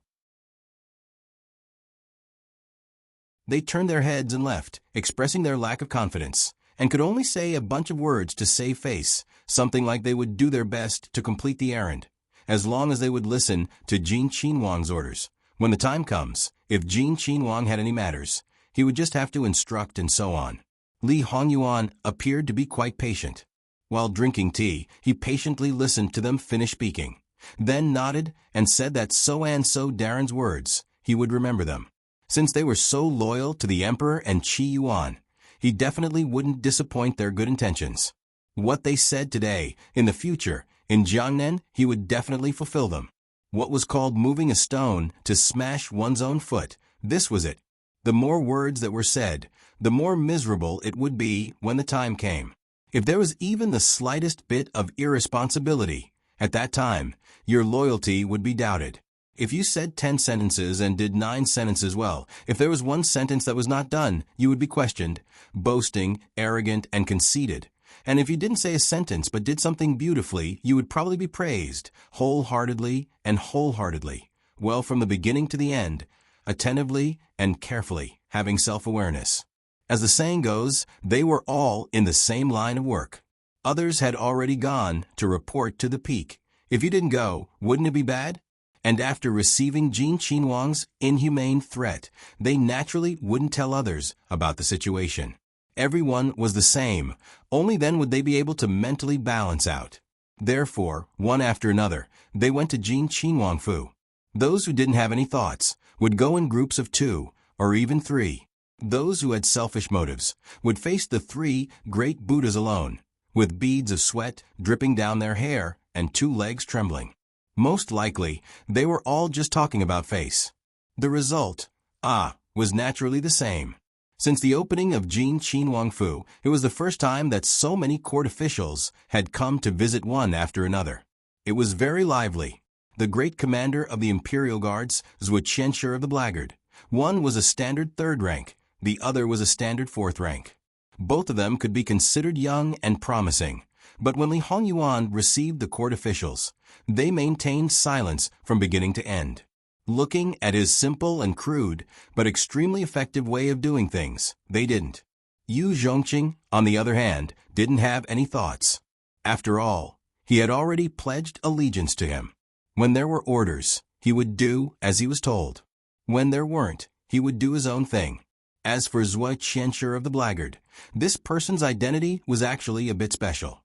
They turned their heads and left, expressing their lack of confidence, and could only say a bunch of words to save face, something like they would do their best to complete the errand, as long as they would listen to Jin Qinhuang's orders. When the time comes, if Jin Qinhuang had any matters, he would just have to instruct and so on. Li Hongyuan appeared to be quite patient. While drinking tea, he patiently listened to them finish speaking, then nodded and said that so-and-so Darren's words, he would remember them. Since they were so loyal to the emperor and Qi Yuan, he definitely wouldn't disappoint their good intentions. What they said today, in the future, in Jiangnan, he would definitely fulfill them. What was called moving a stone to smash one's own foot, this was it. The more words that were said, the more miserable it would be when the time came. If there was even the slightest bit of irresponsibility, at that time, your loyalty would be doubted. If you said 10 sentences and did 9 sentences well, if there was 1 sentence that was not done, you would be questioned, boasting, arrogant, and conceited. And if you didn't say a sentence but did something beautifully, you would probably be praised, wholeheartedly and wholeheartedly, well from the beginning to the end, attentively and carefully, having self-awareness. As the saying goes, they were all in the same line of work. Others had already gone to report to the peak. If you didn't go, wouldn't it be bad? And after receiving Jin Qinhuang's inhumane threat, they naturally wouldn't tell others about the situation. Everyone was the same, only then would they be able to mentally balance out. Therefore, one after another, they went to Jin Qinhuang Fu. Those who didn't have any thoughts would go in groups of 2 or even 3. Those who had selfish motives would face the 3 great Buddhas alone, with beads of sweat dripping down their hair and 2 legs trembling. Most likely, they were all just talking about face. The result, was naturally the same. Since the opening of Jin Qin Fu, it was the first time that so many court officials had come to visit one after another. It was very lively. The great commander of the Imperial Guards, Zhuo Qianshi of the Blackguard. One was a standard 3rd rank, the other was a standard 4th rank. Both of them could be considered young and promising, but when Li Hongyuan received the court officials, they maintained silence from beginning to end. Looking at his simple and crude, but extremely effective way of doing things, they didn't. Yu Zhongqing, on the other hand, didn't have any thoughts. After all, he had already pledged allegiance to him. When there were orders, he would do as he was told. When there weren't, he would do his own thing. As for Zhuo Qianshi of the Blackguard, this person's identity was actually a bit special.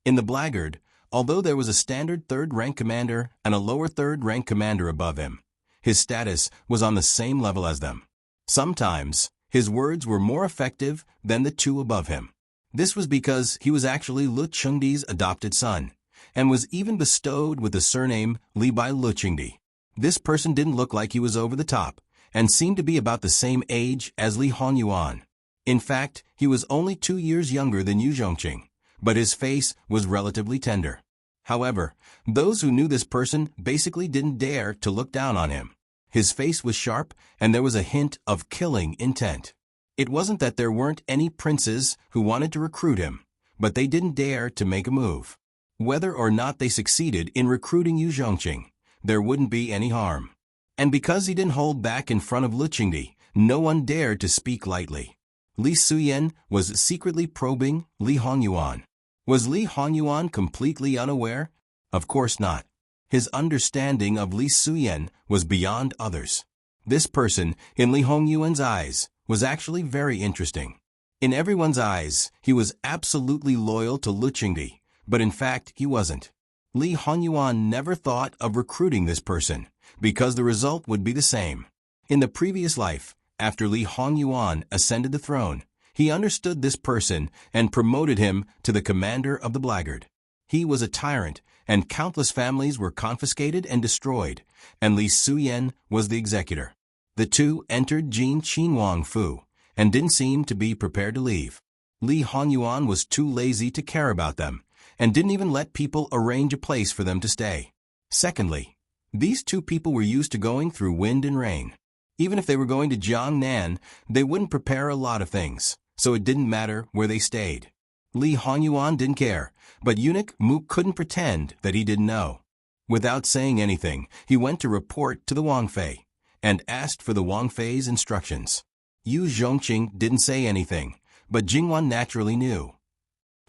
In the Blackguard, although there was a standard 3rd rank commander and a lower 3rd rank commander above him, his status was on the same level as them. Sometimes, his words were more effective than the two above him. This was because he was actually Lu Chengdi's adopted son, and was even bestowed with the surname Li by Lu Chengdi. This person didn't look like he was over the top, and seemed to be about the same age as Li Hongyuan. In fact, he was only 2 years younger than Yu Zhongqing, but his face was relatively tender. However, those who knew this person basically didn't dare to look down on him. His face was sharp, and there was a hint of killing intent. It wasn't that there weren't any princes who wanted to recruit him, but they didn't dare to make a move. Whether or not they succeeded in recruiting Yu Zhongqing, there wouldn't be any harm. And because he didn't hold back in front of Lu Chengdi, no one dared to speak lightly. Li Suyen was secretly probing Li Hongyuan. Was Li Hongyuan completely unaware? Of course not. His understanding of Li Suyen was beyond others. This person, in Li Hongyuan's eyes, was actually very interesting. In everyone's eyes, he was absolutely loyal to Lu Chengdi, but in fact he wasn't. Li Hongyuan never thought of recruiting this person, because the result would be the same. In the previous life, after Li Hongyuan ascended the throne, he understood this person and promoted him to the commander of the Blackguard. He was a tyrant, and countless families were confiscated and destroyed, and Li Suyen was the executor. The two entered Jin Qin Fu, and didn't seem to be prepared to leave. Li Hongyuan was too lazy to care about them, and didn't even let people arrange a place for them to stay. Secondly, these two people were used to going through wind and rain. Even if they were going to Jiangnan, they wouldn't prepare a lot of things, so it didn't matter where they stayed. Li Hongyuan didn't care, but Eunuch Mu couldn't pretend that he didn't know. Without saying anything, he went to report to the Wangfei, and asked for the Wangfei's instructions. Yu Zhongqing didn't say anything, but Jingwan naturally knew.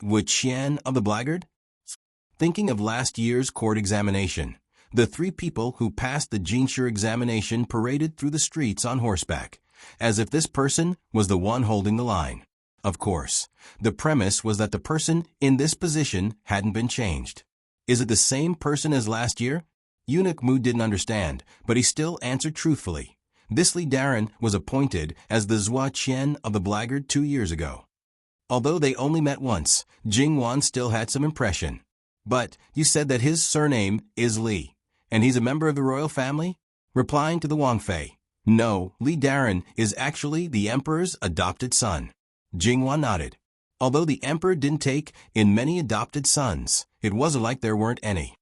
Wu Qian of the Blackguard? Thinking of last year's court examination, the 3 people who passed the Jinshi examination paraded through the streets on horseback, as if this person was the one holding the line. Of course, the premise was that the person in this position hadn't been changed. Is it the same person as last year? Eunuch Mu didn't understand, but he still answered truthfully. This Li Daran was appointed as the Zhua Qian of the Blackguard 2 years ago. Although they only met once, Jingwan still had some impression. But you said that his surname is Li, and he's a member of the royal family? Replying to the Wangfei, no, Li Daran is actually the emperor's adopted son. Jingwan nodded. Although the emperor didn't take in many adopted sons, it wasn't like there weren't any.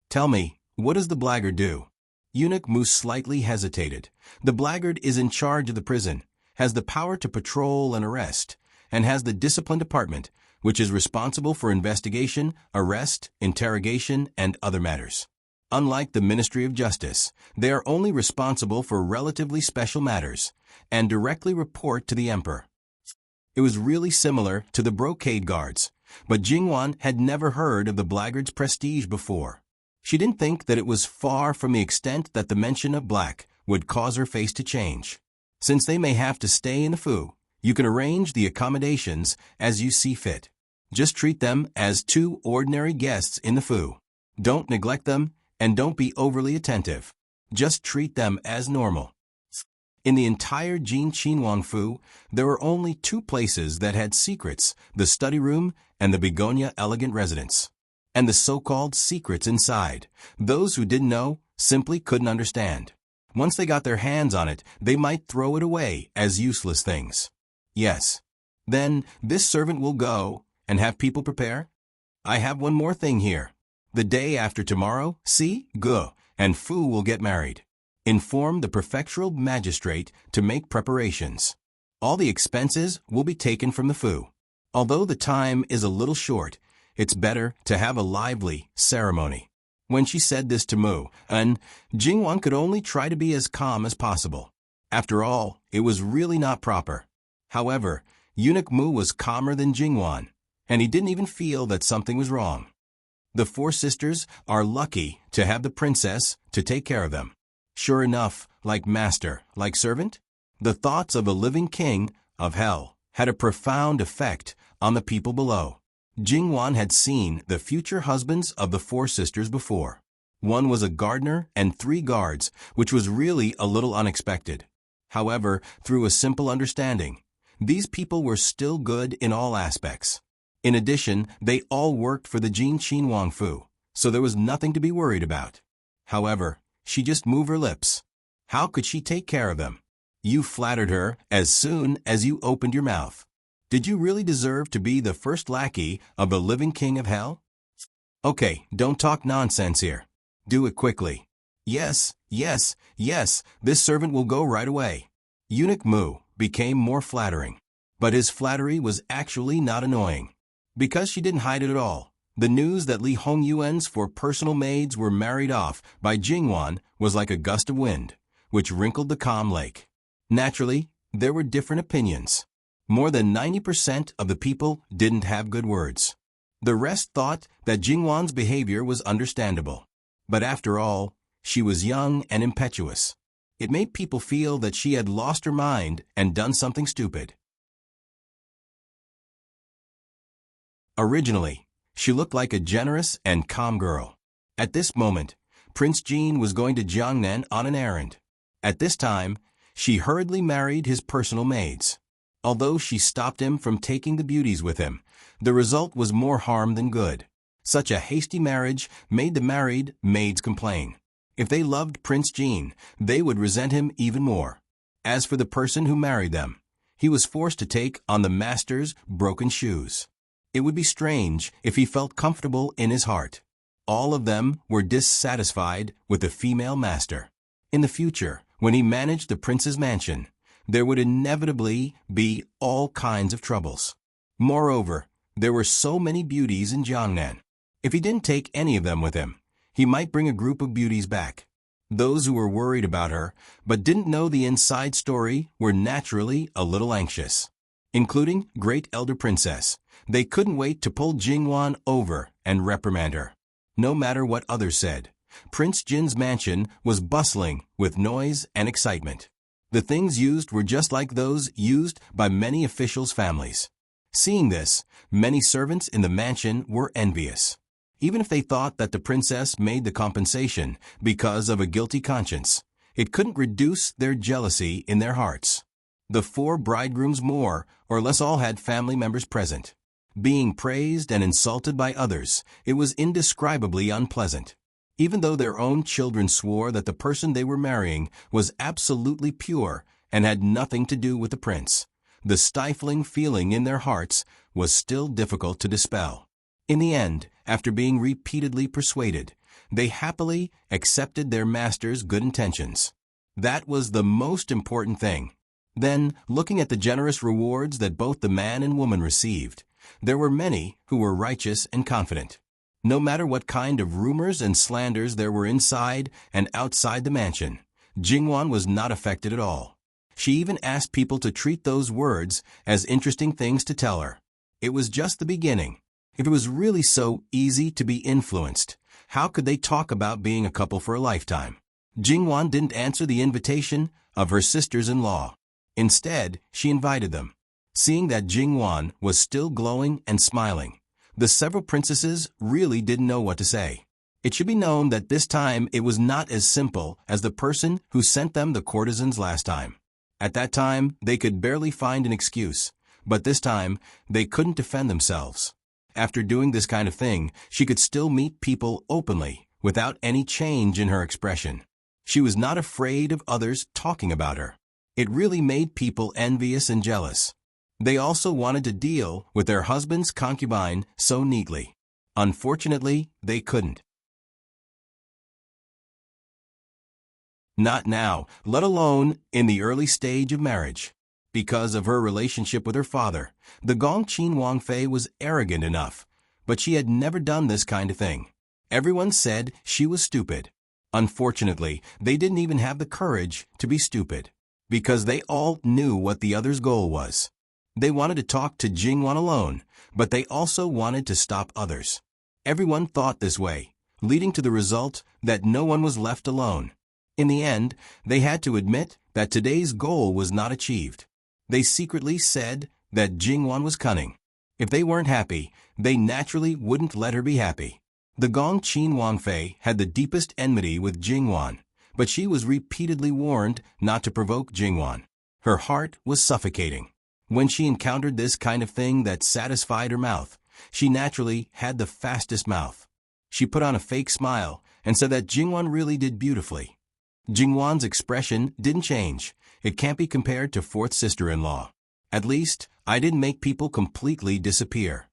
Tell me, what does the Blackguard do? Eunuch Mu slightly hesitated. The Blackguard is in charge of the prison, has the power to patrol and arrest, and has the discipline department, which is responsible for investigation, arrest, interrogation, and other matters. Unlike the Ministry of Justice, they are only responsible for relatively special matters, and directly report to the emperor. It was really similar to the brocade guards, but Jingwan had never heard of the Blackguard's prestige before. She didn't think that it was far from the extent that the mention of black would cause her face to change. Since they may have to stay in the Fu, you can arrange the accommodations as you see fit. Just treat them as 2 ordinary guests in the Fu. Don't neglect them, and don't be overly attentive. Just treat them as normal. In the entire Jin Qin Fu, there were only 2 places that had secrets, the study room and the Begonia elegant residence. and the so-called secrets inside. Those who didn't know simply couldn't understand. Once they got their hands on it, they might throw it away as useless things. Yes. Then this servant will go and have people prepare? I have one more thing here. The day after tomorrow, Si, Gu, and Fu will get married. Inform the prefectural magistrate to make preparations. All the expenses will be taken from the Fu. Although the time is a little short, it's better to have a lively ceremony. When she said this to Mu, and Jingwan could only try to be as calm as possible. After all, it was really not proper. However, Eunuch Mu was calmer than Jingwan, and he didn't even feel that something was wrong. The four sisters are lucky to have the princess to take care of them. Sure enough, like master, like servant, the thoughts of a living king of hell had a profound effect on the people below. Jingwan had seen the future husbands of the four sisters before. One was a gardener and 3 guards, which was really a little unexpected. However, through a simple understanding, these people were still good in all aspects. In addition, they all worked for the Jin Qin Wang Fu, so there was nothing to be worried about. However, she just moved her lips. How could she take care of them? You flattered her as soon as you opened your mouth. Did you really deserve to be the first lackey of the living king of hell? Okay, don't talk nonsense here. Do it quickly. Yes, yes, yes, this servant will go right away. Eunuch Mu became more flattering, but his flattery was actually not annoying. Because she didn't hide it at all, the news that Li Hongyuan's 4 personal maids were married off by Jingwan was like a gust of wind, which wrinkled the calm lake. Naturally, there were different opinions. More than 90% of the people didn't have good words. The rest thought that Jingwan's behavior was understandable. But after all, she was young and impetuous. It made people feel that she had lost her mind and done something stupid. Originally, she looked like a generous and calm girl. At this moment, Prince Jin was going to Jiangnan on an errand. At this time, she hurriedly married his personal maids. Although she stopped him from taking the beauties with him, the result was more harm than good. Such a hasty marriage made the married maids complain. If they loved Prince Jin, they would resent him even more. As for the person who married them, he was forced to take on the master's broken shoes. It would be strange if he felt comfortable in his heart. All of them were dissatisfied with the female master. In the future, when he managed the prince's mansion, there would inevitably be all kinds of troubles. Moreover, there were so many beauties in Jiangnan. If he didn't take any of them with him, he might bring a group of beauties back. Those who were worried about her but didn't know the inside story were naturally a little anxious, including Great Elder Princess. They couldn't wait to pull Jingwan over and reprimand her. No matter what others said, Prince Jin's mansion was bustling with noise and excitement. The things used were just like those used by many officials' families. Seeing this, many servants in the mansion were envious. Even if they thought that the princess made the compensation because of a guilty conscience, it couldn't reduce their jealousy in their hearts. The 4 bridegrooms more or less all had family members present. Being praised and insulted by others, it was indescribably unpleasant. Even though their own children swore that the person they were marrying was absolutely pure and had nothing to do with the prince, the stifling feeling in their hearts was still difficult to dispel. In the end, after being repeatedly persuaded, they happily accepted their master's good intentions. That was the most important thing. Then, looking at the generous rewards that both the man and woman received, there were many who were righteous and confident. No matter what kind of rumors and slanders there were inside and outside the mansion, Jingwan was not affected at all. She even asked people to treat those words as interesting things to tell her. It was just the beginning. If it was really so easy to be influenced, how could they talk about being a couple for a lifetime? Jingwan didn't answer the invitation of her sisters-in-law. Instead, she invited them. Seeing that Jingwan was still glowing and smiling, the several princesses really didn't know what to say. It should be known that this time it was not as simple as the person who sent them the courtesans last time. At that time, they could barely find an excuse, but this time, they couldn't defend themselves. After doing this kind of thing, she could still meet people openly, without any change in her expression. She was not afraid of others talking about her. It really made people envious and jealous. They also wanted to deal with their husband's concubine so neatly. Unfortunately, they couldn't. Not now, let alone in the early stage of marriage. Because of her relationship with her father, the Gongqin Wangfei was arrogant enough, but she had never done this kind of thing. Everyone said she was stupid. Unfortunately, they didn't even have the courage to be stupid, because they all knew what the other's goal was. They wanted to talk to Jingwan alone, but they also wanted to stop others. Everyone thought this way, leading to the result that no one was left alone. In the end, they had to admit that today's goal was not achieved. They secretly said that Jingwan was cunning. If they weren't happy, they naturally wouldn't let her be happy. The Gongqin Wangfei had the deepest enmity with Jingwan, but she was repeatedly warned not to provoke Jingwan. Her heart was suffocating. When she encountered this kind of thing that satisfied her mouth, she naturally had the fastest mouth. She put on a fake smile and said that Jingwan really did beautifully. Jingwan's expression didn't change. It can't be compared to fourth sister-in-law. At least, I didn't make people completely disappear.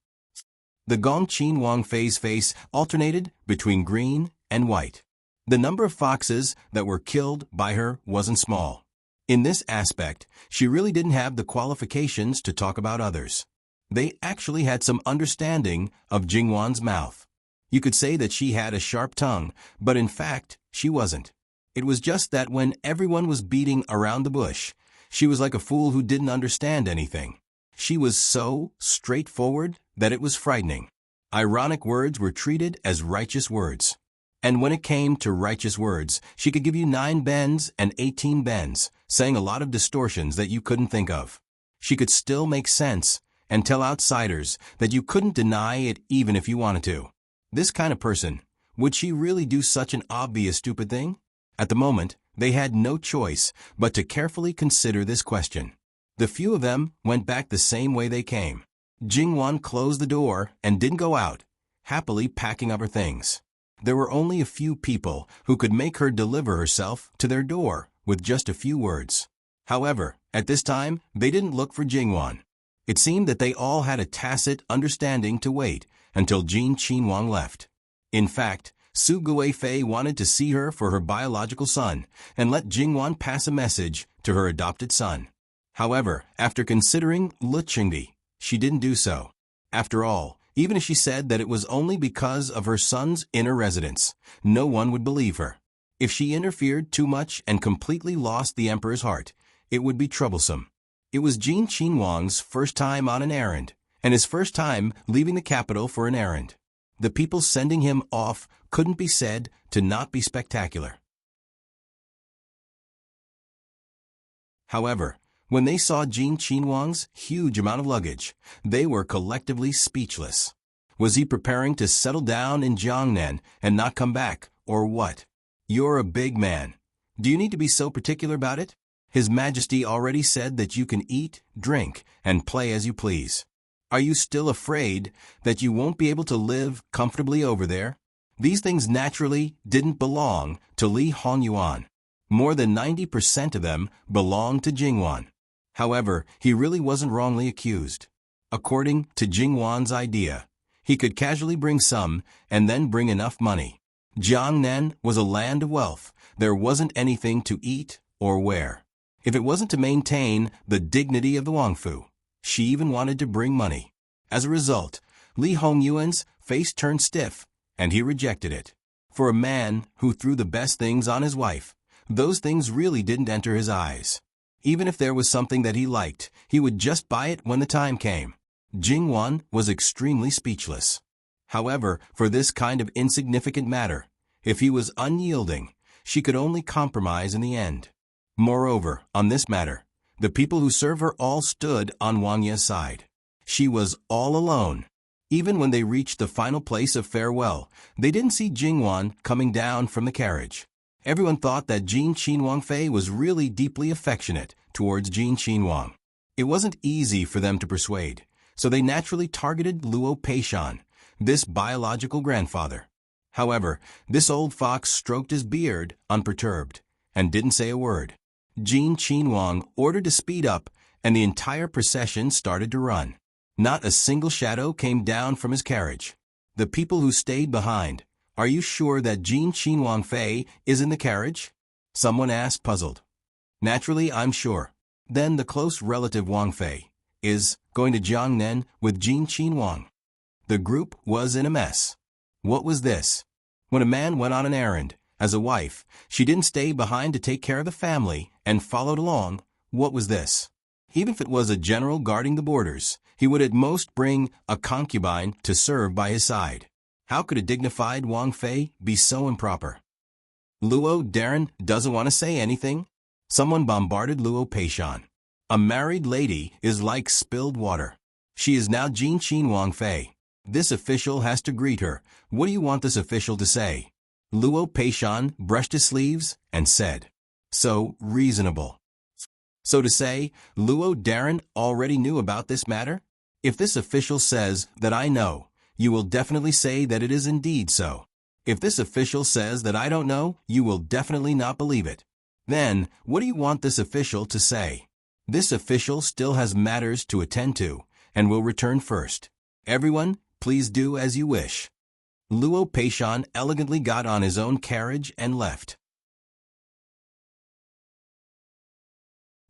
The Gongqin Wangfei's face alternated between green and white. The number of foxes that were killed by her wasn't small. In this aspect, she really didn't have the qualifications to talk about others. They actually had some understanding of Jingwan's mouth. You could say that she had a sharp tongue, but in fact, she wasn't. It was just that when everyone was beating around the bush, she was like a fool who didn't understand anything. She was so straightforward that it was frightening. Ironic words were treated as righteous words. And when it came to righteous words, she could give you 9 bens and 18 bens, saying a lot of distortions that you couldn't think of. She could still make sense and tell outsiders that you couldn't deny it even if you wanted to. This kind of person, would she really do such an obvious stupid thing? At the moment, they had no choice but to carefully consider this question. The few of them went back the same way they came. Jingwan closed the door and didn't go out, happily packing up her things. There were only a few people who could make her deliver herself to their door with just a few words. However, at this time, they didn't look for Jingwan. It seemed that they all had a tacit understanding to wait until Jin Qinwang left. In fact, Su Guifei wanted to see her for her biological son and let Jingwan pass a message to her adopted son. However, after considering Le Qingdi, she didn't do so. After all, even if she said that it was only because of her son's inner residence, no one would believe her. If she interfered too much and completely lost the emperor's heart, it would be troublesome. It was Jin Qinwang's first time on an errand, and his first time leaving the capital for an errand. The people sending him off couldn't be said to not be spectacular. However, when they saw Jin Qinwang's huge amount of luggage, they were collectively speechless. Was he preparing to settle down in Jiangnan and not come back, or what? You're a big man. Do you need to be so particular about it? His Majesty already said that you can eat, drink, and play as you please. Are you still afraid that you won't be able to live comfortably over there? These things naturally didn't belong to Li Hongyuan. More than 90% of them belonged to Jingwan. However, he really wasn't wrongly accused. According to Jingwan's idea, he could casually bring some and then bring enough money. Jiangnan was a land of wealth. There wasn't anything to eat or wear. If it wasn't to maintain the dignity of the Wangfu, she even wanted to bring money. As a result, Li Hongyuan's face turned stiff, and he rejected it. For a man who threw the best things on his wife, those things really didn't enter his eyes. Even if there was something that he liked, he would just buy it when the time came. Jingwan was extremely speechless. However, for this kind of insignificant matter, if he was unyielding, she could only compromise in the end. Moreover, on this matter, the people who serve her all stood on Wang Ye's side. She was all alone. Even when they reached the final place of farewell, they didn't see Jingwan coming down from the carriage. Everyone thought that Jin Qinwangfei was really deeply affectionate towards Jin Qinwang. It wasn't easy for them to persuade, so they naturally targeted Luo Peishan, this biological grandfather. However, this old fox stroked his beard, unperturbed, and didn't say a word. Jin Qinhuang ordered to speed up, and the entire procession started to run. Not a single shadow came down from his carriage. The people who stayed behind, "Are you sure that Jin Qinhuang Fei is in the carriage?" someone asked, puzzled. "Naturally, I'm sure." Then the close relative Wang Fei is going to Jiangnan with Jin Qinhuang. The group was in a mess. What was this? When a man went on an errand, as a wife, she didn't stay behind to take care of the family and followed along. What was this? Even if it was a general guarding the borders, he would at most bring a concubine to serve by his side. How could a dignified Wang Fei be so improper? Luo Darren doesn't want to say anything. Someone bombarded Luo Peishan. A married lady is like spilled water. She is now Jin Qinhuang Fei. This official has to greet her. What do you want this official to say? Luo Peishan brushed his sleeves and said, "So reasonable." So to say, Luo Darren already knew about this matter? If this official says that I know, you will definitely say that it is indeed so. If this official says that I don't know, you will definitely not believe it. Then, what do you want this official to say? This official still has matters to attend to, and will return first. Everyone, please do as you wish. Luo Peishan elegantly got on his own carriage and left.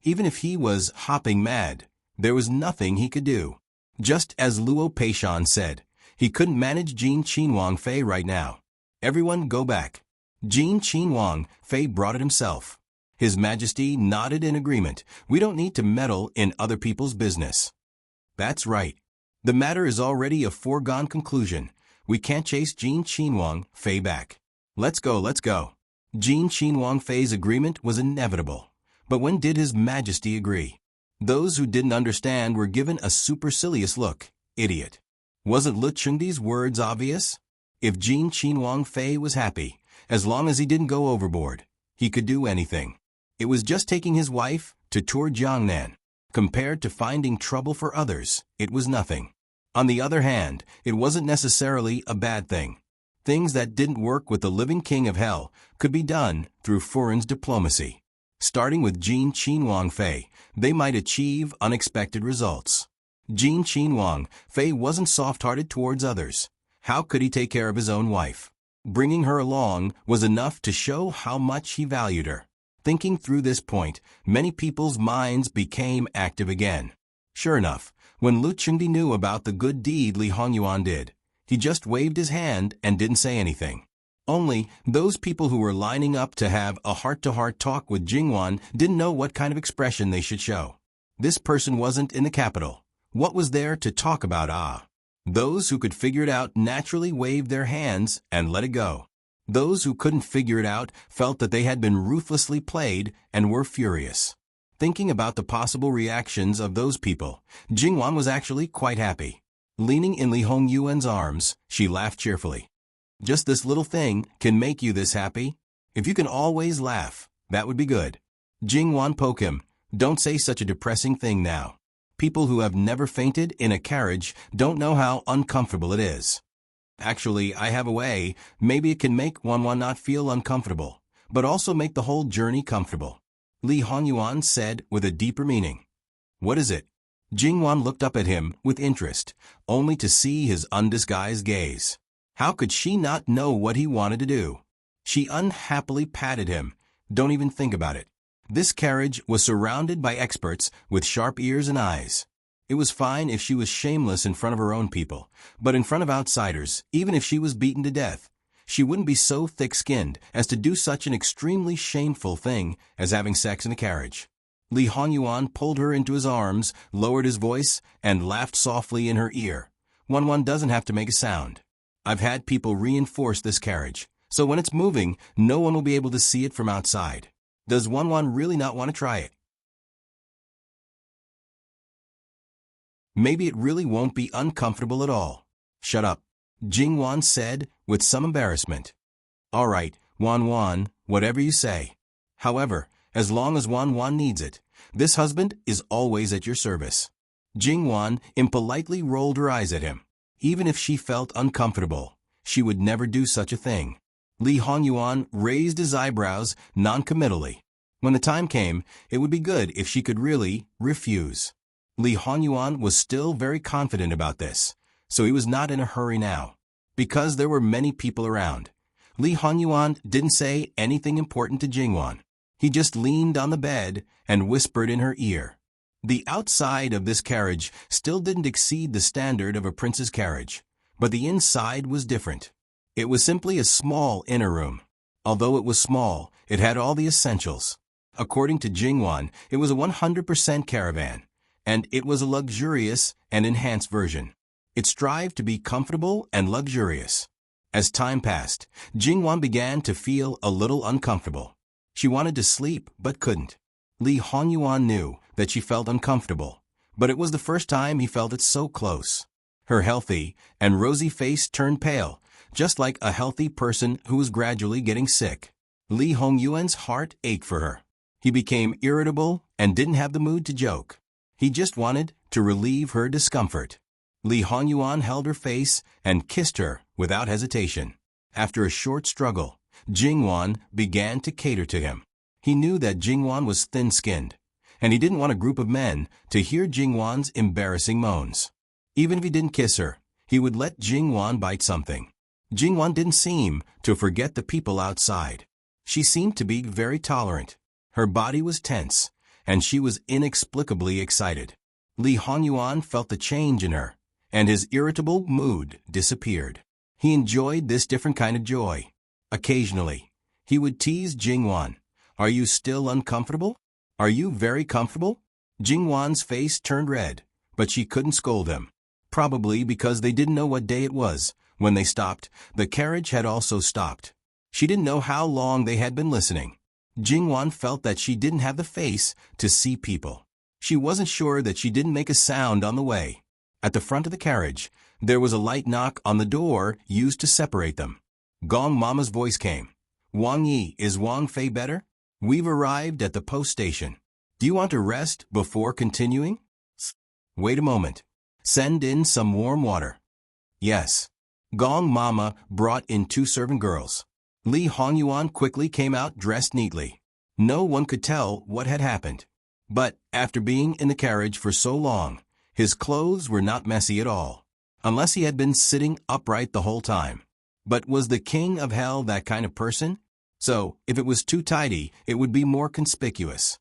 Even if he was hopping mad, there was nothing he could do. Just as Luo Peishan said, he couldn't manage Jin Qinhuang Fei right now. Everyone go back. Jin Qinhuang Fei brought it himself. His Majesty nodded in agreement. We don't need to meddle in other people's business. That's right. The matter is already a foregone conclusion. We can't chase Jin Qinhuang Fei back. Let's go, let's go. Jin Qinhuang Fei's agreement was inevitable. But when did His Majesty agree? Those who didn't understand were given a supercilious look. Idiot. Wasn't Lu Chengdi's words obvious? If Jin Qinhuang Fei was happy, as long as he didn't go overboard, he could do anything. It was just taking his wife to tour Jiangnan. Compared to finding trouble for others, it was nothing. On the other hand, it wasn't necessarily a bad thing. Things that didn't work with the living king of hell could be done through foreign diplomacy. Starting with Jin Qinhuang Fei, they might achieve unexpected results. Jin Qinhuang Fei wasn't soft-hearted towards others. How could he take care of his own wife? Bringing her along was enough to show how much he valued her. Thinking through this point, many people's minds became active again. Sure enough, when Lu Chengdi knew about the good deed Li Hongyuan did, he just waved his hand and didn't say anything. Only those people who were lining up to have a heart-to-heart talk with Jingwan didn't know what kind of expression they should show. This person wasn't in the capital. What was there to talk about? Those who could figure it out naturally waved their hands and let it go. Those who couldn't figure it out felt that they had been ruthlessly played and were furious. Thinking about the possible reactions of those people, Jingwan was actually quite happy. Leaning in Li Hongyuan's arms, she laughed cheerfully. Just this little thing can make you this happy? If you can always laugh, that would be good. Jingwan poked him. Don't say such a depressing thing now. People who have never fainted in a carriage don't know how uncomfortable it is. Actually, I have a way. Maybe it can make one not feel uncomfortable, but also make the whole journey comfortable. Li Hongyuan said with a deeper meaning. What is it? Jingwan looked up at him with interest, only to see his undisguised gaze. How could she not know what he wanted to do? She unhappily patted him. Don't even think about it. This carriage was surrounded by experts with sharp ears and eyes. It was fine if she was shameless in front of her own people, but in front of outsiders, even if she was beaten to death, she wouldn't be so thick-skinned as to do such an extremely shameful thing as having sex in a carriage. Li Hongyuan pulled her into his arms, lowered his voice, and laughed softly in her ear. One doesn't have to make a sound. I've had people reinforce this carriage, so when it's moving, no one will be able to see it from outside. Does one really not want to try it? Maybe it really won't be uncomfortable at all. Shut up, Jingwan said with some embarrassment. All right, Wan, whatever you say. However, as long as Wan needs it, this husband is always at your service. Jingwan impolitely rolled her eyes at him. Even if she felt uncomfortable, she would never do such a thing. Li Hongyuan raised his eyebrows noncommittally. When the time came, it would be good if she could really refuse. Li Hongyuan was still very confident about this, so he was not in a hurry now. Because there were many people around, Li Hongyuan didn't say anything important to Jingwan. He just leaned on the bed and whispered in her ear. The outside of this carriage still didn't exceed the standard of a prince's carriage, but the inside was different. It was simply a small inner room. Although it was small, it had all the essentials. According to Jingwan, it was a 100% caravan, and it was a luxurious and enhanced version. It strived to be comfortable and luxurious. As time passed, Jingwan began to feel a little uncomfortable. She wanted to sleep but couldn't. Li Hongyuan knew that she felt uncomfortable, but it was the first time he felt it so close. Her healthy and rosy face turned pale, just like a healthy person who was gradually getting sick. Li Hongyuan's heart ached for her. He became irritable and didn't have the mood to joke. He just wanted to relieve her discomfort. Li Hongyuan held her face and kissed her without hesitation. After a short struggle, Jingwan began to cater to him. He knew that Jingwan was thin-skinned, and he didn't want a group of men to hear Jingwan's embarrassing moans. Even if he didn't kiss her, he would let Jingwan bite something. Jingwan didn't seem to forget the people outside. She seemed to be very tolerant. Her body was tense, and she was inexplicably excited. Li Hongyuan felt the change in her, and his irritable mood disappeared. He enjoyed this different kind of joy. Occasionally, he would tease Jingwan. "Are you still uncomfortable? Are you very comfortable?" Jingwan's face turned red, but she couldn't scold him. Probably because they didn't know what day it was. When they stopped, the carriage had also stopped. She didn't know how long they had been listening. Jingwan felt that she didn't have the face to see people. She wasn't sure that she didn't make a sound on the way. At the front of the carriage, there was a light knock on the door used to separate them. Gong Mama's voice came. "Wang Yi, is Wang Fei better? We've arrived at the post station. Do you want to rest before continuing?" "Wait a moment. Send in some warm water." "Yes." Gong Mama brought in 2 servant girls. Li Hongyuan quickly came out dressed neatly. No one could tell what had happened. But after being in the carriage for so long, his clothes were not messy at all, unless he had been sitting upright the whole time. But was the king of hell that kind of person? So, if it was too tidy, it would be more conspicuous.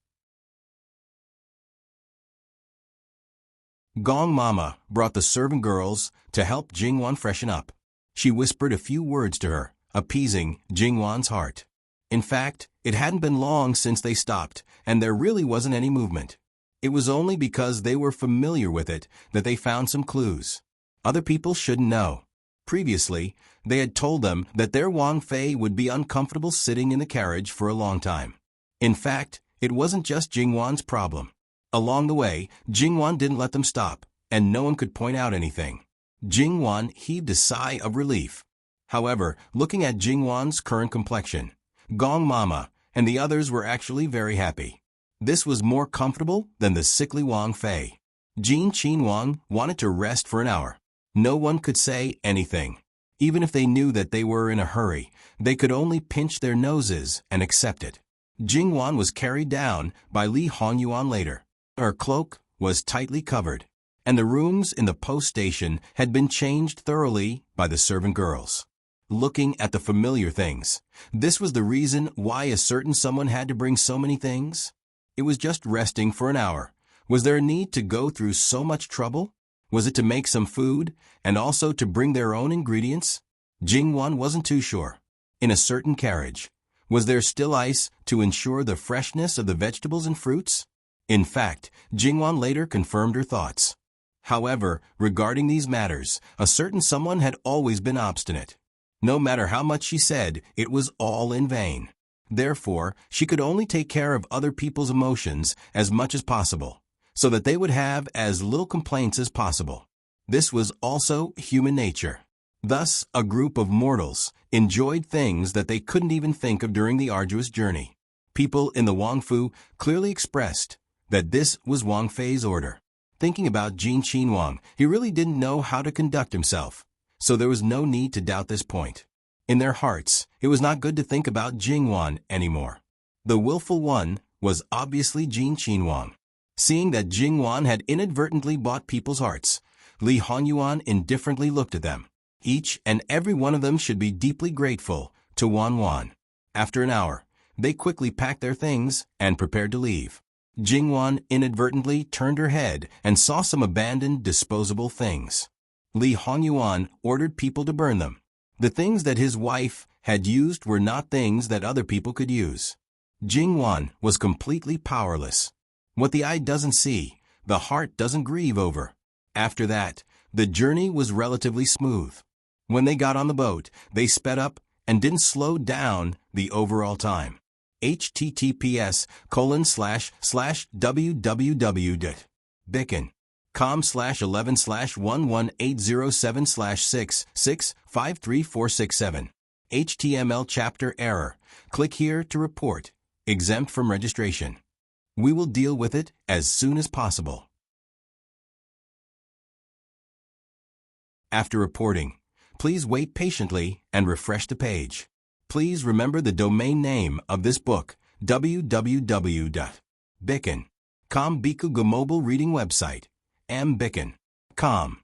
Gong Mama brought the servant girls to help Jingwan freshen up. She whispered a few words to her, appeasing Jingwan's heart. In fact, it hadn't been long since they stopped, and there really wasn't any movement. It was only because they were familiar with it that they found some clues. Other people shouldn't know. Previously, they had told them that their Wang Fei would be uncomfortable sitting in the carriage for a long time. In fact, it wasn't just Jingwan's problem. Along the way, Jingwan didn't let them stop, and no one could point out anything. Jingwan heaved a sigh of relief. However, looking at Jingwan's current complexion, Gong Mama and the others were actually very happy. This was more comfortable than the sickly Wang Fei. Jin Qinhuang wanted to rest for an hour. No one could say anything. Even if they knew that they were in a hurry, they could only pinch their noses and accept it. Jingwan was carried down by Li Hongyuan later. Her cloak was tightly covered, and the rooms in the post station had been changed thoroughly by the servant girls. Looking at the familiar things, this was the reason why a certain someone had to bring so many things. It was just resting for an hour. Was there a need to go through so much trouble? Was it to make some food, and also to bring their own ingredients? Jingwan wasn't too sure. In a certain carriage, was there still ice to ensure the freshness of the vegetables and fruits? In fact, Jingwan later confirmed her thoughts. However, regarding these matters, a certain someone had always been obstinate. No matter how much she said, it was all in vain. Therefore, she could only take care of other people's emotions as much as possible, so that they would have as little complaints as possible. This was also human nature. Thus, a group of mortals enjoyed things that they couldn't even think of during the arduous journey. People in the Wangfu clearly expressed that this was Wang Fei's order. Thinking about Jin Qinhuang, he really didn't know how to conduct himself, so there was no need to doubt this point. In their hearts, it was not good to think about Jingwan anymore. The willful one was obviously Jin Qinhuang. Seeing that Jingwan had inadvertently bought people's hearts, Li Hongyuan indifferently looked at them. Each and every one of them should be deeply grateful to Wan Wan. After an hour, they quickly packed their things and prepared to leave. Jingwan inadvertently turned her head and saw some abandoned disposable things. Li Hongyuan ordered people to burn them. The things that his wife had used were not things that other people could use. Jingwan was completely powerless. What the eye doesn't see, the heart doesn't grieve over. After that, the journey was relatively smooth. When they got on the boat, they sped up and didn't slow down the overall time. https://www.bicken.com/11/11807/6653467 HTML chapter error. Click here to report. Exempt from registration. We will deal with it as soon as possible. After reporting, please wait patiently and refresh the page. Please remember the domain name of this book, www.bicken.com. Bikuga mobile reading website, mbicken.com.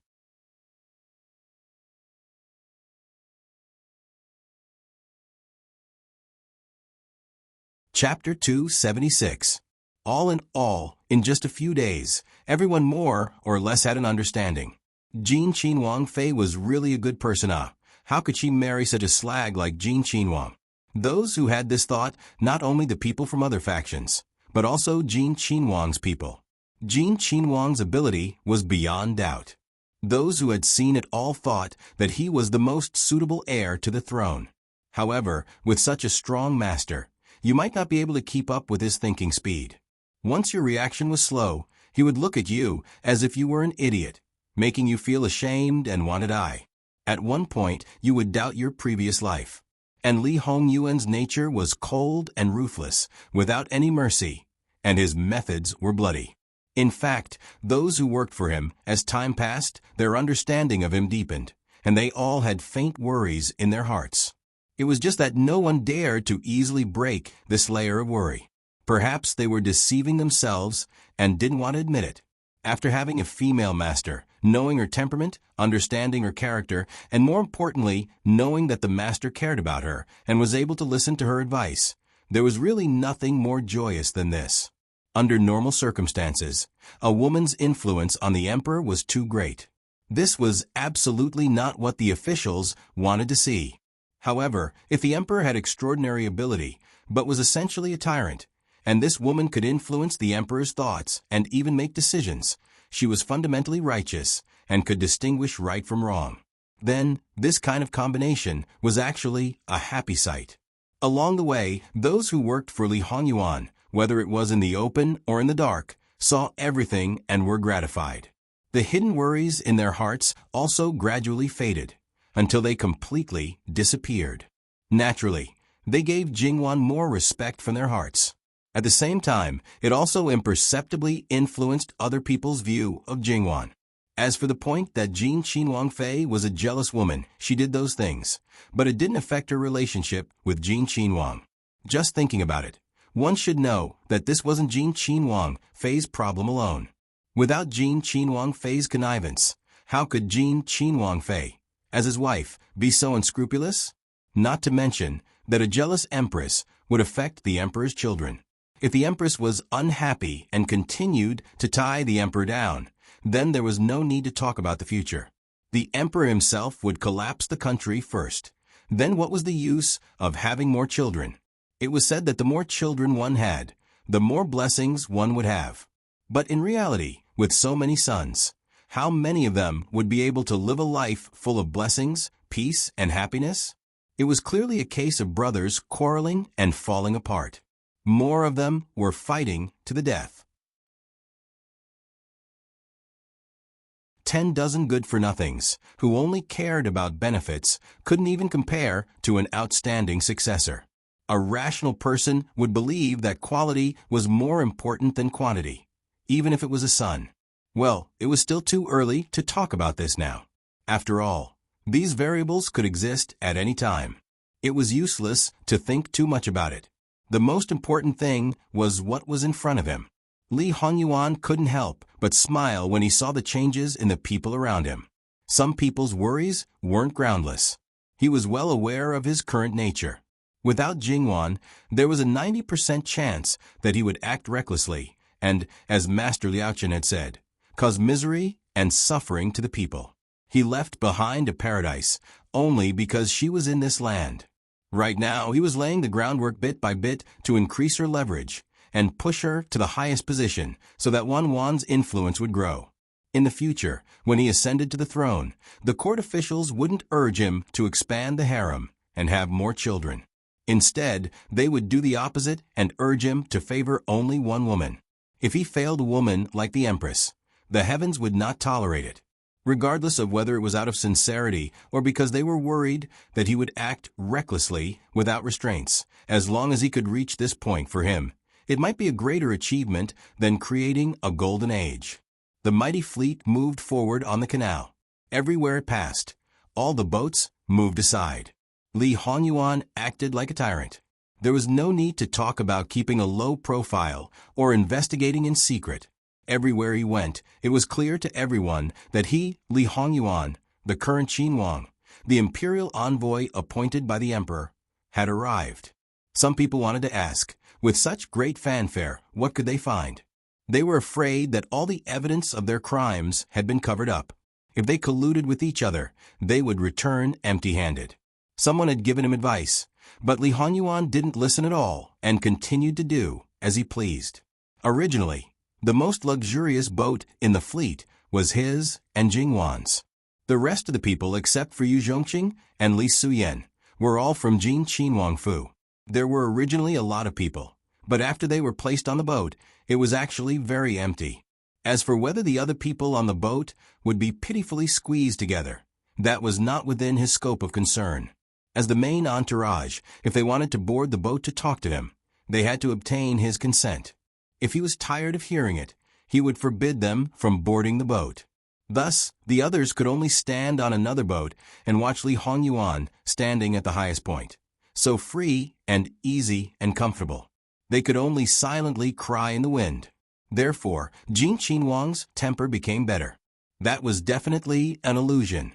Chapter 276. All in all, in just a few days, everyone more or less had an understanding. Jin Qinhuang Fei was really a good person. How could she marry such a slag like Jin Qinhuang? Those who had this thought, not only the people from other factions, but also Jin Qinhuang's people. Jin Qinhuang's ability was beyond doubt. Those who had seen it all thought that he was the most suitable heir to the throne. However, with such a strong master, you might not be able to keep up with his thinking speed. Once your reaction was slow, he would look at you as if you were an idiot, making you feel ashamed and wanted eye. At one point, you would doubt your previous life. And Li Hongyuan's nature was cold and ruthless, without any mercy, and his methods were bloody. In fact, those who worked for him, as time passed, their understanding of him deepened, and they all had faint worries in their hearts. It was just that no one dared to easily break this layer of worry. Perhaps they were deceiving themselves and didn't want to admit it. After having a female master, knowing her temperament, understanding her character, and more importantly, knowing that the master cared about her and was able to listen to her advice, there was really nothing more joyous than this. Under normal circumstances, a woman's influence on the emperor was too great. This was absolutely not what the officials wanted to see. However, if the emperor had extraordinary ability, but was essentially a tyrant, and this woman could influence the emperor's thoughts and even make decisions, she was fundamentally righteous and could distinguish right from wrong. Then, this kind of combination was actually a happy sight. Along the way, those who worked for Li Hongyuan, whether it was in the open or in the dark, saw everything and were gratified. The hidden worries in their hearts also gradually faded, until they completely disappeared. Naturally, they gave Jingwan more respect from their hearts. At the same time, it also imperceptibly influenced other people's view of Jingwan. As for the point that Jin Qinhuang Fei was a jealous woman, she did those things, but it didn't affect her relationship with Jin Qinhuang. Just thinking about it, one should know that this wasn't Jin Qinhuang Fei's problem alone. Without Jin Qinhuang Fei's connivance, how could Jin Qinhuang Fei, as his wife, be so unscrupulous? Not to mention that a jealous empress would affect the emperor's children. If the empress was unhappy and continued to tie the emperor down, then there was no need to talk about the future. The emperor himself would collapse the country first. Then what was the use of having more children? It was said that the more children one had, the more blessings one would have. But in reality, with so many sons, how many of them would be able to live a life full of blessings, peace, and happiness? It was clearly a case of brothers quarreling and falling apart. More of them were fighting to the death. 10 dozen good-for-nothings, who only cared about benefits, couldn't even compare to an outstanding successor. A rational person would believe that quality was more important than quantity, even if it was a son. Well, it was still too early to talk about this now. After all, these variables could exist at any time. It was useless to think too much about it. The most important thing was what was in front of him. Li Hongyuan couldn't help but smile when he saw the changes in the people around him. Some people's worries weren't groundless. He was well aware of his current nature. Without Jingwan, there was a 90% chance that he would act recklessly and, as Master Liaochen had said, cause misery and suffering to the people. He left behind a paradise only because she was in this land. Right now, he was laying the groundwork bit by bit to increase her leverage and push her to the highest position so that Wan's influence would grow. In the future, when he ascended to the throne, the court officials wouldn't urge him to expand the harem and have more children. Instead, they would do the opposite and urge him to favor only one woman. If he failed a woman like the Empress, the heavens would not tolerate it. Regardless of whether it was out of sincerity or because they were worried that he would act recklessly without restraints, as long as he could reach this point for him, it might be a greater achievement than creating a golden age. The mighty fleet moved forward on the canal. Everywhere it passed, all the boats moved aside. Li Hongyuan acted like a tyrant. There was no need to talk about keeping a low profile or investigating in secret. Everywhere he went, it was clear to everyone that he, Li Hongyuan, the current Xinhuang, the imperial envoy appointed by the emperor, had arrived. Some people wanted to ask, with such great fanfare, what could they find? They were afraid that all the evidence of their crimes had been covered up. If they colluded with each other, they would return empty-handed. Someone had given him advice, but Li Hongyuan didn't listen at all and continued to do as he pleased. Originally, the most luxurious boat in the fleet was his and Jingwan's. The rest of the people except for Yu Zhongqing and Li Suyen were all from Jin Qinhuangfu. There were originally a lot of people, but after they were placed on the boat, it was actually very empty. As for whether the other people on the boat would be pitifully squeezed together, that was not within his scope of concern. As the main entourage, if they wanted to board the boat to talk to him, they had to obtain his consent. If he was tired of hearing it, he would forbid them from boarding the boat. Thus, the others could only stand on another boat and watch Li Hongyuan standing at the highest point. So free and easy and comfortable. They could only silently cry in the wind. Therefore, Jin Qinhuang's temper became better. That was definitely an illusion.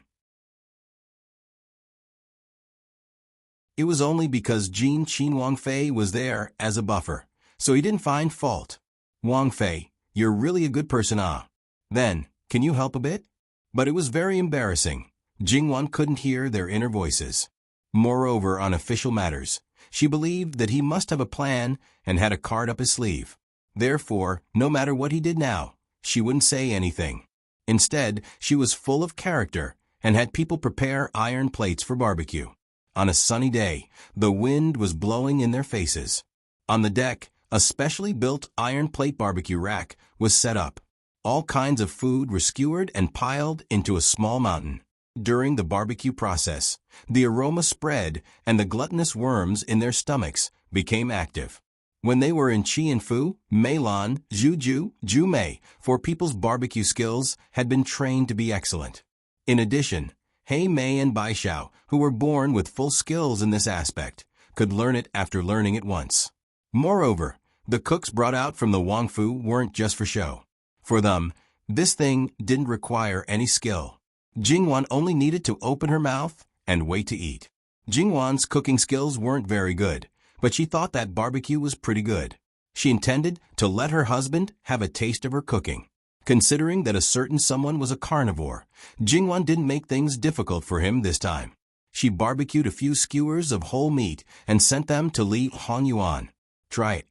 It was only because Jin Qinhuangfei was there as a buffer, so he didn't find fault. Wang Fei, you're really a good person, ah. Then, can you help a bit? But it was very embarrassing. Jingwan couldn't hear their inner voices. Moreover, on official matters, she believed that he must have a plan and had a card up his sleeve. Therefore, no matter what he did now, she wouldn't say anything. Instead, she was full of character and had people prepare iron plates for barbecue. On a sunny day, the wind was blowing in their faces. On the deck, a specially built iron plate barbecue rack was set up. All kinds of food were skewered and piled into a small mountain. During the barbecue process, the aroma spread and the gluttonous worms in their stomachs became active. When they were in Qianfu, Meilan, Zhuju, Jumei, for people's barbecue skills had been trained to be excellent. In addition, Hei Mei and Bai Xiao, who were born with full skills in this aspect, could learn it after learning it once. Moreover, the cooks brought out from the Wangfu weren't just for show. For them, this thing didn't require any skill. Jingwan only needed to open her mouth and wait to eat. Jingwan's cooking skills weren't very good, but she thought that barbecue was pretty good. She intended to let her husband have a taste of her cooking. Considering that a certain someone was a carnivore, Jingwan didn't make things difficult for him this time. She barbecued a few skewers of whole meat and sent them to Li Hongyuan. Try it.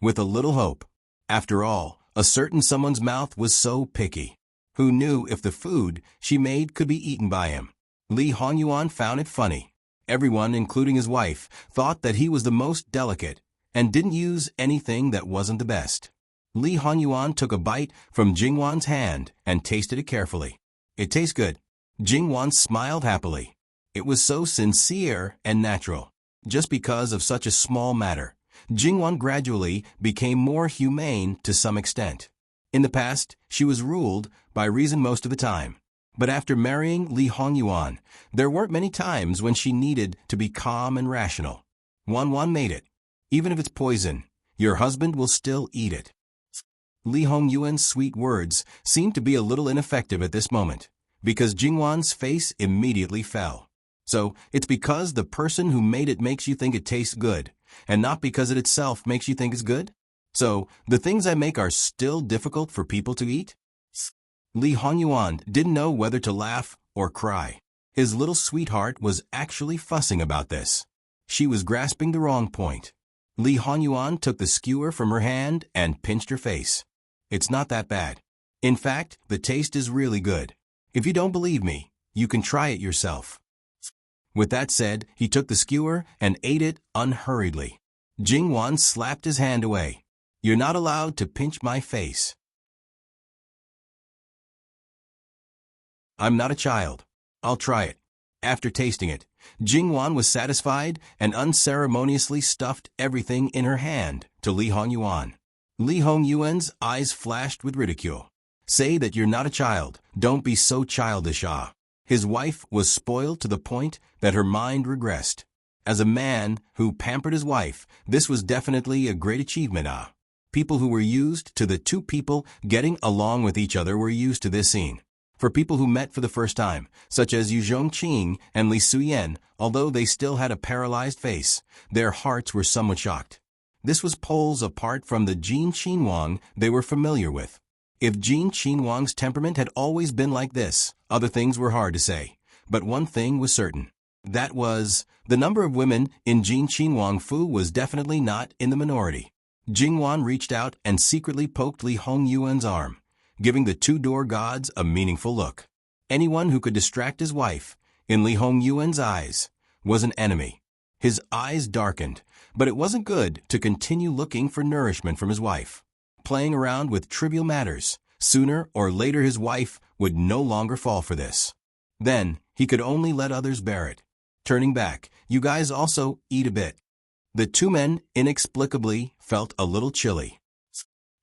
With a little hope. After all, a certain someone's mouth was so picky. Who knew if the food she made could be eaten by him? Li Hongyuan found it funny. Everyone, including his wife, thought that he was the most delicate and didn't use anything that wasn't the best. Li Hongyuan took a bite from Jingwan's hand and tasted it carefully. It tastes good. Jingwan smiled happily. It was so sincere and natural. Just because of such a small matter, Jingwan gradually became more humane to some extent. In the past, she was ruled by reason most of the time. But after marrying Li Hongyuan, there weren't many times when she needed to be calm and rational. Wan made it. Even if it's poison, your husband will still eat it. Li Hongyuan's sweet words seemed to be a little ineffective at this moment, because Jingwan's face immediately fell. So, it's because the person who made it makes you think it tastes good, and not because it itself makes you think it's good? So, the things I make are still difficult for people to eat? Li Hongyuan didn't know whether to laugh or cry. His little sweetheart was actually fussing about this. She was grasping the wrong point. Li Hongyuan took the skewer from her hand and pinched her face. It's not that bad. In fact, the taste is really good. If you don't believe me, you can try it yourself. With that said, he took the skewer and ate it unhurriedly. Jingwan slapped his hand away. You're not allowed to pinch my face. I'm not a child. I'll try it. After tasting it, Jingwan was satisfied and unceremoniously stuffed everything in her hand to Li Hongyuan. Li Hongyuan's eyes flashed with ridicule. Say that you're not a child. Don't be so childish, ah. His wife was spoiled to the point that her mind regressed. As a man who pampered his wife, this was definitely a great achievement, ah. People who were used to the two people getting along with each other were used to this scene. For people who met for the first time, such as Yu Zhongqing and Li Suyen, although they still had a paralyzed face, their hearts were somewhat shocked. This was poles apart from the Jin Qinhuang they were familiar with. If Jin Qinhuang's temperament had always been like this, other things were hard to say. But one thing was certain. That was, the number of women in Jin Qinhuang Fu was definitely not in the minority. Jingwan reached out and secretly poked Li Hongyuan's arm, giving the two-door gods a meaningful look. Anyone who could distract his wife, in Li Hongyuan's eyes, was an enemy. His eyes darkened, but it wasn't good to continue looking for nourishment from his wife. Playing around with trivial matters, sooner or later his wife would no longer fall for this. Then, he could only let others bear it. Turning back, you guys also eat a bit. The two men inexplicably felt a little chilly.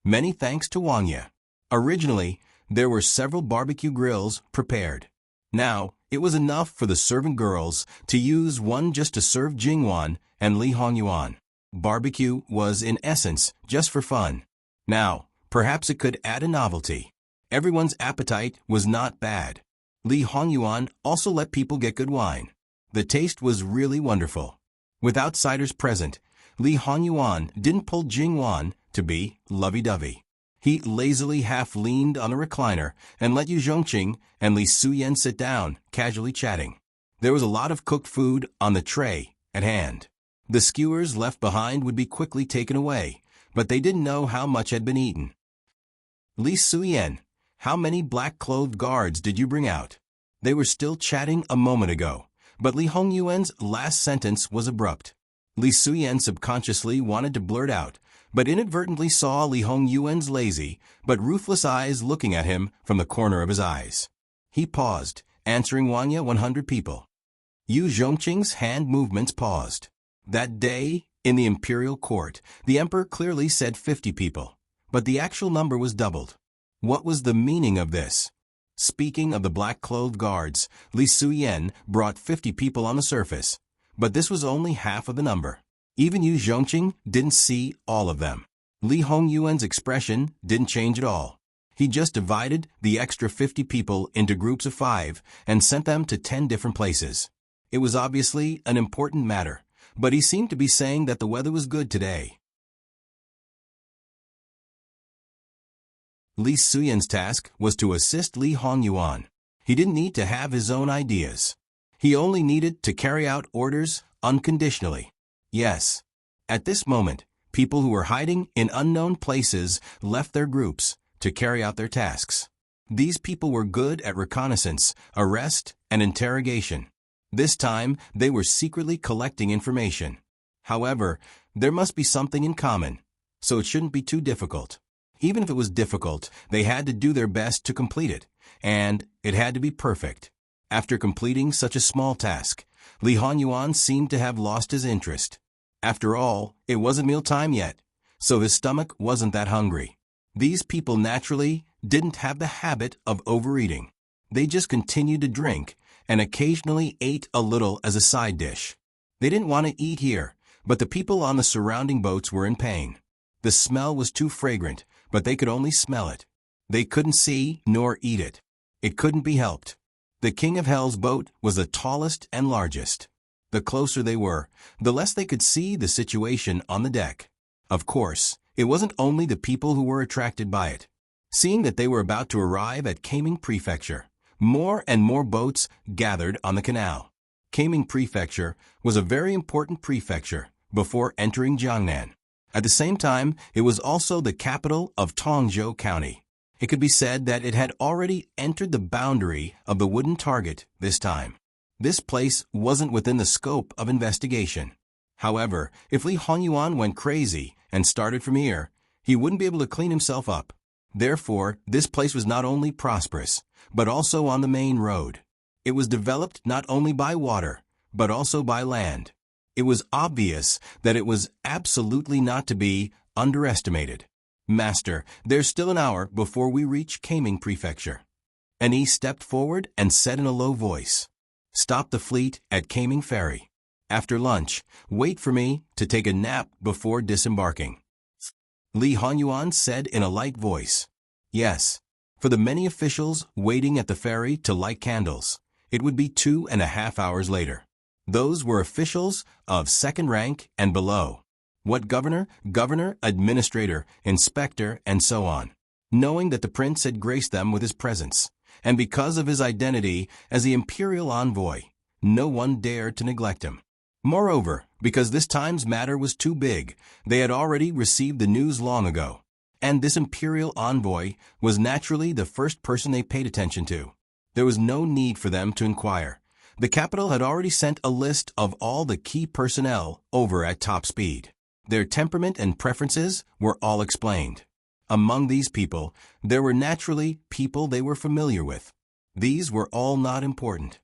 Many thanks to Wangya. Originally, there were several barbecue grills prepared. Now, it was enough for the servant girls to use one just to serve Jingwan and Li Hongyuan. Barbecue was in essence just for fun. Now, perhaps it could add a novelty. Everyone's appetite was not bad. Li Hongyuan also let people get good wine. The taste was really wonderful. With outsiders present, Li Hongyuan didn't pull Jingwan to be lovey-dovey. He lazily half-leaned on a recliner and let Yu Zhongqing and Li Suyen sit down, casually chatting. There was a lot of cooked food on the tray at hand. The skewers left behind would be quickly taken away, but they didn't know how much had been eaten. Li Suyen, how many black-clothed guards did you bring out? They were still chatting a moment ago, but Li Hongyuan's last sentence was abrupt. Li Suyen subconsciously wanted to blurt out, but inadvertently saw Li Hongyuan's lazy but ruthless eyes looking at him from the corner of his eyes. He paused, answering Wangya 100 people. Yu Zhongqing's hand movements paused. That day, in the imperial court, the emperor clearly said 50 people, but the actual number was doubled. What was the meaning of this? Speaking of the black-clothed guards, Li Suyen brought 50 people on the surface, but this was only half of the number. Even Yu Zhongqing didn't see all of them. Li Hongyuan's expression didn't change at all. He just divided the extra 50 people into groups of 5 and sent them to 10 different places. It was obviously an important matter, but he seemed to be saying that the weather was good today. Li Suyen's task was to assist Li Hongyuan. He didn't need to have his own ideas. He only needed to carry out orders unconditionally. Yes. At this moment, people who were hiding in unknown places left their groups to carry out their tasks. These people were good at reconnaissance, arrest, and interrogation. This time, they were secretly collecting information. However, there must be something in common, so it shouldn't be too difficult. Even if it was difficult, they had to do their best to complete it, and it had to be perfect. After completing such a small task, Li Hongyuan seemed to have lost his interest. After all, it wasn't mealtime yet, so his stomach wasn't that hungry. These people naturally didn't have the habit of overeating. They just continued to drink and occasionally ate a little as a side dish. They didn't want to eat here, but the people on the surrounding boats were in pain. The smell was too fragrant, but they could only smell it. They couldn't see nor eat it. It couldn't be helped. The King of Hell's boat was the tallest and largest. The closer they were, the less they could see the situation on the deck. Of course, it wasn't only the people who were attracted by it. Seeing that they were about to arrive at Kaming Prefecture, more and more boats gathered on the canal. Kaming Prefecture was a very important prefecture before entering Jiangnan. At the same time, it was also the capital of Tongzhou County. It could be said that it had already entered the boundary of the wooden target this time. This place wasn't within the scope of investigation. However, if Li Hongyuan went crazy and started from here, he wouldn't be able to clean himself up. Therefore, this place was not only prosperous, but also on the main road. It was developed not only by water, but also by land. It was obvious that it was absolutely not to be underestimated. Master, there's still an hour before we reach Kaming Prefecture. And he stepped forward and said in a low voice, "Stop the fleet at Kaming Ferry. After lunch, wait for me to take a nap before disembarking." Li Hongyuan said in a light voice, "Yes." For the many officials waiting at the ferry to light candles, it would be 2.5 hours later. Those were officials of second rank and below. What governor, administrator, inspector, and so on. Knowing that the prince had graced them with his presence, and because of his identity as the imperial envoy, no one dared to neglect him. Moreover, because this time's matter was too big, they had already received the news long ago, and this imperial envoy was naturally the first person they paid attention to. There was no need for them to inquire. The capital had already sent a list of all the key personnel over at top speed. Their temperament and preferences were all explained. Among these people, there were naturally people they were familiar with. These were all not important.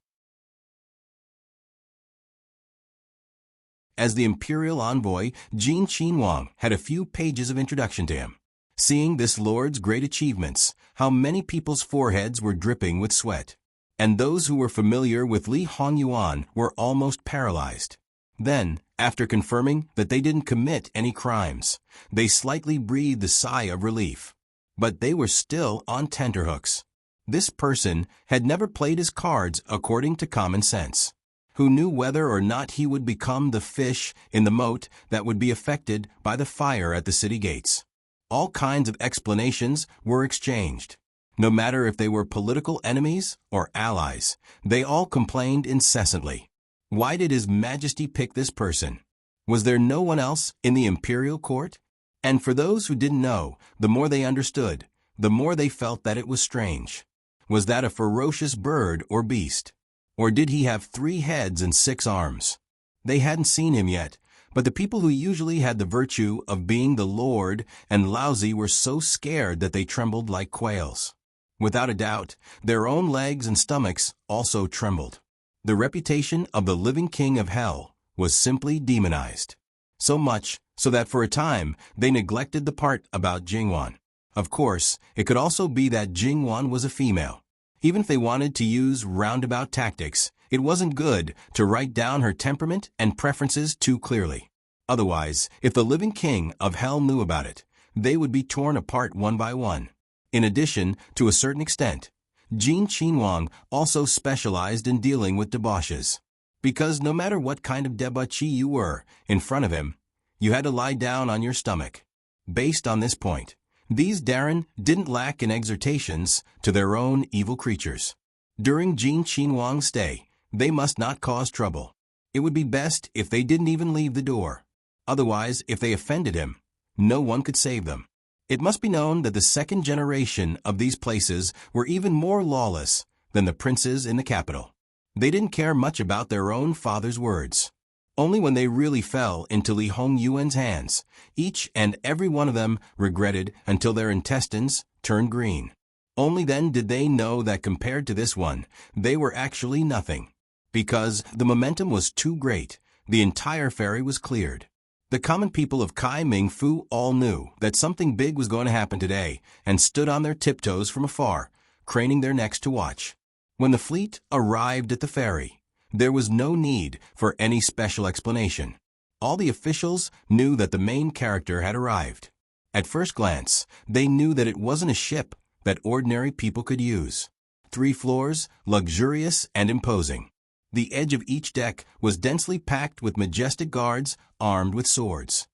As the imperial envoy, Jin Qinhuang had a few pages of introduction to him. Seeing this lord's great achievements, how many people's foreheads were dripping with sweat. And those who were familiar with Li Hongyuan were almost paralyzed. Then, after confirming that they didn't commit any crimes, they slightly breathed a sigh of relief. But they were still on tenterhooks. This person had never played his cards according to common sense. Who knew whether or not he would become the fish in the moat that would be affected by the fire at the city gates. All kinds of explanations were exchanged. No matter if they were political enemies or allies, they all complained incessantly. Why did His Majesty pick this person? Was there no one else in the imperial court? And for those who didn't know, the more they understood, the more they felt that it was strange. Was that a ferocious bird or beast? Or did he have 3 heads and 6 arms? They hadn't seen him yet, but the people who usually had the virtue of being the Lord and lousy were so scared that they trembled like quails. Without a doubt, their own legs and stomachs also trembled. The reputation of the living king of hell was simply demonized. So much so that for a time they neglected the part about Jingwan. Of course, it could also be that Jingwan was a female. Even if they wanted to use roundabout tactics, it wasn't good to write down her temperament and preferences too clearly. Otherwise, if the living king of hell knew about it, they would be torn apart one by one. In addition, to a certain extent, Jin Qinhuang also specialized in dealing with debauches. Because no matter what kind of debauchee you were in front of him, you had to lie down on your stomach. Based on this point, these Darren didn't lack in exhortations to their own evil creatures. During Jin Qinhuang's stay, they must not cause trouble. It would be best if they didn't even leave the door. Otherwise, if they offended him, no one could save them. It must be known that the second generation of these places were even more lawless than the princes in the capital. They didn't care much about their own father's words. Only when they really fell into Li Hongyuan's hands, each and every one of them regretted until their intestines turned green. Only then did they know that compared to this one, they were actually nothing. Because the momentum was too great, the entire ferry was cleared. The common people of Kai Ming Fu all knew that something big was going to happen today and stood on their tiptoes from afar, craning their necks to watch. When the fleet arrived at the ferry, there was no need for any special explanation. All the officials knew that the main character had arrived. At first glance, they knew that it wasn't a ship that ordinary people could use. 3 floors, luxurious and imposing. The edge of each deck was densely packed with majestic guards armed with swords.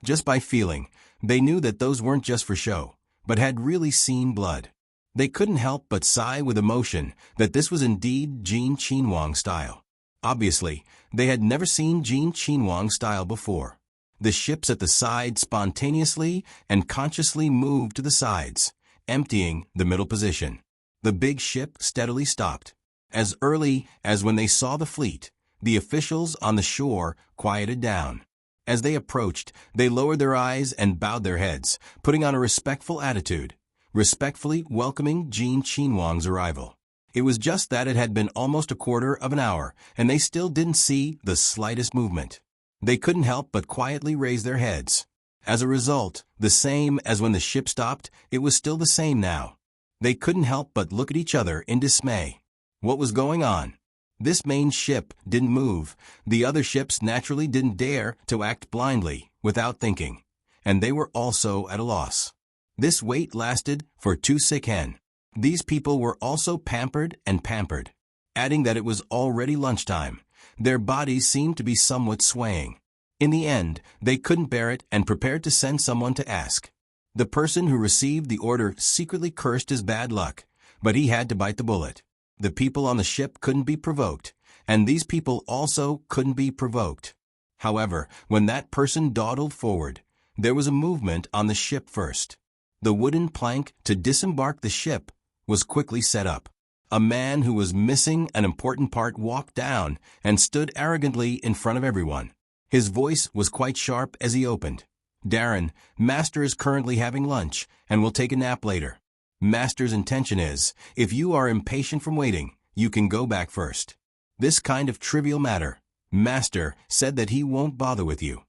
Just by feeling, they knew that those weren't just for show, but had really seen blood. They couldn't help but sigh with emotion that this was indeed Jin Qinhuang style. Obviously, they had never seen Jin Qinhuang style before. The ships at the side spontaneously and consciously moved to the sides, emptying the middle position. The big ship steadily stopped. As early as when they saw the fleet, the officials on the shore quieted down. As they approached, they lowered their eyes and bowed their heads, putting on a respectful attitude, respectfully welcoming Jin Qinhuang's arrival. It was just that it had been almost a quarter of an hour, and they still didn't see the slightest movement. They couldn't help but quietly raise their heads. As a result, the same as when the ship stopped, it was still the same now. They couldn't help but look at each other in dismay. What was going on? This main ship didn't move. The other ships naturally didn't dare to act blindly, without thinking. And they were also at a loss. This wait lasted for 2 seconds. These people were also pampered and pampered. Adding that it was already lunchtime, their bodies seemed to be somewhat swaying. In the end, they couldn't bear it and prepared to send someone to ask. The person who received the order secretly cursed his bad luck, but he had to bite the bullet. The people on the ship couldn't be provoked, and these people also couldn't be provoked. However, when that person dawdled forward, there was a movement on the ship first. The wooden plank to disembark the ship was quickly set up. A man who was missing an important part walked down and stood arrogantly in front of everyone. His voice was quite sharp as he opened. "Darren, Master is currently having lunch and will take a nap later. Master's intention is, if you are impatient from waiting, you can go back first. This kind of trivial matter, Master said that he won't bother with you."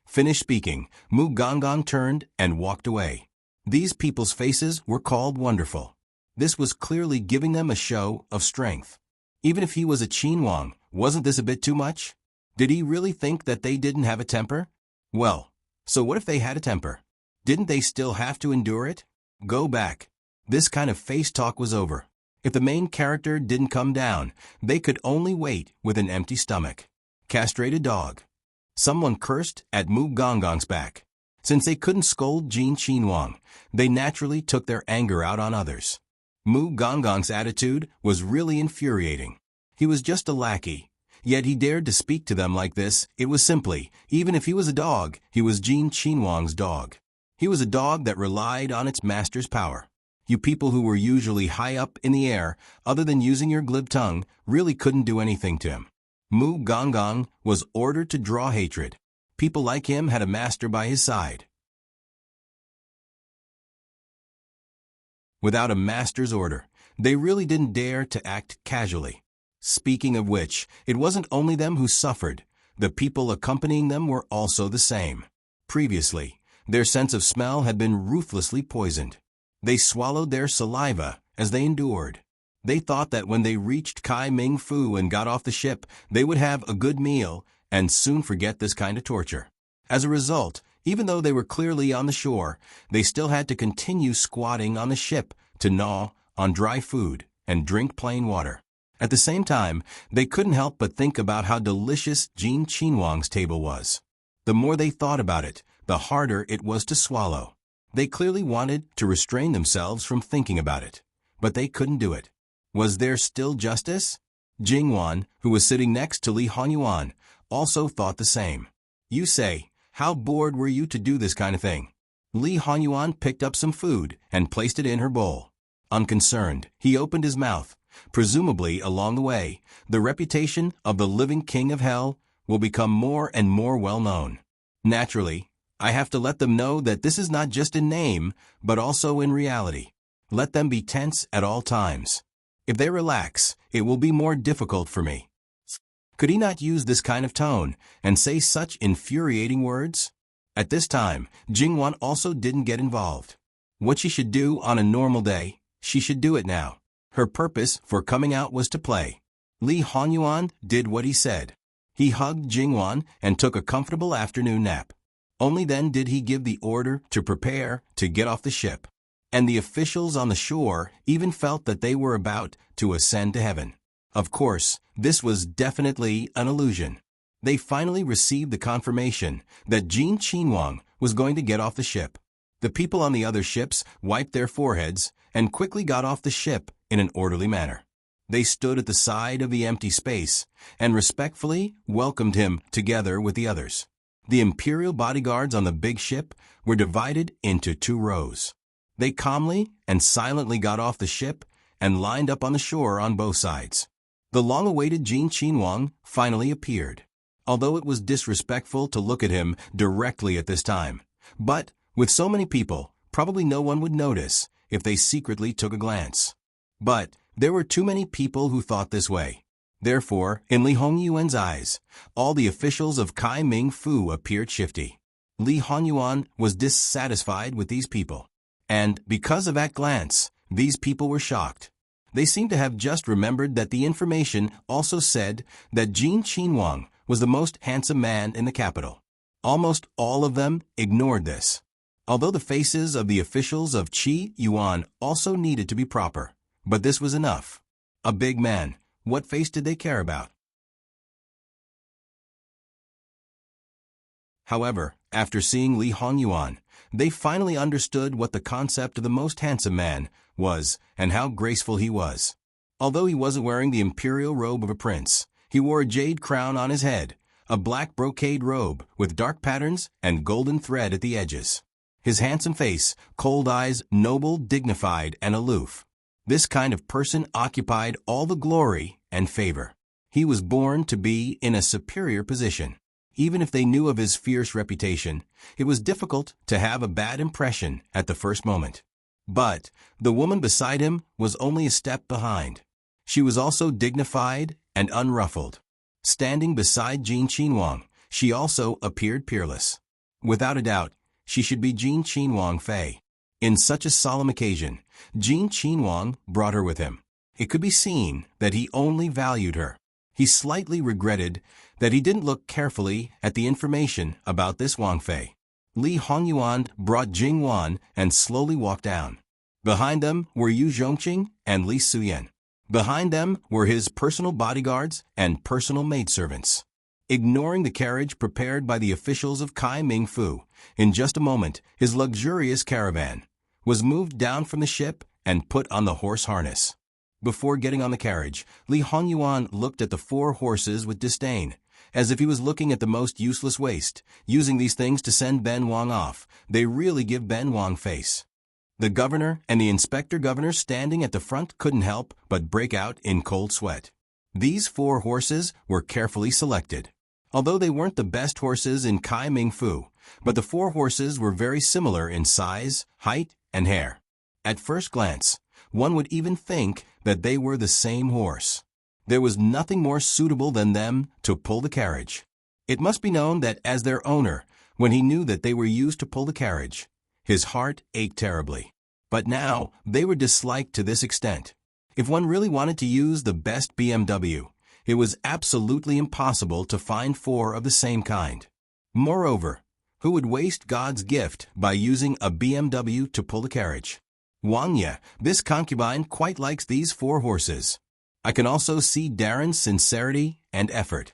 Finished speaking, Mu Gonggong turned and walked away. These people's faces were called wonderful. This was clearly giving them a show of strength. Even if he was a Qinhuang, wasn't this a bit too much? Did he really think that they didn't have a temper? Well, so what if they had a temper? Didn't they still have to endure it? Go back. This kind of face talk was over. If the main character didn't come down, they could only wait with an empty stomach. Castrated dog. Someone cursed at Mu Gonggong's back. Since they couldn't scold Jin Qinhuang, they naturally took their anger out on others. Mu Gonggong's attitude was really infuriating. He was just a lackey. Yet he dared to speak to them like this. It was simply, even if he was a dog, he was Jin Qinhuang's dog. He was a dog that relied on its master's power. You people who were usually high up in the air, other than using your glib tongue, really couldn't do anything to him. Mu Gonggong was ordered to draw hatred. People like him had a master by his side. Without a master's order, they really didn't dare to act casually. Speaking of which, it wasn't only them who suffered. The people accompanying them were also the same. Previously, their sense of smell had been ruthlessly poisoned. They swallowed their saliva as they endured. They thought that when they reached Kai Ming Fu and got off the ship, they would have a good meal and soon forget this kind of torture. As a result, even though they were clearly on the shore, they still had to continue squatting on the ship to gnaw on dry food and drink plain water. At the same time, they couldn't help but think about how delicious Jin Qinhuang's table was. The more they thought about it, the harder it was to swallow. They clearly wanted to restrain themselves from thinking about it, but they couldn't do it. Was there still justice? Jingwan, who was sitting next to Li Honyuan, also thought the same. "You say, how bored were you to do this kind of thing?" Li Honyuan picked up some food and placed it in her bowl. Unconcerned, he opened his mouth. Presumably, along the way, the reputation of the living king of hell will become more and more well known. Naturally, I have to let them know that this is not just in name, but also in reality. Let them be tense at all times. If they relax, it will be more difficult for me. Could he not use this kind of tone and say such infuriating words? At this time, Jingwan also didn't get involved. What she should do on a normal day, she should do it now. Her purpose for coming out was to play. Li Hongyuan did what he said. He hugged Jingwan and took a comfortable afternoon nap. Only then did he give the order to prepare to get off the ship. And the officials on the shore even felt that they were about to ascend to heaven. Of course, this was definitely an illusion. They finally received the confirmation that Jin Qinhuang was going to get off the ship. The people on the other ships wiped their foreheads and quickly got off the ship in an orderly manner. They stood at the side of the empty space and respectfully welcomed him together with the others. The imperial bodyguards on the big ship were divided into 2 rows. They calmly and silently got off the ship and lined up on the shore on both sides. The long-awaited Jin Qinhuang finally appeared, although it was disrespectful to look at him directly at this time. But, with so many people, probably no one would notice if they secretly took a glance. But, there were too many people who thought this way. Therefore, in Li Hongyuan's eyes, all the officials of Kai Ming Fu appeared shifty. Li Hongyuan was dissatisfied with these people. And, because of that glance, these people were shocked. They seemed to have just remembered that the information also said that Jin Qinhuang was the most handsome man in the capital. Almost all of them ignored this. Although the faces of the officials of Qi Yuan also needed to be proper. But this was enough. A big man. What face did they care about? However, after seeing Li Hongyuan, they finally understood what the concept of the most handsome man was and how graceful he was. Although he wasn't wearing the imperial robe of a prince, he wore a jade crown on his head, a black brocade robe with dark patterns and golden thread at the edges. His handsome face, cold eyes, noble, dignified, and aloof. This kind of person occupied all the glory and favor. He was born to be in a superior position. Even if they knew of his fierce reputation, it was difficult to have a bad impression at the first moment. But the woman beside him was only a step behind. She was also dignified and unruffled. Standing beside Jin Qinhuang, she also appeared peerless. Without a doubt, she should be Jin Qinhuang Fei. In such a solemn occasion, Jin Qinhuang brought her with him. It could be seen that he only valued her. He slightly regretted that he didn't look carefully at the information about this Wang Fei. Li Hongyuan brought Jing Wan and slowly walked down. Behind them were Yu Zhongqing and Li Suyan. Behind them were his personal bodyguards and personal maidservants. Ignoring the carriage prepared by the officials of Kai Ming Fu, in just a moment his luxurious caravan was moved down from the ship and put on the horse harness. Before getting on the carriage, Li Hongyuan looked at the 4 horses with disdain, as if he was looking at the most useless waste, using these things to send Ben Wang off. They really give Ben Wang face. The governor and the inspector governor standing at the front couldn't help but break out in cold sweat. These 4 horses were carefully selected. Although they weren't the best horses in Kai Ming Fu, but the 4 horses were very similar in size, height, and hair. At first glance, one would even think that they were the same horse. There was nothing more suitable than them to pull the carriage. It must be known that as their owner, when he knew that they were used to pull the carriage, his heart ached terribly. But now, they were disliked to this extent. If one really wanted to use the best BMW, it was absolutely impossible to find 4 of the same kind. Moreover, who would waste God's gift by using a BMW to pull the carriage? Wang Ye, this concubine, quite likes these 4 horses. I can also see Darren's sincerity and effort.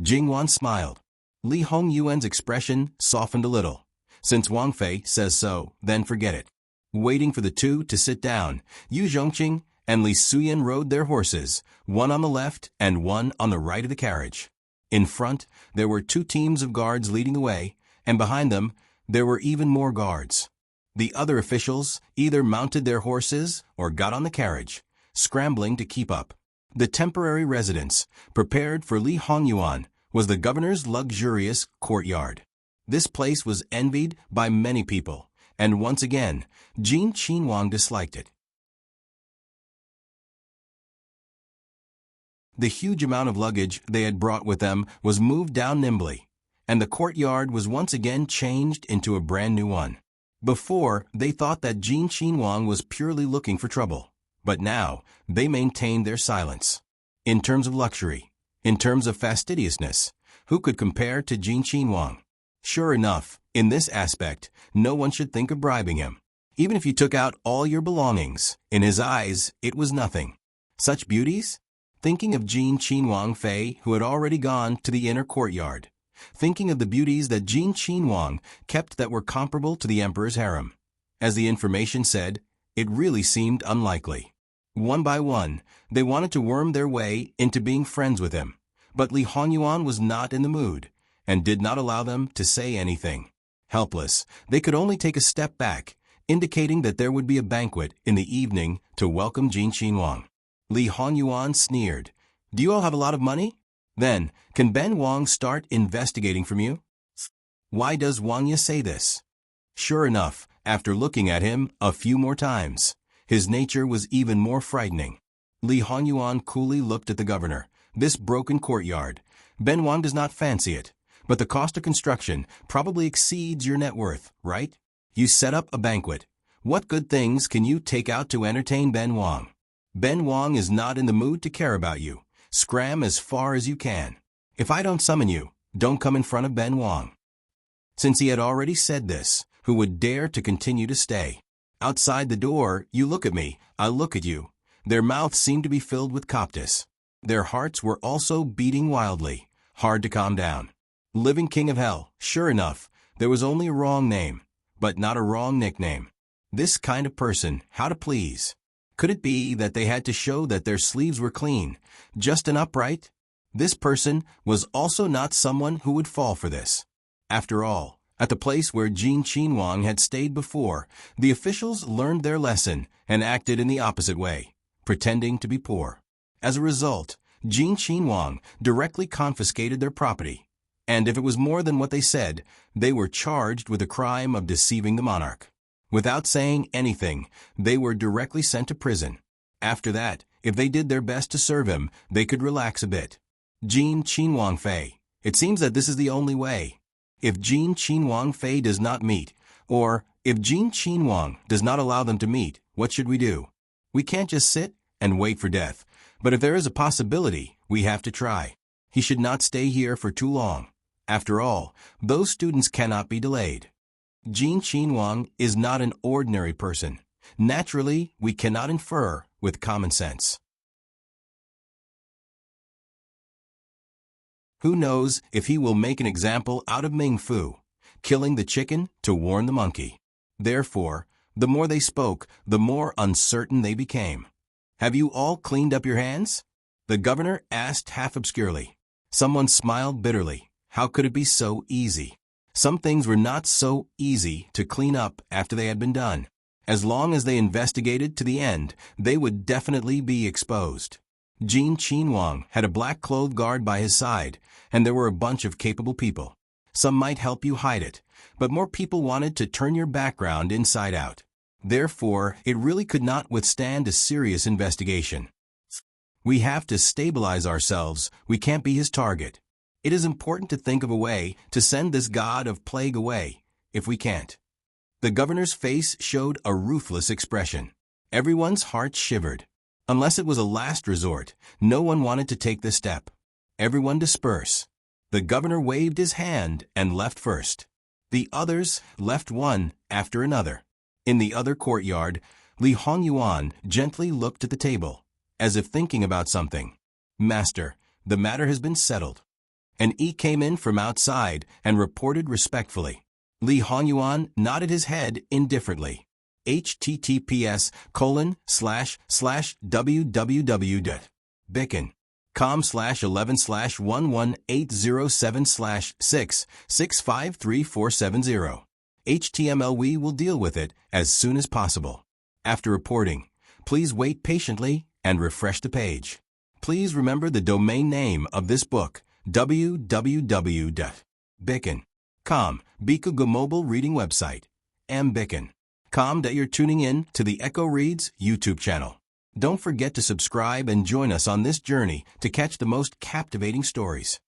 Jingwan smiled. Li Hongyuan's expression softened a little. Since Wang Fei says so, then forget it. Waiting for the 2 to sit down, Yu Zhongqing and Li Suyan rode their horses, one on the left and one on the right of the carriage. In front, there were 2 teams of guards leading the way, and behind them, there were even more guards. The other officials either mounted their horses or got on the carriage, scrambling to keep up. The temporary residence, prepared for Li Hongyuan, was the governor's luxurious courtyard. This place was envied by many people, and once again, Jin Qinhuang disliked it. The huge amount of luggage they had brought with them was moved down nimbly, and the courtyard was once again changed into a brand new one. Before, they thought that Jin Qinhuang was purely looking for trouble, but now they maintained their silence. In terms of luxury, in terms of fastidiousness, who could compare to Jin Qinhuang? Sure enough, in this aspect, no one should think of bribing him. Even if you took out all your belongings, in his eyes, it was nothing. Such beauties? Thinking of Jin Qinhuang Fei, who had already gone to the inner courtyard. Thinking of the beauties that Jin Qinhuang kept that were comparable to the emperor's harem. As the information said, it really seemed unlikely. One by one, they wanted to worm their way into being friends with him, but Li Hongyuan was not in the mood, and did not allow them to say anything. Helpless, they could only take a step back, indicating that there would be a banquet in the evening to welcome Jin Qinhuang. Li Hongyuan sneered. Do you all have a lot of money? Then, can Ben Wang start investigating from you? Why does Wang Ye say this? Sure enough, after looking at him a few more times, his nature was even more frightening. Li Hongyuan coolly looked at the governor. This broken courtyard. Ben Wang does not fancy it, but the cost of construction probably exceeds your net worth, right? You set up a banquet. What good things can you take out to entertain Ben Wang? Ben Wang is not in the mood to care about you. Scram as far as you can. If I don't summon you, don't come in front of Ben Wang. Since he had already said this, who would dare to continue to stay? Outside the door, you look at me, I look at you. Their mouths seemed to be filled with coptis. Their hearts were also beating wildly, hard to calm down. Living king of hell, sure enough, there was only a wrong name, but not a wrong nickname. This kind of person, how to please? Could it be that they had to show that their sleeves were clean, just and upright? This person was also not someone who would fall for this. After all, at the place where Jin Qinhuang had stayed before, the officials learned their lesson and acted in the opposite way, pretending to be poor. As a result, Jin Qinhuang directly confiscated their property, and if it was more than what they said, they were charged with the crime of deceiving the monarch. Without saying anything, they were directly sent to prison. After that, if they did their best to serve him, they could relax a bit. Jin Qinhuang Fei. It seems that this is the only way. If Jin Qinhuang Fei does not meet, or if Jin Qinhuang does not allow them to meet, what should we do? We can't just sit and wait for death, but if there is a possibility, we have to try. He should not stay here for too long. After all, those students cannot be delayed. Jin Qinhuang is not an ordinary person. Naturally, we cannot infer with common sense. Who knows if he will make an example out of Ming Fu, killing the chicken to warn the monkey. Therefore, the more they spoke, the more uncertain they became. Have you all cleaned up your hands? The governor asked half obscurely. Someone smiled bitterly. How could it be so easy? Some things were not so easy to clean up after they had been done. As long as they investigated to the end, they would definitely be exposed. Jin Qinhuang had a black-clothed guard by his side, and there were a bunch of capable people. Some might help you hide it, but more people wanted to turn your background inside out. Therefore, it really could not withstand a serious investigation. We have to stabilize ourselves. We can't be his target. It is important to think of a way to send this god of plague away, if we can't. The governor's face showed a ruthless expression. Everyone's heart shivered. Unless it was a last resort, no one wanted to take this step. Everyone disperse. The governor waved his hand and left first. The others left one after another. In the other courtyard, Li Hongyuan gently looked at the table, as if thinking about something. Master, the matter has been settled. An E came in from outside and reported respectfully. Li Hongyuan nodded his head indifferently. https://www.bicken.com/11/11807/6653470. HTML. We will deal with it as soon as possible. After reporting, please wait patiently and refresh the page. Please remember the domain name of this book, www.bicken.com, Bikuga mobile reading website, mbicken.com. That you're tuning in to the Echo Reads YouTube channel. Don't forget to subscribe and join us on this journey to catch the most captivating stories.